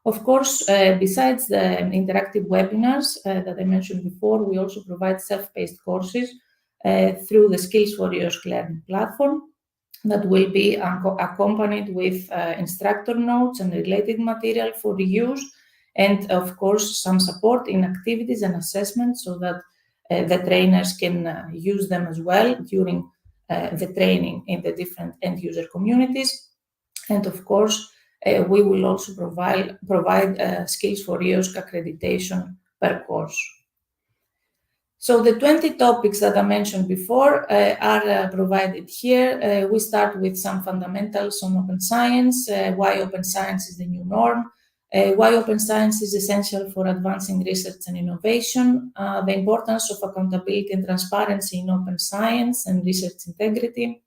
Of course, besides the interactive webinars that I mentioned before, we also provide self-paced courses through the Skills4EOSC learning platform that will be accompanied with instructor notes and related material for reuse, and of course some support in activities and assessments so that the trainers can use them as well during the training in the different end user communities. And of course, we will also provide Skills4EOSC accreditation per course. So the 20 topics that I mentioned before are provided here. We start with some fundamentals on open science, why open science is the new norm, why open science is essential for advancing research and innovation, the importance of accountability and transparency in open science and research integrity,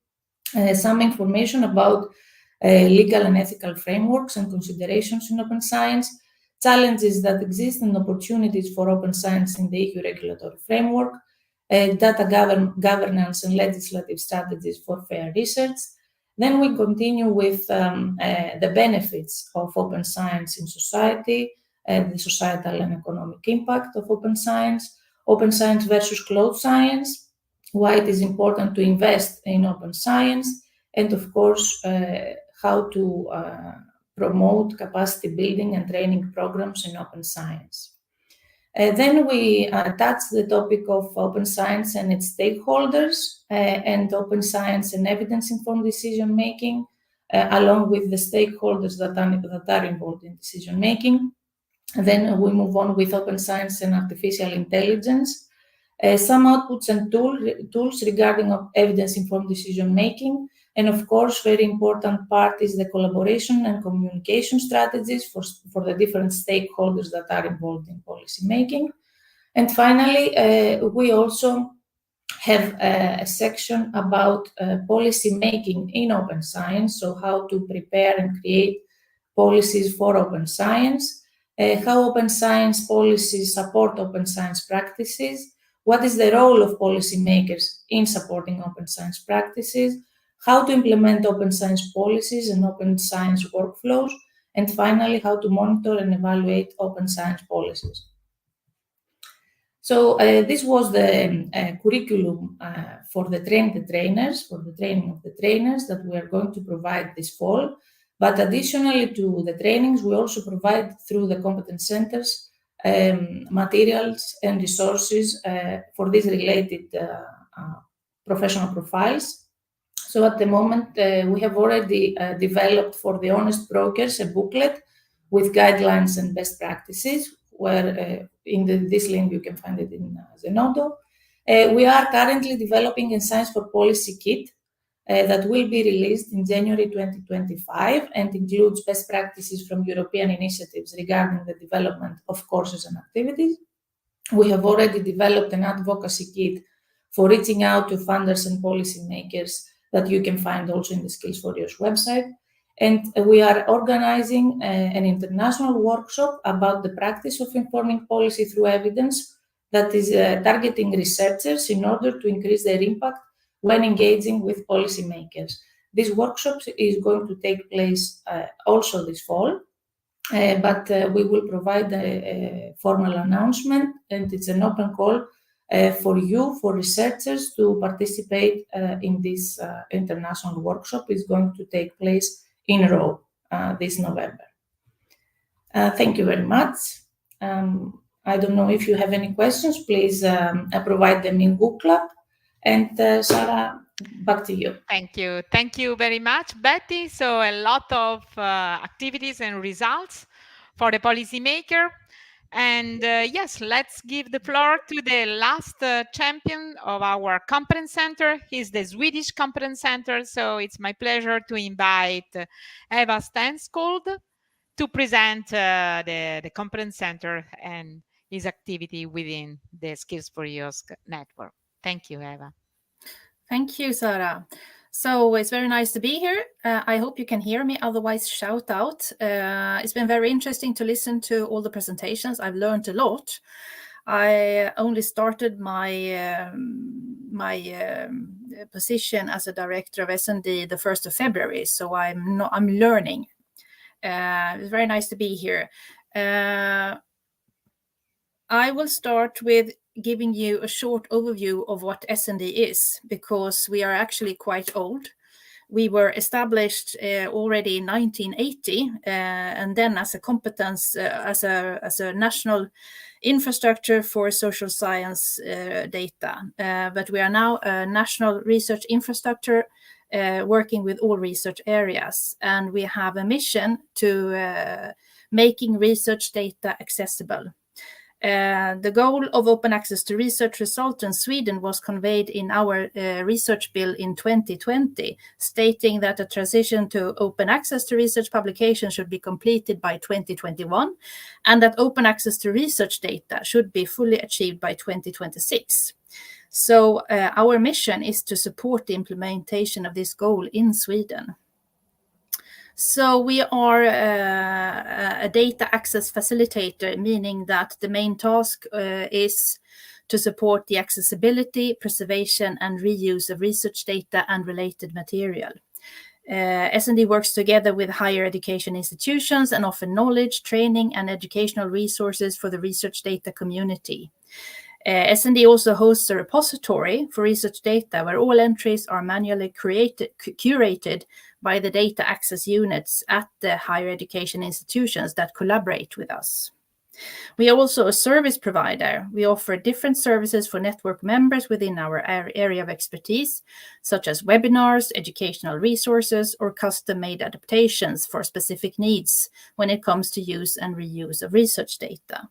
some information about legal and ethical frameworks and considerations in open science, challenges that exist and opportunities for open science in the EU regulatory framework, data governance and legislative strategies for fair research. Then we continue with the benefits of open science in society, the societal and economic impact of open science versus closed science, why it is important to invest in open science, and of course, how to promote capacity building and training programs in open science. Then we touch the topic of open science and its stakeholders, and open science and evidence-informed decision-making, along with the stakeholders that are involved in decision-making. Then we move on with open science and artificial intelligence, some outputs and tools regarding evidence-informed decision-making. And of course, very important part is the collaboration and communication strategies for the different stakeholders that are involved in policy making. And finally, we also have a section about policy making in open science, so how to prepare and create policies for open science, how open science policies support open science practices, what is the role of policymakers in supporting open science practices, how to implement open science policies and open science workflows, and finally, how to monitor and evaluate open science policies. So this was the curriculum for the training of the trainers that we are going to provide this fall. But additionally to the trainings, we also provide through the competence centers materials and resources for these related professional profiles. So at the moment, we have already developed for the honest brokers a booklet with guidelines and best practices, where in this link you can find it in Zenodo. We are currently developing a Science for Policy kit that will be released in January 2025 and includes best practices from European initiatives regarding the development of courses and activities. We have already developed an advocacy kit for reaching out to funders and policymakers that you can find also in the Skills4EOSC website. And we are organizing an international workshop about the practice of informing policy through evidence that is targeting researchers in order to increase their impact when engaging with policymakers. This workshop is going to take place also this fall, but we will provide a formal announcement, and it's an open call for researchers to participate in this international workshop. It's going to take place in Rome this November. Thank you very much. I don't know if you have any questions, please provide them in Google Club. And Sarah, back to you. Thank you. Thank you very much, Betty. So a lot of activities and results for the policymaker. And yes, let's give the floor to the last champion of our competence center. He's the Swedish competence center. So it's my pleasure to invite Eva Stenskuld to present the competence center and his activity within the Skills4EOSC network. Thank you, Eva. Thank you, Sarah. So it's very nice to be here. I hope you can hear me, otherwise shout out. It's been very interesting to listen to all the presentations. I've learned a lot. I only started my position as a director of S&D the 1st of February, so I'm learning. It's very nice to be here. I will start with giving you a short overview of what S&D is, because we are actually quite old. We were established already in 1980, and then as a competence, as a national infrastructure for social science data. But we are now a national research infrastructure working with all research areas, and we have a mission to making research data accessible. The goal of open access to research results in Sweden was conveyed in our research bill in 2020, stating that a transition to open access to research publications should be completed by 2021, and that open access to research data should be fully achieved by 2026. So our mission is to support the implementation of this goal in Sweden. So we are a data access facilitator, meaning that the main task is to support the accessibility, preservation, and reuse of research data and related material. S&D works together with higher education institutions and offer knowledge, training, and educational resources for the research data community. S&D also hosts a repository for research data where all entries are manually curated by the data access units at the higher education institutions that collaborate with us. We are also a service provider. We offer different services for network members within our area of expertise, such as webinars, educational resources, or custom-made adaptations for specific needs when it comes to use and reuse of research data.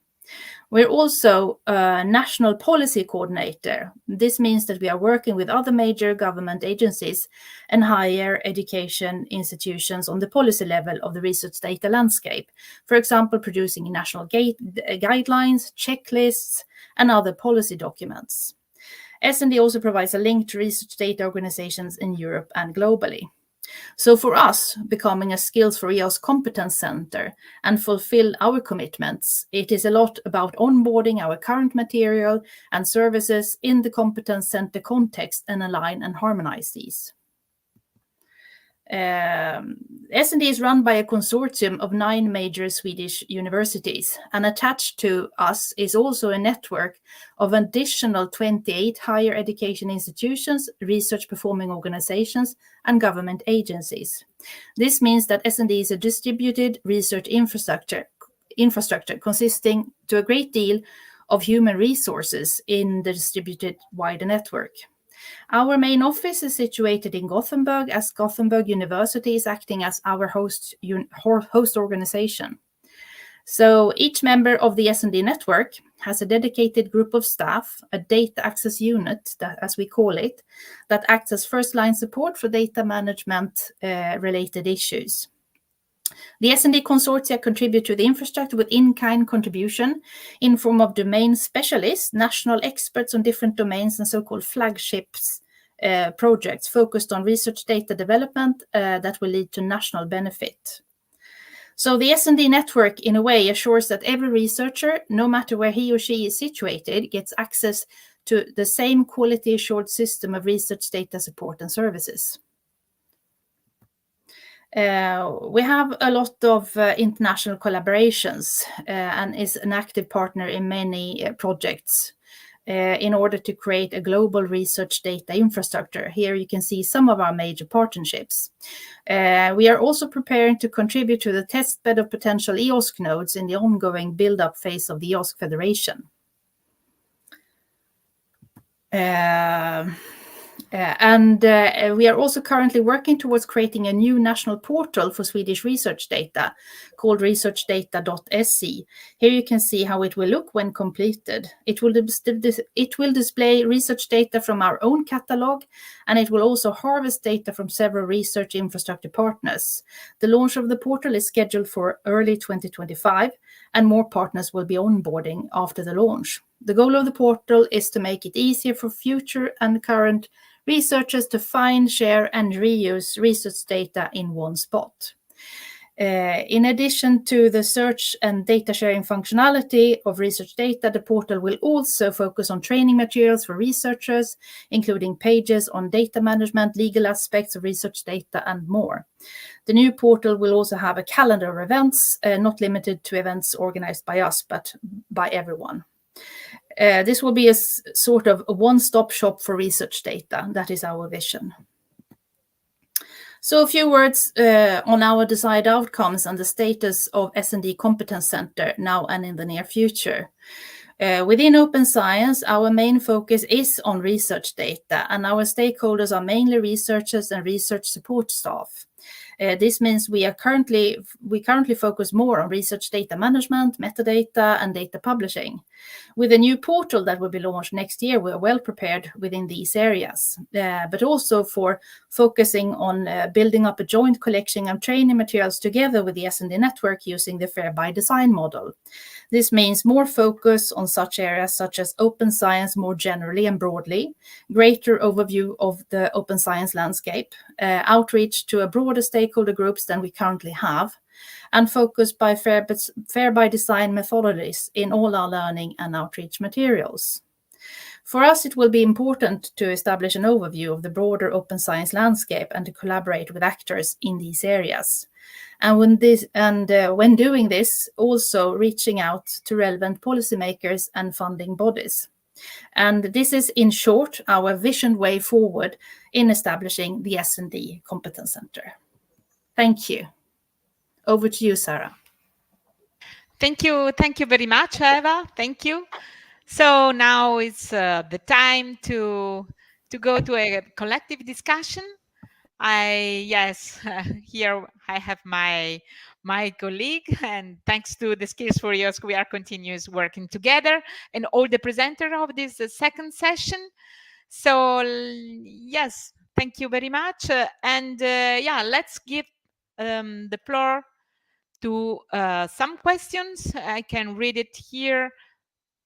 We're also a national policy coordinator. This means that we are working with other major government agencies and higher education institutions on the policy level of the research data landscape. For example, producing national guidelines, checklists, and other policy documents. S&D also provides a link to research data organizations in Europe and globally. So for us, becoming a Skills4EOSC Competence Centre and fulfill our commitments, it is a lot about onboarding our current material and services in the Competence Centre context and align and harmonize these. S&D is run by a consortium of 9 major Swedish universities, and attached to us is also a network of additional 28 higher education institutions, research performing organizations, and government agencies. This means that S&D is a distributed research infrastructure consisting to a great deal of human resources in the distributed wider network. Our main office is situated in Gothenburg, as Gothenburg University is acting as our host organization. So each member of the S&D network has a dedicated group of staff, a data access unit, as we call it, that acts as first-line support for data management related issues. The S&D consortia contribute to the infrastructure with in-kind contribution in form of domain specialists, national experts on different domains, and so-called flagships projects focused on research data development that will lead to national benefit. So the S&D network, in a way, assures that every researcher, no matter where he or she is situated, gets access to the same quality-assured system of research data support and services. We have a lot of international collaborations and is an active partner in many projects in order to create a global research data infrastructure. Here you can see some of our major partnerships. We are also preparing to contribute to the testbed of potential EOSC nodes in the ongoing build-up phase of the EOSC Federation. We are also currently working towards creating a new national portal for Swedish research data called researchdata.se. Here you can see how it will look when completed. It will display research data from our own catalog, and it will also harvest data from several research infrastructure partners. The launch of the portal is scheduled for early 2025, and more partners will be onboarding after the launch. The goal of the portal is to make it easier for future and current researchers to find, share, and reuse research data in one spot. In addition to the search and data sharing functionality of research data, the portal will also focus on training materials for researchers, including pages on data management, legal aspects of research data, and more. The new portal will also have a calendar of events, not limited to events organized by us, but by everyone. This will be a sort of a one-stop shop for research data. That is our vision. So a few words on our desired outcomes and the status of S&D Competence Centre now and in the near future. Within open science, our main focus is on research data, and our stakeholders are mainly researchers and research support staff. This means we currently focus more on research data management, metadata, and data publishing. With a new portal that will be launched next year, we are well prepared within these areas, but also for focusing on building up a joint collection of training materials together with the S&D network using the Fair by Design model. This means more focus on such areas such as open science more generally and broadly, greater overview of the open science landscape, outreach to a broader stakeholder groups than we currently have, and focus by Fair by Design methodologies in all our learning and outreach materials. For us, it will be important to establish an overview of the broader open science landscape and to collaborate with actors in these areas. And when doing this, also reaching out to relevant policymakers and funding bodies. And this is, in short, our vision way forward in establishing the S&D Competence Centre. Thank you. Over to you, Sarah. Thank you very much, Eva. Thank you. So now it's the time to go to a collective discussion. Here I have my colleague, and thanks to the Skills4EOSC, we are continuous working together, and all the presenter of this second session. So yes, thank you very much, let's give the floor to some questions. I can read it here.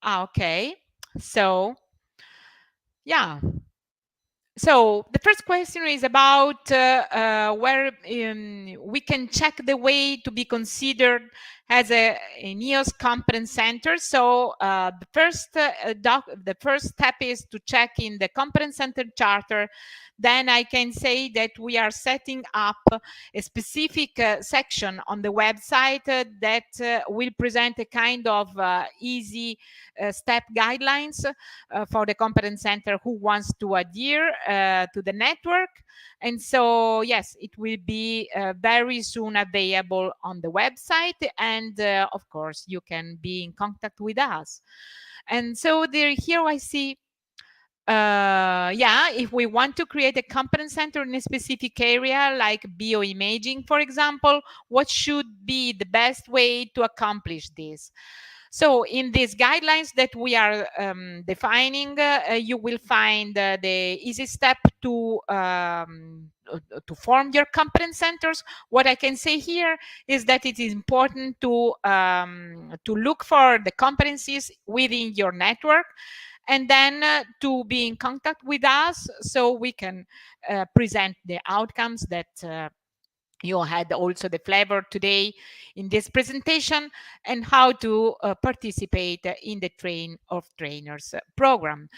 Okay, so Yeah. So the first question is about where we can check the way to be considered as an EOSC competence center. So the first step is to check in the competence center charter. Then I can say that we are setting up a specific section on the website that will present a kind of easy step guidelines for the competence center who wants to adhere to the network. And so, yes, it will be very soon available on the website. And of course, you can be in contact with us. And so here I see if we want to create a competence center in a specific area like bioimaging, for example, what should be the best way to accomplish this? So in these guidelines that we are defining, you will find the easy step to form your competence centers. What I can say here is that it is important to look for the competencies within your network, and then to be in contact with us so we can present the outcomes that you had also the flavor today in this presentation, and how to participate in the Train of Trainers program.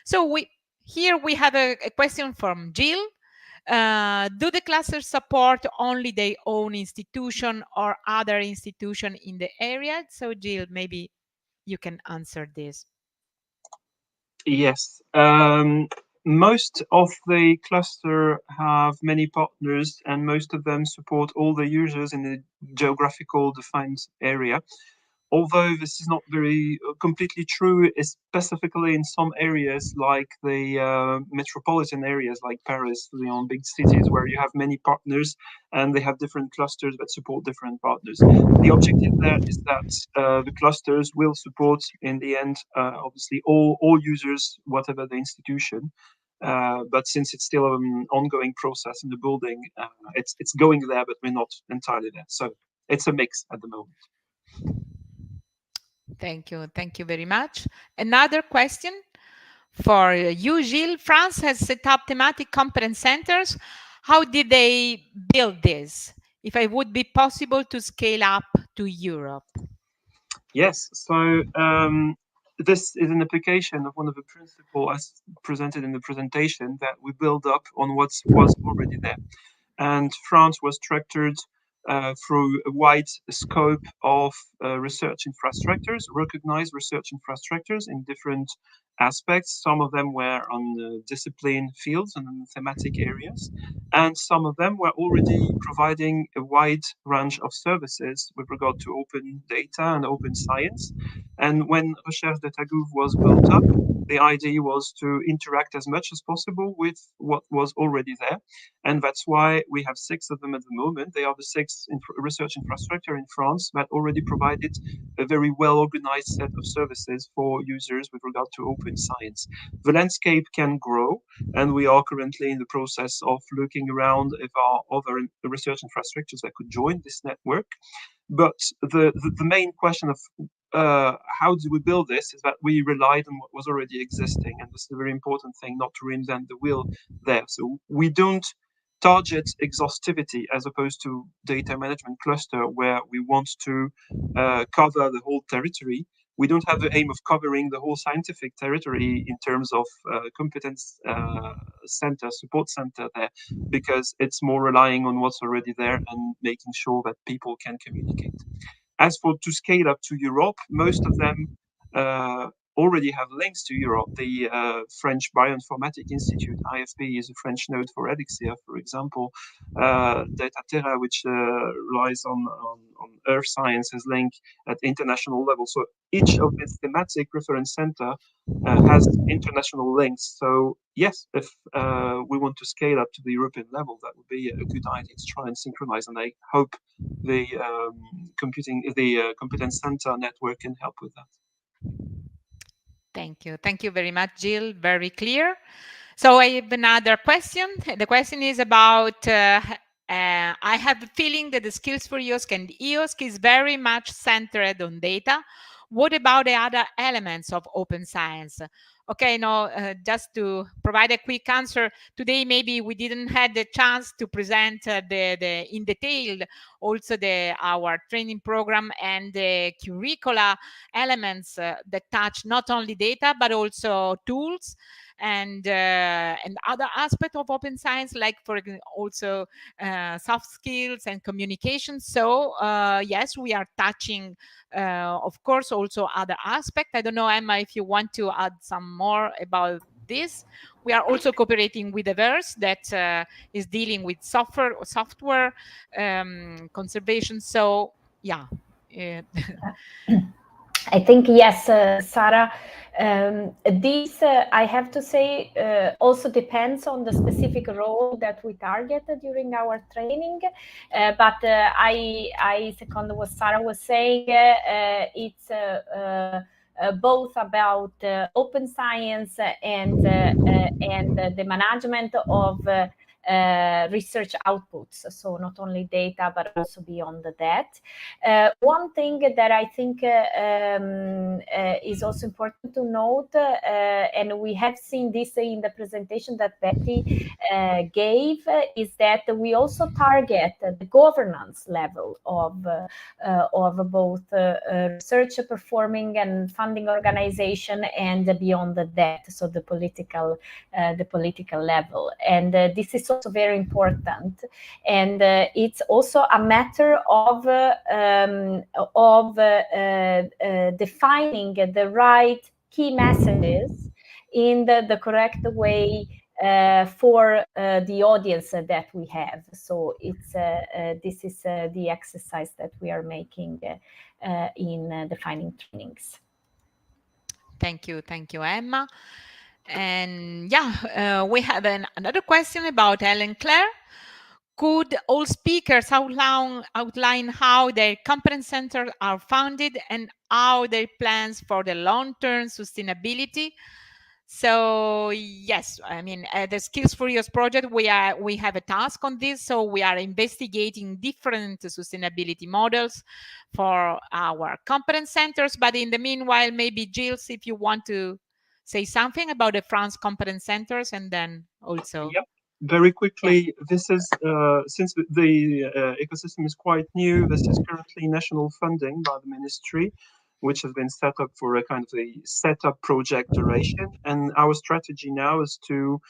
So here we have a question from Jill. Do the clusters support only their own institution or other institution in the area? So Jill, maybe you can answer this. Yes. Most of the cluster have many partners, and most of them support all the users in the geographical defined area. Although this is not very completely true, specifically in some areas like the metropolitan areas like Paris, Lyon, big cities where you have many partners and they have different clusters that support different partners. The objective there is that the clusters will support in the end, obviously, all users, whatever the institution. But since it's still an ongoing process in the building, it's going there, but we're not entirely there. So it's a mix at the moment. Thank you. Thank you very much. Another question for you, Gilles. France has set up thematic competence centers. How did they build this? If it would be possible to scale up to Europe? Yes. So this is an application of one of the principles as presented in the presentation that we build up on what was already there. And France was structured through a wide scope of research infrastructures, recognized research infrastructures in different aspects. Some of them were on discipline fields and thematic areas, and some of them were already providing a wide range of services with regard to open data and open science. And when Recherche Data Gouv was built up, the idea was to interact as much as possible with what was already there. And that's why we have 6 of them at the moment. They are the 6 research infrastructure in France that already provided a very well organized set of services for users with regard to open science. The landscape can grow, and we are currently in the process of looking around if there are other research infrastructures that could join this network. But the main question of how do we build this is that we relied on what was already existing, and this is a very important thing, not to reinvent the wheel there. So we don't target exhaustivity as opposed to data management cluster where we want to cover the whole territory. We don't have the aim of covering the whole scientific territory in terms of competence center, support center there, because it's more relying on what's already there and making sure that people can communicate. As for to scale up to Europe, most of them already have links to Europe. The French Bioinformatics Institute, IFP, is a French node for Elixir, for example. Dataterra, which relies on earth science, has link at international level. So each of its thematic reference center has international links. So yes, if we want to scale up to the European level, that would be a good idea to try and synchronize. And I hope the competence center network can help with that. Thank you. Thank you very much, Jill. Very clear. So I have another question. The question is about, I have a feeling that the Skills4EOSC and EOSC is very much centered on data. What about the other elements of open science? Okay, no, just to provide a quick answer, today maybe we didn't have the chance to present the in detail also our training program and the curricula elements that touch not only data but also tools and other aspects of open science, like for also soft skills and communication. So yes, we are touching of course also other aspects. I don't know, Emma, if you want to add some more about this. We are also cooperating with Everse that is dealing with software conservation. So yeah. I think, yes, Sarah, this, I have to say, also depends on the specific role that we target during our training. But I second what Sarah was saying. It's both about open science and the management of research outputs, so not only data but also beyond that. One thing that I think is also important to note, and we have seen this in the presentation that Betty gave, is that we also target the governance level of both research performing and funding organization, and beyond that, so the political level. And this is also very important, and it's also a matter of defining the right key messages in the correct way for the audience that we have. So it's this is the exercise that we are making in defining trainings. Thank you, Emma. And yeah, we have another question about Helen Claire. Could all speakers outline how their competence centers are funded and how their plans for the long-term sustainability? So yes, I mean, the Skills4EOSC project, we have a task on this. So we are investigating different sustainability models for our competence centers. But in the meanwhile, maybe Gilles, if you want to say something about the France competence centers, and then also. Yep. Very quickly, this is, since the ecosystem is quite new, this is currently national funding by the ministry, which has been set up for a kind of a setup project duration. And our strategy now is to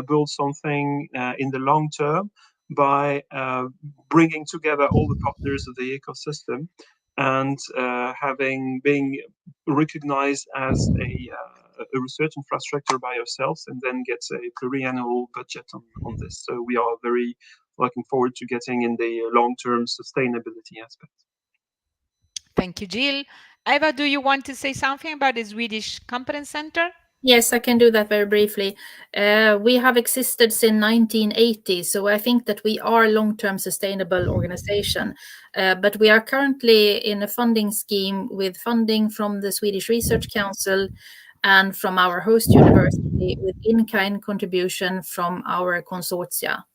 build something in the long term by bringing together all the partners of the ecosystem and being recognized as a research infrastructure by ourselves, and then gets a pluriannual budget on this. So we are very looking forward to getting in the long-term sustainability aspect. Thank you, Jill. Eva, do you want to say something about the Swedish Competence Center? Yes, I can do that very briefly. We have existed since 1980, so I think that we are a long-term sustainable organization. But we are currently in a funding scheme with funding from the Swedish Research Council and from our host university, with in-kind contribution from our consortia.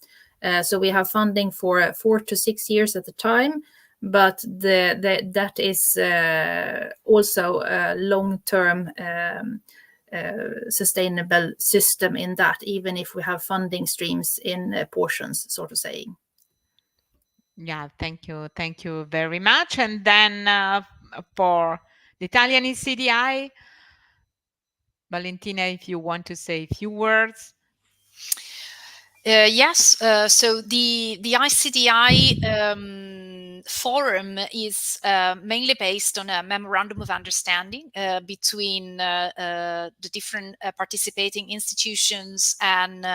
So we have funding for 4 to 6 years at a time, but that is also a long-term sustainable system in that, even if we have funding streams in portions, so to say. Yeah, thank you very much. And then for the Italian ECDI, Valentina, if you want to say a few words. Yes, so the ICDI forum is mainly based on a memorandum of understanding between the different participating institutions and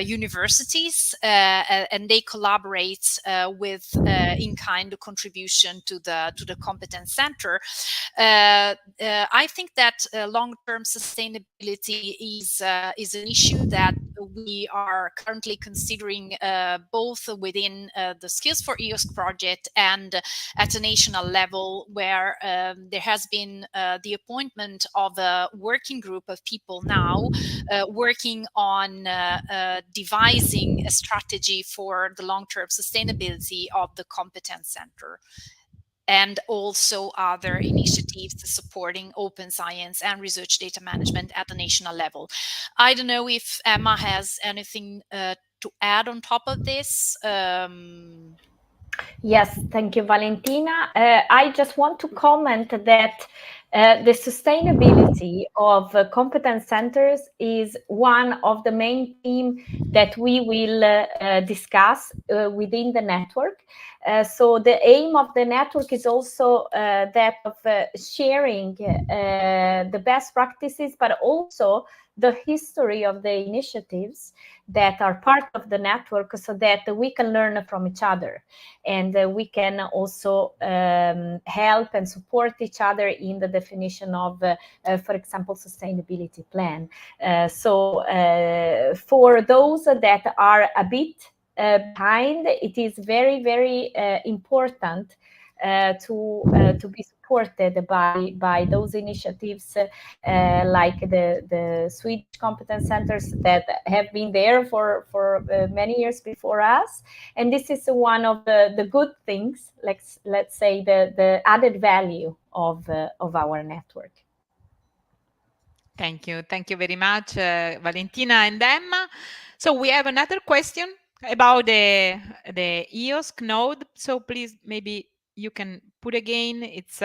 universities, and they collaborate with in-kind contribution to the competence center. I think that long-term sustainability is an issue that we are currently considering both within the Skills4EOSC project and at a national level, where there has been the appointment of a working group of people now working on devising a strategy for the long-term sustainability of the competence center. and also other initiatives supporting open science and research data management at the national level. I don't know if Emma has anything to add on top of this. Yes, thank you, Valentina. I just want to comment that the sustainability of competence centers is one of the main themes that we will discuss within the network. So the aim of the network is also that of sharing the best practices, but also the history of the initiatives that are part of the network, so that we can learn from each other, and we can also help and support each other in the definition of, for example, sustainability plan. So for those that are a bit behind, it is very, very important to be supported by those initiatives like the Swedish competence centers that have been there for many years before us. And this is one of the good things, let's say the added value of our network. Thank you very much, Valentina and Emma. So we have another question about the EOSC node. So please, maybe you can put again. It's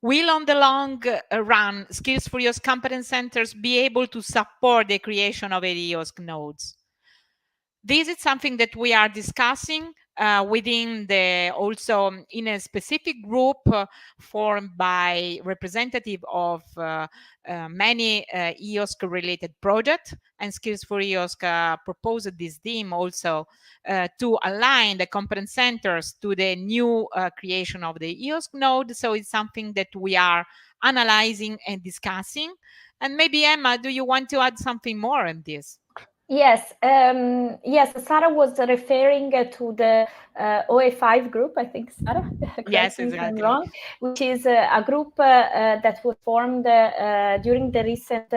will on the long run Skills4EOSC competence centers be able to support the creation of EOSC nodes? This is something that we are discussing within also in a specific group formed by representative of many EOSC related projects, and Skills4EOSC proposed this theme also to align the competence centers to the new creation of the EOSC node. So it's something that we are analyzing and discussing. And maybe Emma, do you want to add something more on this? Yes, yes. Sarah was referring to the OA5 group, I think, Sarah. Yes, exactly. If I'm wrong, which is a group that was formed during the recent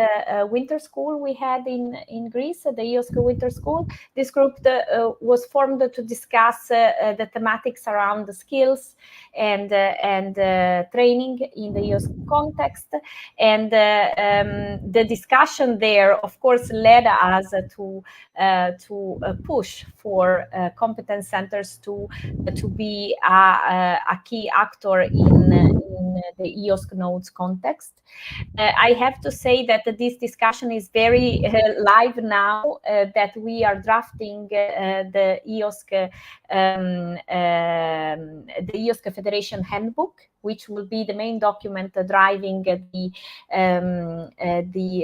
winter school we had in Greece, the EOSC winter school. This group was formed to discuss the thematics around the skills and training in the EOSC context. And the discussion there, of course, led us to push for competence centers to be a key actor in the EOSC nodes context. I have to say that this discussion is very live now, that we are drafting the EOSC Federation Handbook, which will be the main document driving the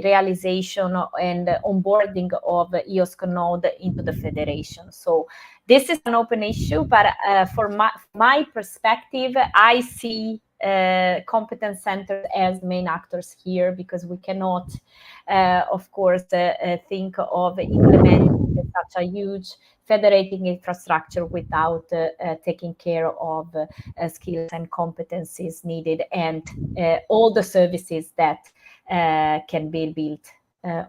realization and onboarding of EOSC node into the federation. So this is an open issue, but from my perspective, I see competence centers as main actors here, because we cannot, of course, think of implementing such a huge federating infrastructure without taking care of skills and competencies needed, and all the services that can be built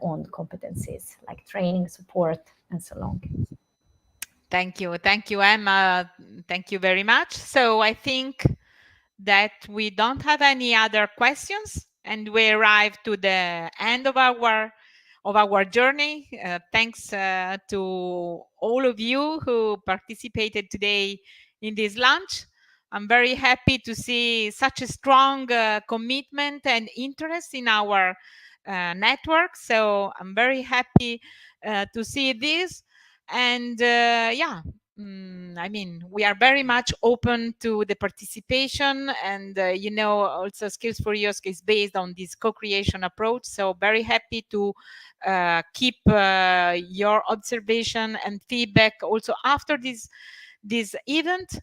on competencies like training, support, and so on. Thank you, Emma. Thank you very much. So I think that we don't have any other questions, and we arrive to the end of our journey. Thanks to all of you who participated today in this lunch. I'm very happy to see such a strong commitment and interest in our network. So I'm very happy to see this. And yeah, I mean, we are very much open to the participation, and also Skills4EOSC is based on this co-creation approach. So very happy to keep your observation and feedback also after this event.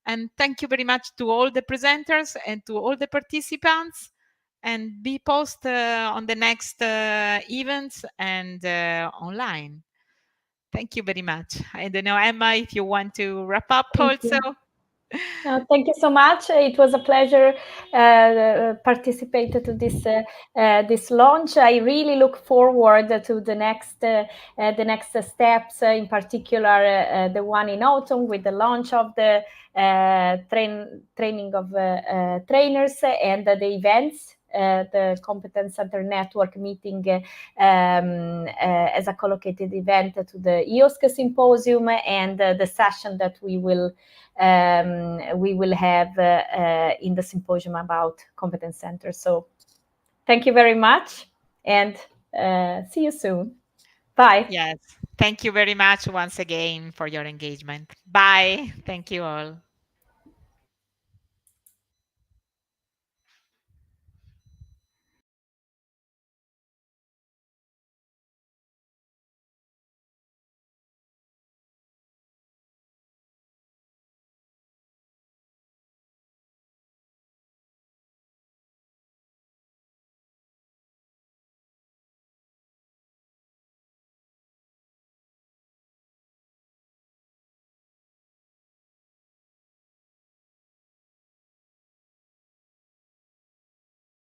And thank you very much to all the presenters and to all the participants. And be posted on the next events and online. Thank you very much. I don't know, Emma, if you want to wrap up also. Thank you so much. It was a pleasure participating to this launch. I really look forward to the next steps, in particular the one in autumn with the launch of the training of trainers and the events. The Competence Center Network meeting as a collocated event to the EOSC Symposium, and the session that we will have in the symposium about competence centers. So thank you very much, and see you soon. Bye. Yes. Thank you very much once again for your engagement. Bye. Thank you all.